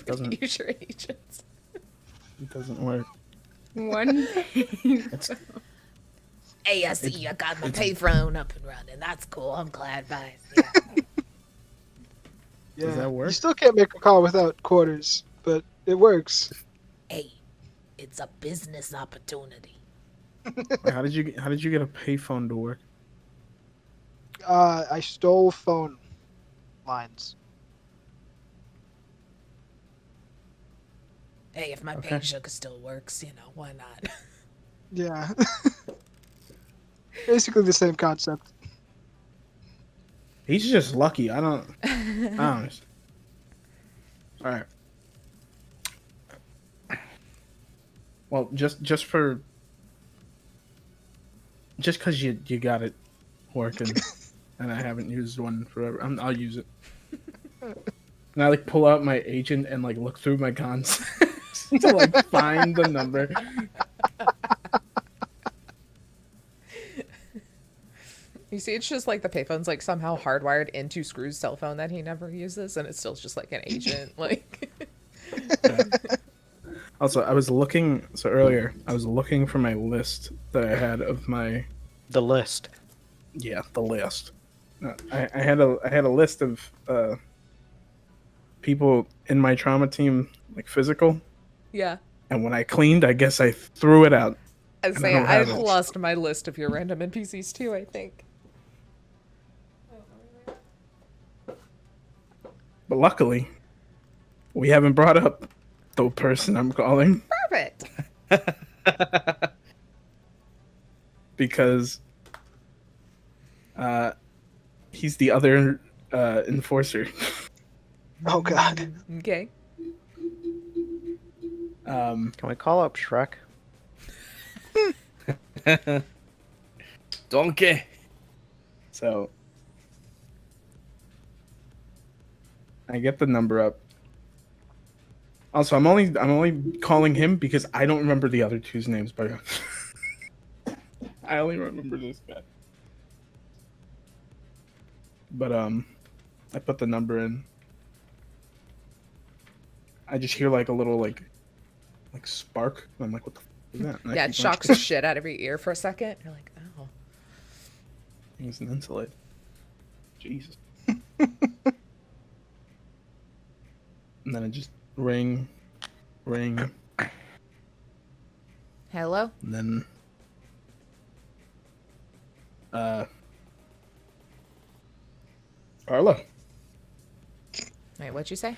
[SPEAKER 10] Doesn't-
[SPEAKER 1] Use your agents.
[SPEAKER 6] It doesn't work.
[SPEAKER 5] One.
[SPEAKER 1] Hey, I see you got my payphone up and running. That's cool. I'm glad, guys. Yeah.
[SPEAKER 2] Yeah.
[SPEAKER 6] Does that work?
[SPEAKER 2] You still can't make a call without quarters, but it works.
[SPEAKER 1] Hey, it's a business opportunity.
[SPEAKER 6] Wait, how did you get a payphone to work?
[SPEAKER 2] I stole phone lines.
[SPEAKER 1] Hey, if my
[SPEAKER 6] Okay.
[SPEAKER 1] pager still works, why not?
[SPEAKER 2] Yeah. Basically the same concept.
[SPEAKER 6] He's just lucky. I don't. All right. Well, just because you got it working, and I haven't used one forever, I'll use it. And I pull out my agent and look through my contacts to find the number.
[SPEAKER 1] You see, it's just the payphone's somehow hardwired into Screw's cell phone that he never uses, and it's still just an agent.
[SPEAKER 6] Also, I was looking. So earlier, I was looking for my list that I had of my.
[SPEAKER 10] The list.
[SPEAKER 6] Yeah, the list. I had a list of people in my trauma team, physical.
[SPEAKER 1] Yeah.
[SPEAKER 6] And when I cleaned, I guess I threw it out.
[SPEAKER 1] I
[SPEAKER 6] and
[SPEAKER 1] say
[SPEAKER 6] don't have
[SPEAKER 1] I've
[SPEAKER 6] it.
[SPEAKER 1] lost my list of your random NPCs too, I think.
[SPEAKER 6] But luckily, we haven't brought up the person I'm calling
[SPEAKER 1] Perfect.
[SPEAKER 6] because he's the other enforcer.
[SPEAKER 2] Oh god.
[SPEAKER 1] Okay.
[SPEAKER 10] Can we call up Shrek?
[SPEAKER 3] Donkey.
[SPEAKER 6] So I get the number up. Also, I'm only calling him because I don't remember the other two's names, but I only remember this guy. But I put the number in. I just hear a little spark. I'm like, what the f- is that? And I
[SPEAKER 1] Yeah, it
[SPEAKER 6] keep
[SPEAKER 1] shocks
[SPEAKER 6] on-
[SPEAKER 1] the shit out of your ear for a second. You're like, oh.
[SPEAKER 6] He's an insulate. Jesus. And then I just ring, and
[SPEAKER 1] Hello?
[SPEAKER 6] then Carla.
[SPEAKER 1] Wait, what'd you say?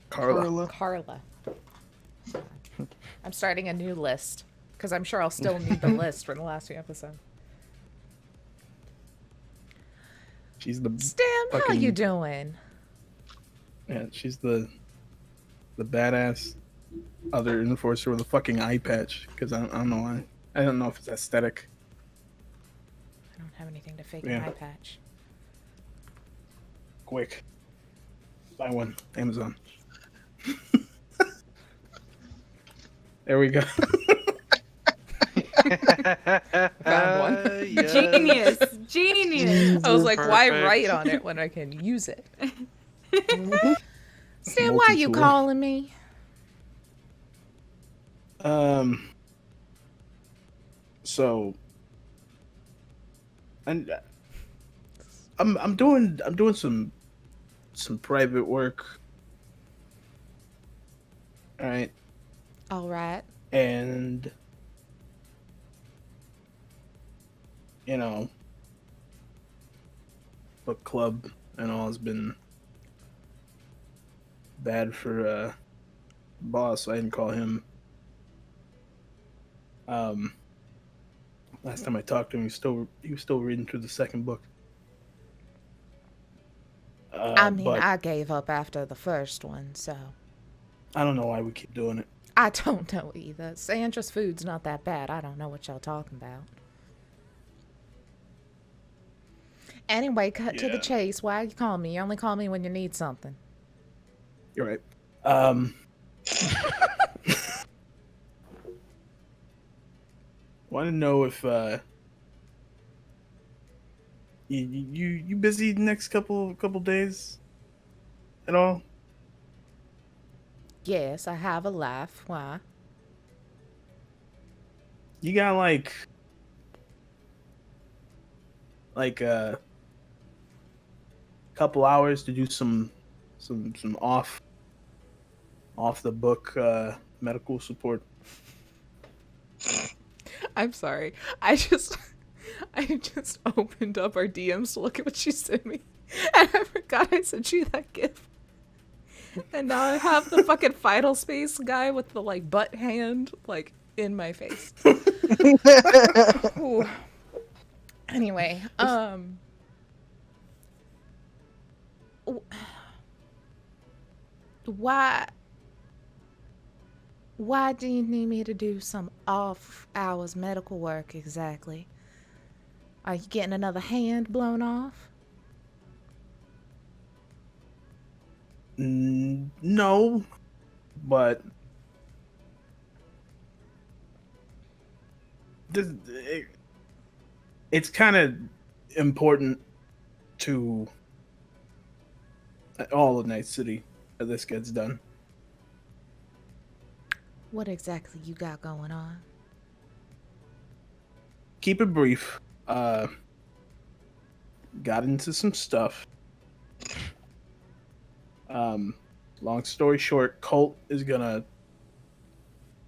[SPEAKER 6] Carla.
[SPEAKER 1] Carla. I'm starting a new list because I'm sure I'll still need the list from the last few episodes.
[SPEAKER 6] She's the
[SPEAKER 1] Stim, how
[SPEAKER 6] fucking-
[SPEAKER 1] you doing?
[SPEAKER 6] Yeah, she's the badass other enforcer with a fucking eye patch. Because I don't know why. I don't know if it's aesthetic.
[SPEAKER 1] I don't have anything to fake
[SPEAKER 6] Yeah.
[SPEAKER 1] an eye patch.
[SPEAKER 6] Quick, buy one. Amazon. There we go.
[SPEAKER 1] Found one.
[SPEAKER 5] Genius. Genius.
[SPEAKER 1] I was like, why
[SPEAKER 7] Perfect.
[SPEAKER 1] write on it when I can use it? Stim, why you
[SPEAKER 6] Multi-tool.
[SPEAKER 1] calling me?
[SPEAKER 6] So, and I'm doing some private work All right.
[SPEAKER 1] All right.
[SPEAKER 6] And book club and all has been bad for boss. I didn't call him. Last time I talked to him, he was still reading through the second book.
[SPEAKER 1] I mean,
[SPEAKER 6] but
[SPEAKER 1] I gave up after the first one, so
[SPEAKER 6] I don't know why we keep doing it.
[SPEAKER 1] I don't know either. Sandra's food's not that bad. I don't know what y'all talking about. Anyway, cut to the chase. Why you call me? You only call me when you need something.
[SPEAKER 6] You're right. Want to know if you busy the next couple days at all?
[SPEAKER 1] Yes, I have a life. Why?
[SPEAKER 6] You got like a couple hours to do some off the book medical support.
[SPEAKER 1] I'm sorry. I just opened up our DMs to look at what she sent me, and I forgot I sent you that gift. And now I have the fucking Vital Space guy with the like butt hand like in my face. Ooh. Anyway, why do you need me to do some off hours medical work exactly? Are you getting another hand blown off?
[SPEAKER 6] No, but it's kind of important to all of Night City that this gets done.
[SPEAKER 1] What exactly you got going on?
[SPEAKER 6] Keep it brief. Got into some stuff. Long story short, Colt is gonna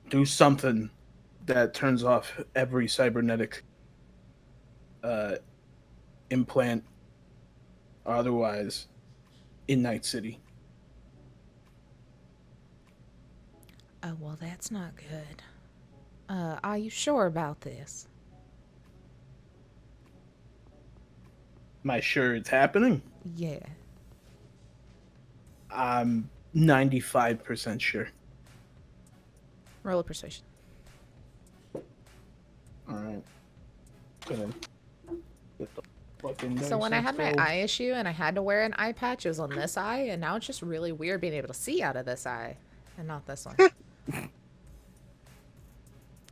[SPEAKER 6] do something that turns off every cybernetic implant or otherwise in Night City.
[SPEAKER 1] Oh, well, that's not good. Are you sure about this?
[SPEAKER 6] Am I sure it's happening?
[SPEAKER 1] Yeah.
[SPEAKER 6] I'm 95% sure.
[SPEAKER 1] Roll a persuasion.
[SPEAKER 6] Alright. Gonna get the fucking
[SPEAKER 1] So when I
[SPEAKER 6] dice
[SPEAKER 1] had my
[SPEAKER 6] rolled.
[SPEAKER 1] eye issue and I had to wear an eye patch, it was on this eye, and now it's just really weird being able to see out of this eye and not this one.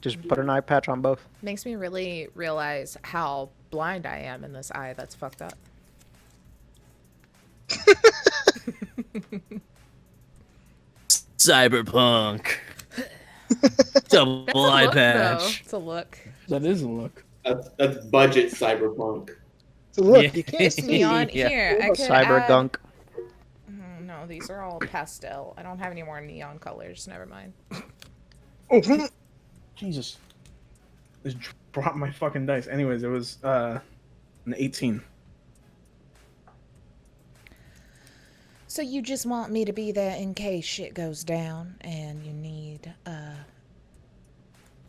[SPEAKER 10] Just put an eye patch on both.
[SPEAKER 1] Makes me really realize how blind I am in this eye. That's fucked up.
[SPEAKER 3] Cyberpunk. Double
[SPEAKER 1] That's a
[SPEAKER 3] eye
[SPEAKER 1] look,
[SPEAKER 3] patch.
[SPEAKER 1] though. It's a look.
[SPEAKER 6] That is a look.
[SPEAKER 8] That's budget cyberpunk.
[SPEAKER 2] So look,
[SPEAKER 3] Yeah.
[SPEAKER 2] you can't
[SPEAKER 1] It's neon.
[SPEAKER 3] Yeah.
[SPEAKER 1] Here, I could
[SPEAKER 10] Cyber
[SPEAKER 1] add...
[SPEAKER 10] gunk.
[SPEAKER 1] No, these are all pastel. I don't have any more neon colors. Never mind.
[SPEAKER 6] Oh, Jesus. Just dropped my fucking dice. Anyways, it was an 18.
[SPEAKER 1] So you just want me to be there in case shit goes down and you need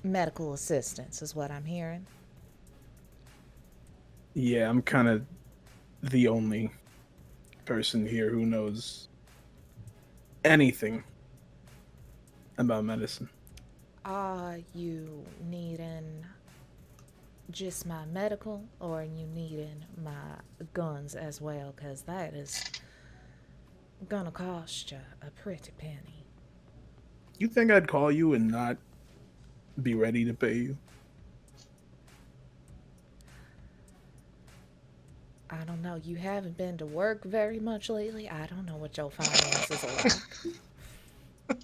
[SPEAKER 1] medical assistance is what I'm hearing.
[SPEAKER 6] Yeah, I'm kind of the only person here who knows anything about medicine.
[SPEAKER 1] Are you needing just my medical, or are you needing my guns as well? Because that is gonna cost you a pretty penny.
[SPEAKER 6] You think I'd call you and not be ready to pay you?
[SPEAKER 1] I don't know. You haven't been to work very much lately. I don't know what your finances are like.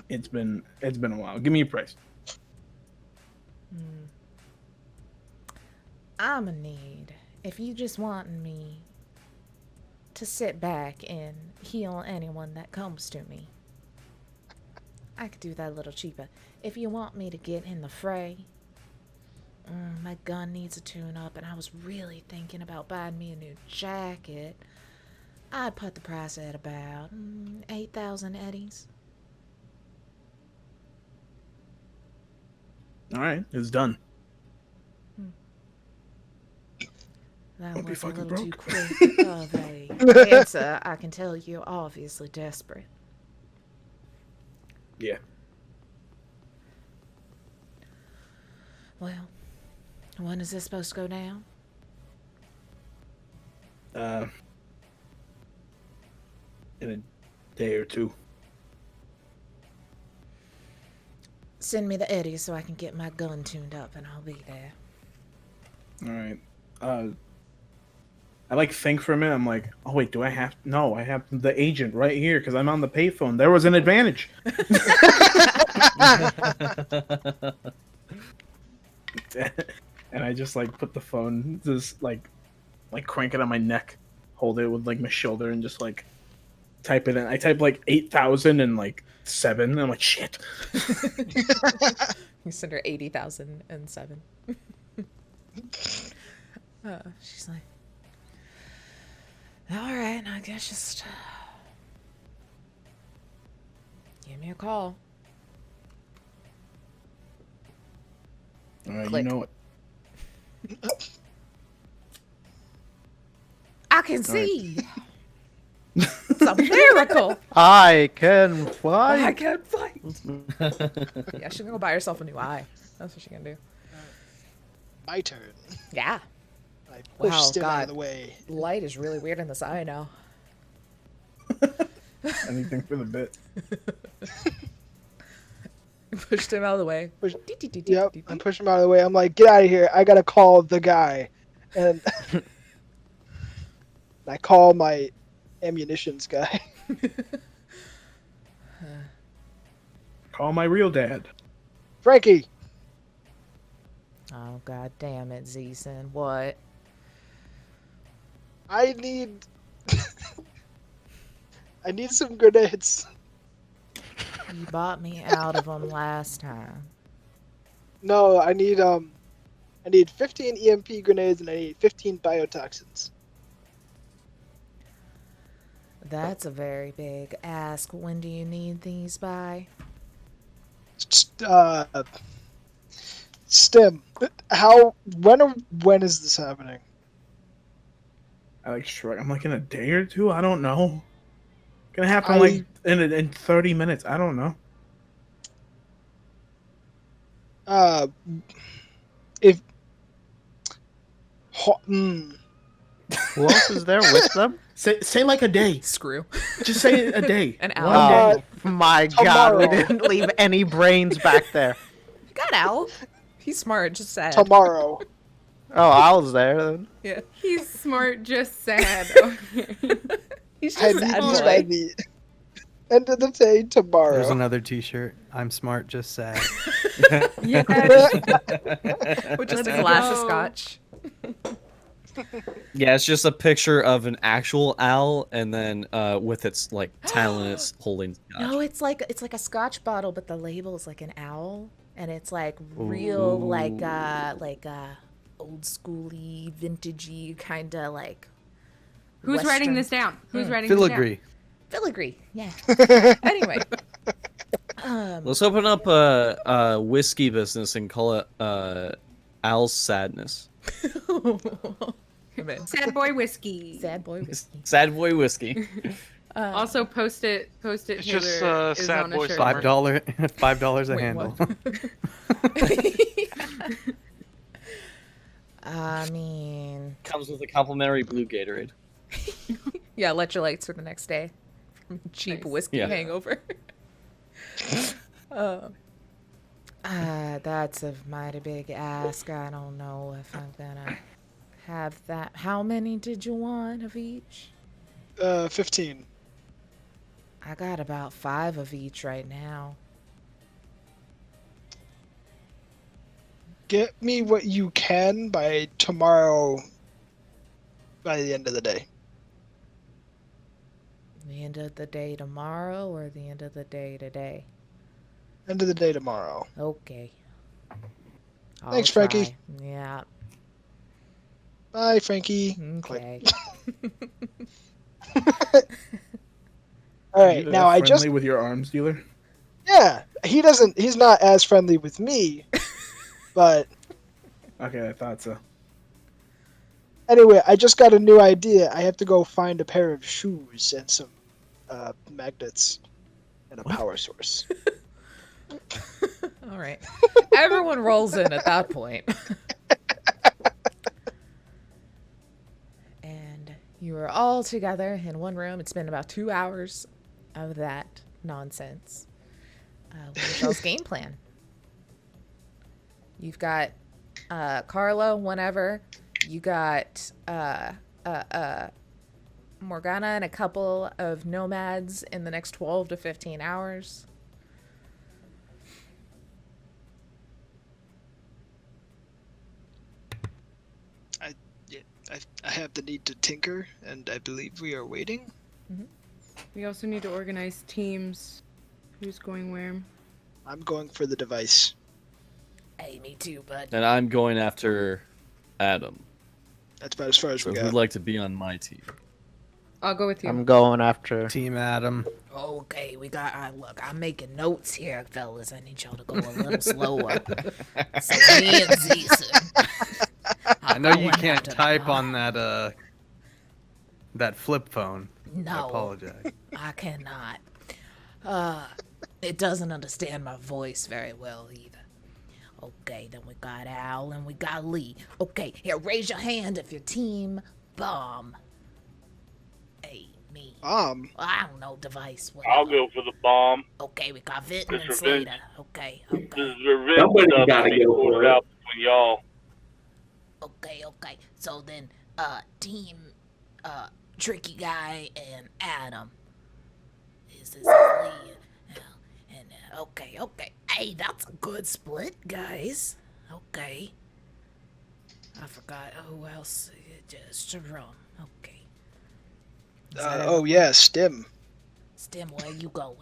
[SPEAKER 6] It's been a while. Give me a price.
[SPEAKER 1] I'ma need, if you just want me to sit back and heal anyone that comes to me, I could do that a little cheaper. If you want me to get in the fray, my gun needs a tune-up, and I was really thinking about buying me a new jacket. I'd put the price at about 8,000 eddies.
[SPEAKER 6] All right, it's done.
[SPEAKER 1] That
[SPEAKER 6] Don't be
[SPEAKER 1] was a
[SPEAKER 6] fucking
[SPEAKER 1] little too
[SPEAKER 6] broke.
[SPEAKER 1] quick of a answer. I can tell you're obviously desperate.
[SPEAKER 6] Yeah.
[SPEAKER 1] Well, when is this supposed to go down?
[SPEAKER 6] In a day or two.
[SPEAKER 1] Send me the eddies so I can get my gun tuned up, and I'll be there.
[SPEAKER 6] All right. I like think for a minute. I'm like, oh wait, do I have? No, I have the agent right here because I'm on the payphone. There was an advantage. And I just like put the phone, just like crank it on my neck, hold it with like my shoulder, and just like type it in. I type like 8,000 and like 7. And I'm like, shit.
[SPEAKER 1] You send her 80,007. She's like, all right, I guess just give me a call.
[SPEAKER 6] All right,
[SPEAKER 1] Click.
[SPEAKER 6] you know it.
[SPEAKER 1] I can see. It's a miracle.
[SPEAKER 10] I can fly.
[SPEAKER 1] I can fight. Yeah, she's gonna go buy herself a new eye. That's what she's gonna do.
[SPEAKER 2] My turn.
[SPEAKER 1] Yeah.
[SPEAKER 2] I push
[SPEAKER 1] Wow,
[SPEAKER 2] Stim out
[SPEAKER 1] God.
[SPEAKER 2] of the way.
[SPEAKER 1] Light is really weird in this eye now.
[SPEAKER 6] Anything for the bit.
[SPEAKER 1] Pushed him out of the way.
[SPEAKER 2] Yep, I push him out of the way. I'm like, get out of here. I gotta call the guy. And I call my ammunitions guy.
[SPEAKER 6] Call my real dad.
[SPEAKER 2] Frankie!
[SPEAKER 1] Oh, God damn it, Zeeson. What?
[SPEAKER 2] I need... I need some grenades.
[SPEAKER 1] You bought me out of them last time.
[SPEAKER 2] No, I need 15 EMP grenades and I need 15 biotoxins.
[SPEAKER 1] That's a very big ask. When do you need these by?
[SPEAKER 2] Stim, when is this happening?
[SPEAKER 6] I like shrug. I'm like in a day or two. I don't know. Gonna happen like in 30 minutes. I don't know.
[SPEAKER 10] Who else is there with them?
[SPEAKER 6] Say like a day.
[SPEAKER 1] Screw.
[SPEAKER 6] Just say a day.
[SPEAKER 1] An
[SPEAKER 6] One
[SPEAKER 1] hour.
[SPEAKER 6] day.
[SPEAKER 10] My God, we didn't leave any brains back there.
[SPEAKER 1] Got out. He's smart, just sad.
[SPEAKER 2] Tomorrow.
[SPEAKER 10] Oh, I was there then.
[SPEAKER 1] Yeah.
[SPEAKER 5] He's smart, just sad. Okay.
[SPEAKER 1] He's
[SPEAKER 2] I
[SPEAKER 1] just
[SPEAKER 2] need
[SPEAKER 1] sad
[SPEAKER 2] these
[SPEAKER 1] boy.
[SPEAKER 2] by the end of the day tomorrow.
[SPEAKER 11] There's another T-shirt. I'm smart, just sad.
[SPEAKER 5] Yes.
[SPEAKER 1] With just a
[SPEAKER 5] Let's
[SPEAKER 1] glass of
[SPEAKER 5] go.
[SPEAKER 1] scotch.
[SPEAKER 3] Yeah, it's just a picture of an actual owl, and then with its like talon, it's holding scotch.
[SPEAKER 1] No, it's like a scotch bottle, but the label is like an owl, and it's like real like old schooly, vintagey kind of like.
[SPEAKER 5] Who's writing
[SPEAKER 1] Western-
[SPEAKER 5] this down? Who's writing this
[SPEAKER 11] Filigree.
[SPEAKER 1] Filigree, yeah. Anyway,
[SPEAKER 3] Let's open up a whiskey business and call it Owl's Sadness.
[SPEAKER 5] down? Sad boy whiskey.
[SPEAKER 1] sad boy whiskey.
[SPEAKER 3] Sad boy whiskey.
[SPEAKER 5] Also, post it.
[SPEAKER 7] It's
[SPEAKER 5] Taylor
[SPEAKER 7] just,
[SPEAKER 5] is
[SPEAKER 7] sad
[SPEAKER 5] on a
[SPEAKER 7] boy
[SPEAKER 5] shirt.
[SPEAKER 7] summer.
[SPEAKER 11] $5 a
[SPEAKER 1] Wait,
[SPEAKER 11] handle.
[SPEAKER 1] what? I mean,
[SPEAKER 3] Comes with a complimentary blue Gatorade.
[SPEAKER 1] yeah, electrolytes for the next day. Cheap
[SPEAKER 5] Nice.
[SPEAKER 1] whiskey
[SPEAKER 3] Yeah.
[SPEAKER 1] hangover. That's a mighty big ask. I don't know if I'm gonna have that. How many did you want of each?
[SPEAKER 2] 15.
[SPEAKER 1] I got about 5 of each right now.
[SPEAKER 2] Get me what you can by tomorrow, by the end of the day.
[SPEAKER 1] The end of the day tomorrow or the end of the day today?
[SPEAKER 2] End of the day tomorrow.
[SPEAKER 1] Okay.
[SPEAKER 2] Thanks, Frankie.
[SPEAKER 1] Try. Yeah.
[SPEAKER 2] Bye, Frankie. Click.
[SPEAKER 1] Okay.
[SPEAKER 2] All
[SPEAKER 6] Are
[SPEAKER 2] right,
[SPEAKER 6] you that
[SPEAKER 2] now I
[SPEAKER 6] friendly
[SPEAKER 2] just
[SPEAKER 6] with your arms dealer?
[SPEAKER 2] yeah. He's not as friendly with me, but
[SPEAKER 6] Okay, I thought so.
[SPEAKER 2] anyway, I just got a new idea. I have to go find a pair of shoes and some magnets and a power source.
[SPEAKER 1] All right. Everyone rolls in at that point. And you are all together in one room. It's been about 2 hours of that nonsense. What's y'all's game plan? You've got Carla, whenever. You got Morgana and a couple of nomads in the next 12 to 15 hours.
[SPEAKER 2] I have the need to tinker, and I believe we are waiting.
[SPEAKER 5] We also need to organize teams. Who's going where?
[SPEAKER 2] I'm going for the device.
[SPEAKER 1] Hey, me too, bud.
[SPEAKER 3] And I'm going after Adam.
[SPEAKER 2] That's about as far as
[SPEAKER 3] So
[SPEAKER 2] we
[SPEAKER 3] who'd
[SPEAKER 2] got.
[SPEAKER 3] like to be on my team?
[SPEAKER 5] I'll go with you.
[SPEAKER 10] I'm going after.
[SPEAKER 11] Team Adam.
[SPEAKER 1] Okay, we got. Look, I'm making notes here, fellas. I need y'all to go a little slower. So me and Zeeson.
[SPEAKER 11] I know you can't type on that that flip phone. I
[SPEAKER 1] No,
[SPEAKER 11] apologize.
[SPEAKER 1] I cannot. It doesn't understand my voice very well either. Okay, then we got Al and we got Lee. Okay, here, raise your hand if your team bomb. Hey, me.
[SPEAKER 2] Well,
[SPEAKER 1] I don't know, device.
[SPEAKER 4] I'll
[SPEAKER 1] Whatever.
[SPEAKER 4] go for the bomb.
[SPEAKER 1] Okay, we got Vinton
[SPEAKER 4] It's
[SPEAKER 1] and
[SPEAKER 4] revenge.
[SPEAKER 1] Slater. Okay.
[SPEAKER 4] This is revenge
[SPEAKER 8] Somebody
[SPEAKER 4] stuff
[SPEAKER 8] gotta
[SPEAKER 4] to be
[SPEAKER 8] go for
[SPEAKER 4] sorted
[SPEAKER 8] it.
[SPEAKER 4] out between y'all.
[SPEAKER 1] Okay. So then, team, Tricky Guy and Adam. This is Lee. And, okay. Hey, that's a good split, guys. Okay. I forgot who else. Just Jerome. Okay.
[SPEAKER 2] yeah, Stim.
[SPEAKER 1] Stim, where you going?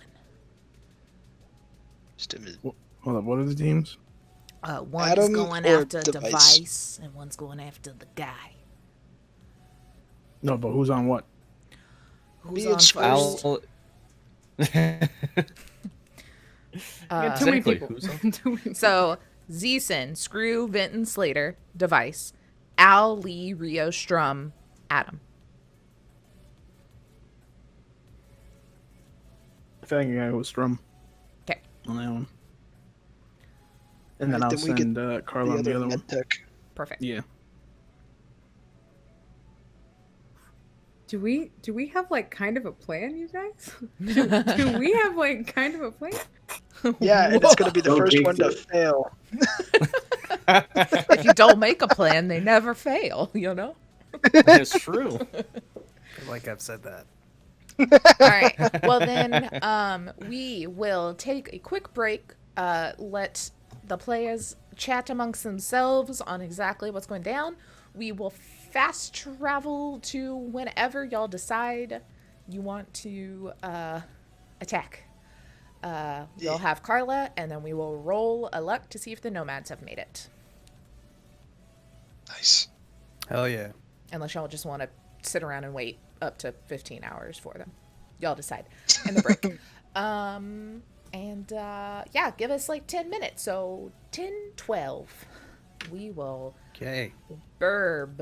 [SPEAKER 2] Stim is
[SPEAKER 6] Hold up, what are the teams?
[SPEAKER 1] One's
[SPEAKER 2] Adam
[SPEAKER 1] going
[SPEAKER 2] or
[SPEAKER 1] after
[SPEAKER 2] device?
[SPEAKER 1] device, and one's going after the guy.
[SPEAKER 6] No, but who's on what?
[SPEAKER 1] Who's
[SPEAKER 2] Me
[SPEAKER 1] on
[SPEAKER 2] and
[SPEAKER 1] first?
[SPEAKER 5] We got too many
[SPEAKER 3] Exactly,
[SPEAKER 5] people.
[SPEAKER 3] who's on?
[SPEAKER 5] Too many
[SPEAKER 1] So, Zeeson, Screw, Vinton, Slater, Device, Al, Lee, Rio, Strum, Adam.
[SPEAKER 6] I think I go Strum.
[SPEAKER 1] Okay.
[SPEAKER 6] On that one. And then
[SPEAKER 2] Alright,
[SPEAKER 6] I'll
[SPEAKER 2] then we get
[SPEAKER 6] send Carla on the other one.
[SPEAKER 2] med-tech.
[SPEAKER 1] Perfect.
[SPEAKER 6] Yeah.
[SPEAKER 5] Do we have like kind of a plan, you guys? do we have like kind of a plan?
[SPEAKER 2] Yeah, and it's going to be the
[SPEAKER 8] Don't
[SPEAKER 2] first
[SPEAKER 8] jinx
[SPEAKER 2] one to
[SPEAKER 8] it.
[SPEAKER 2] fail.
[SPEAKER 1] If you don't make a plan, they never fail, you know?
[SPEAKER 3] It's true.
[SPEAKER 11] Like I've said that.
[SPEAKER 1] All right. Well, then we will take a quick break, let the players chat amongst themselves on exactly what's going down. We will fast travel to whenever y'all decide you want to attack. We'll have Carla, and then we will roll a luck to see if the nomads have made it.
[SPEAKER 2] Nice.
[SPEAKER 11] Hell yeah.
[SPEAKER 1] Unless y'all just want to sit around and wait up to 15 hours for them. Y'all decide in the break. Yeah, give us like 10 minutes. So 10, 12. We will
[SPEAKER 11] Okay.
[SPEAKER 1] burb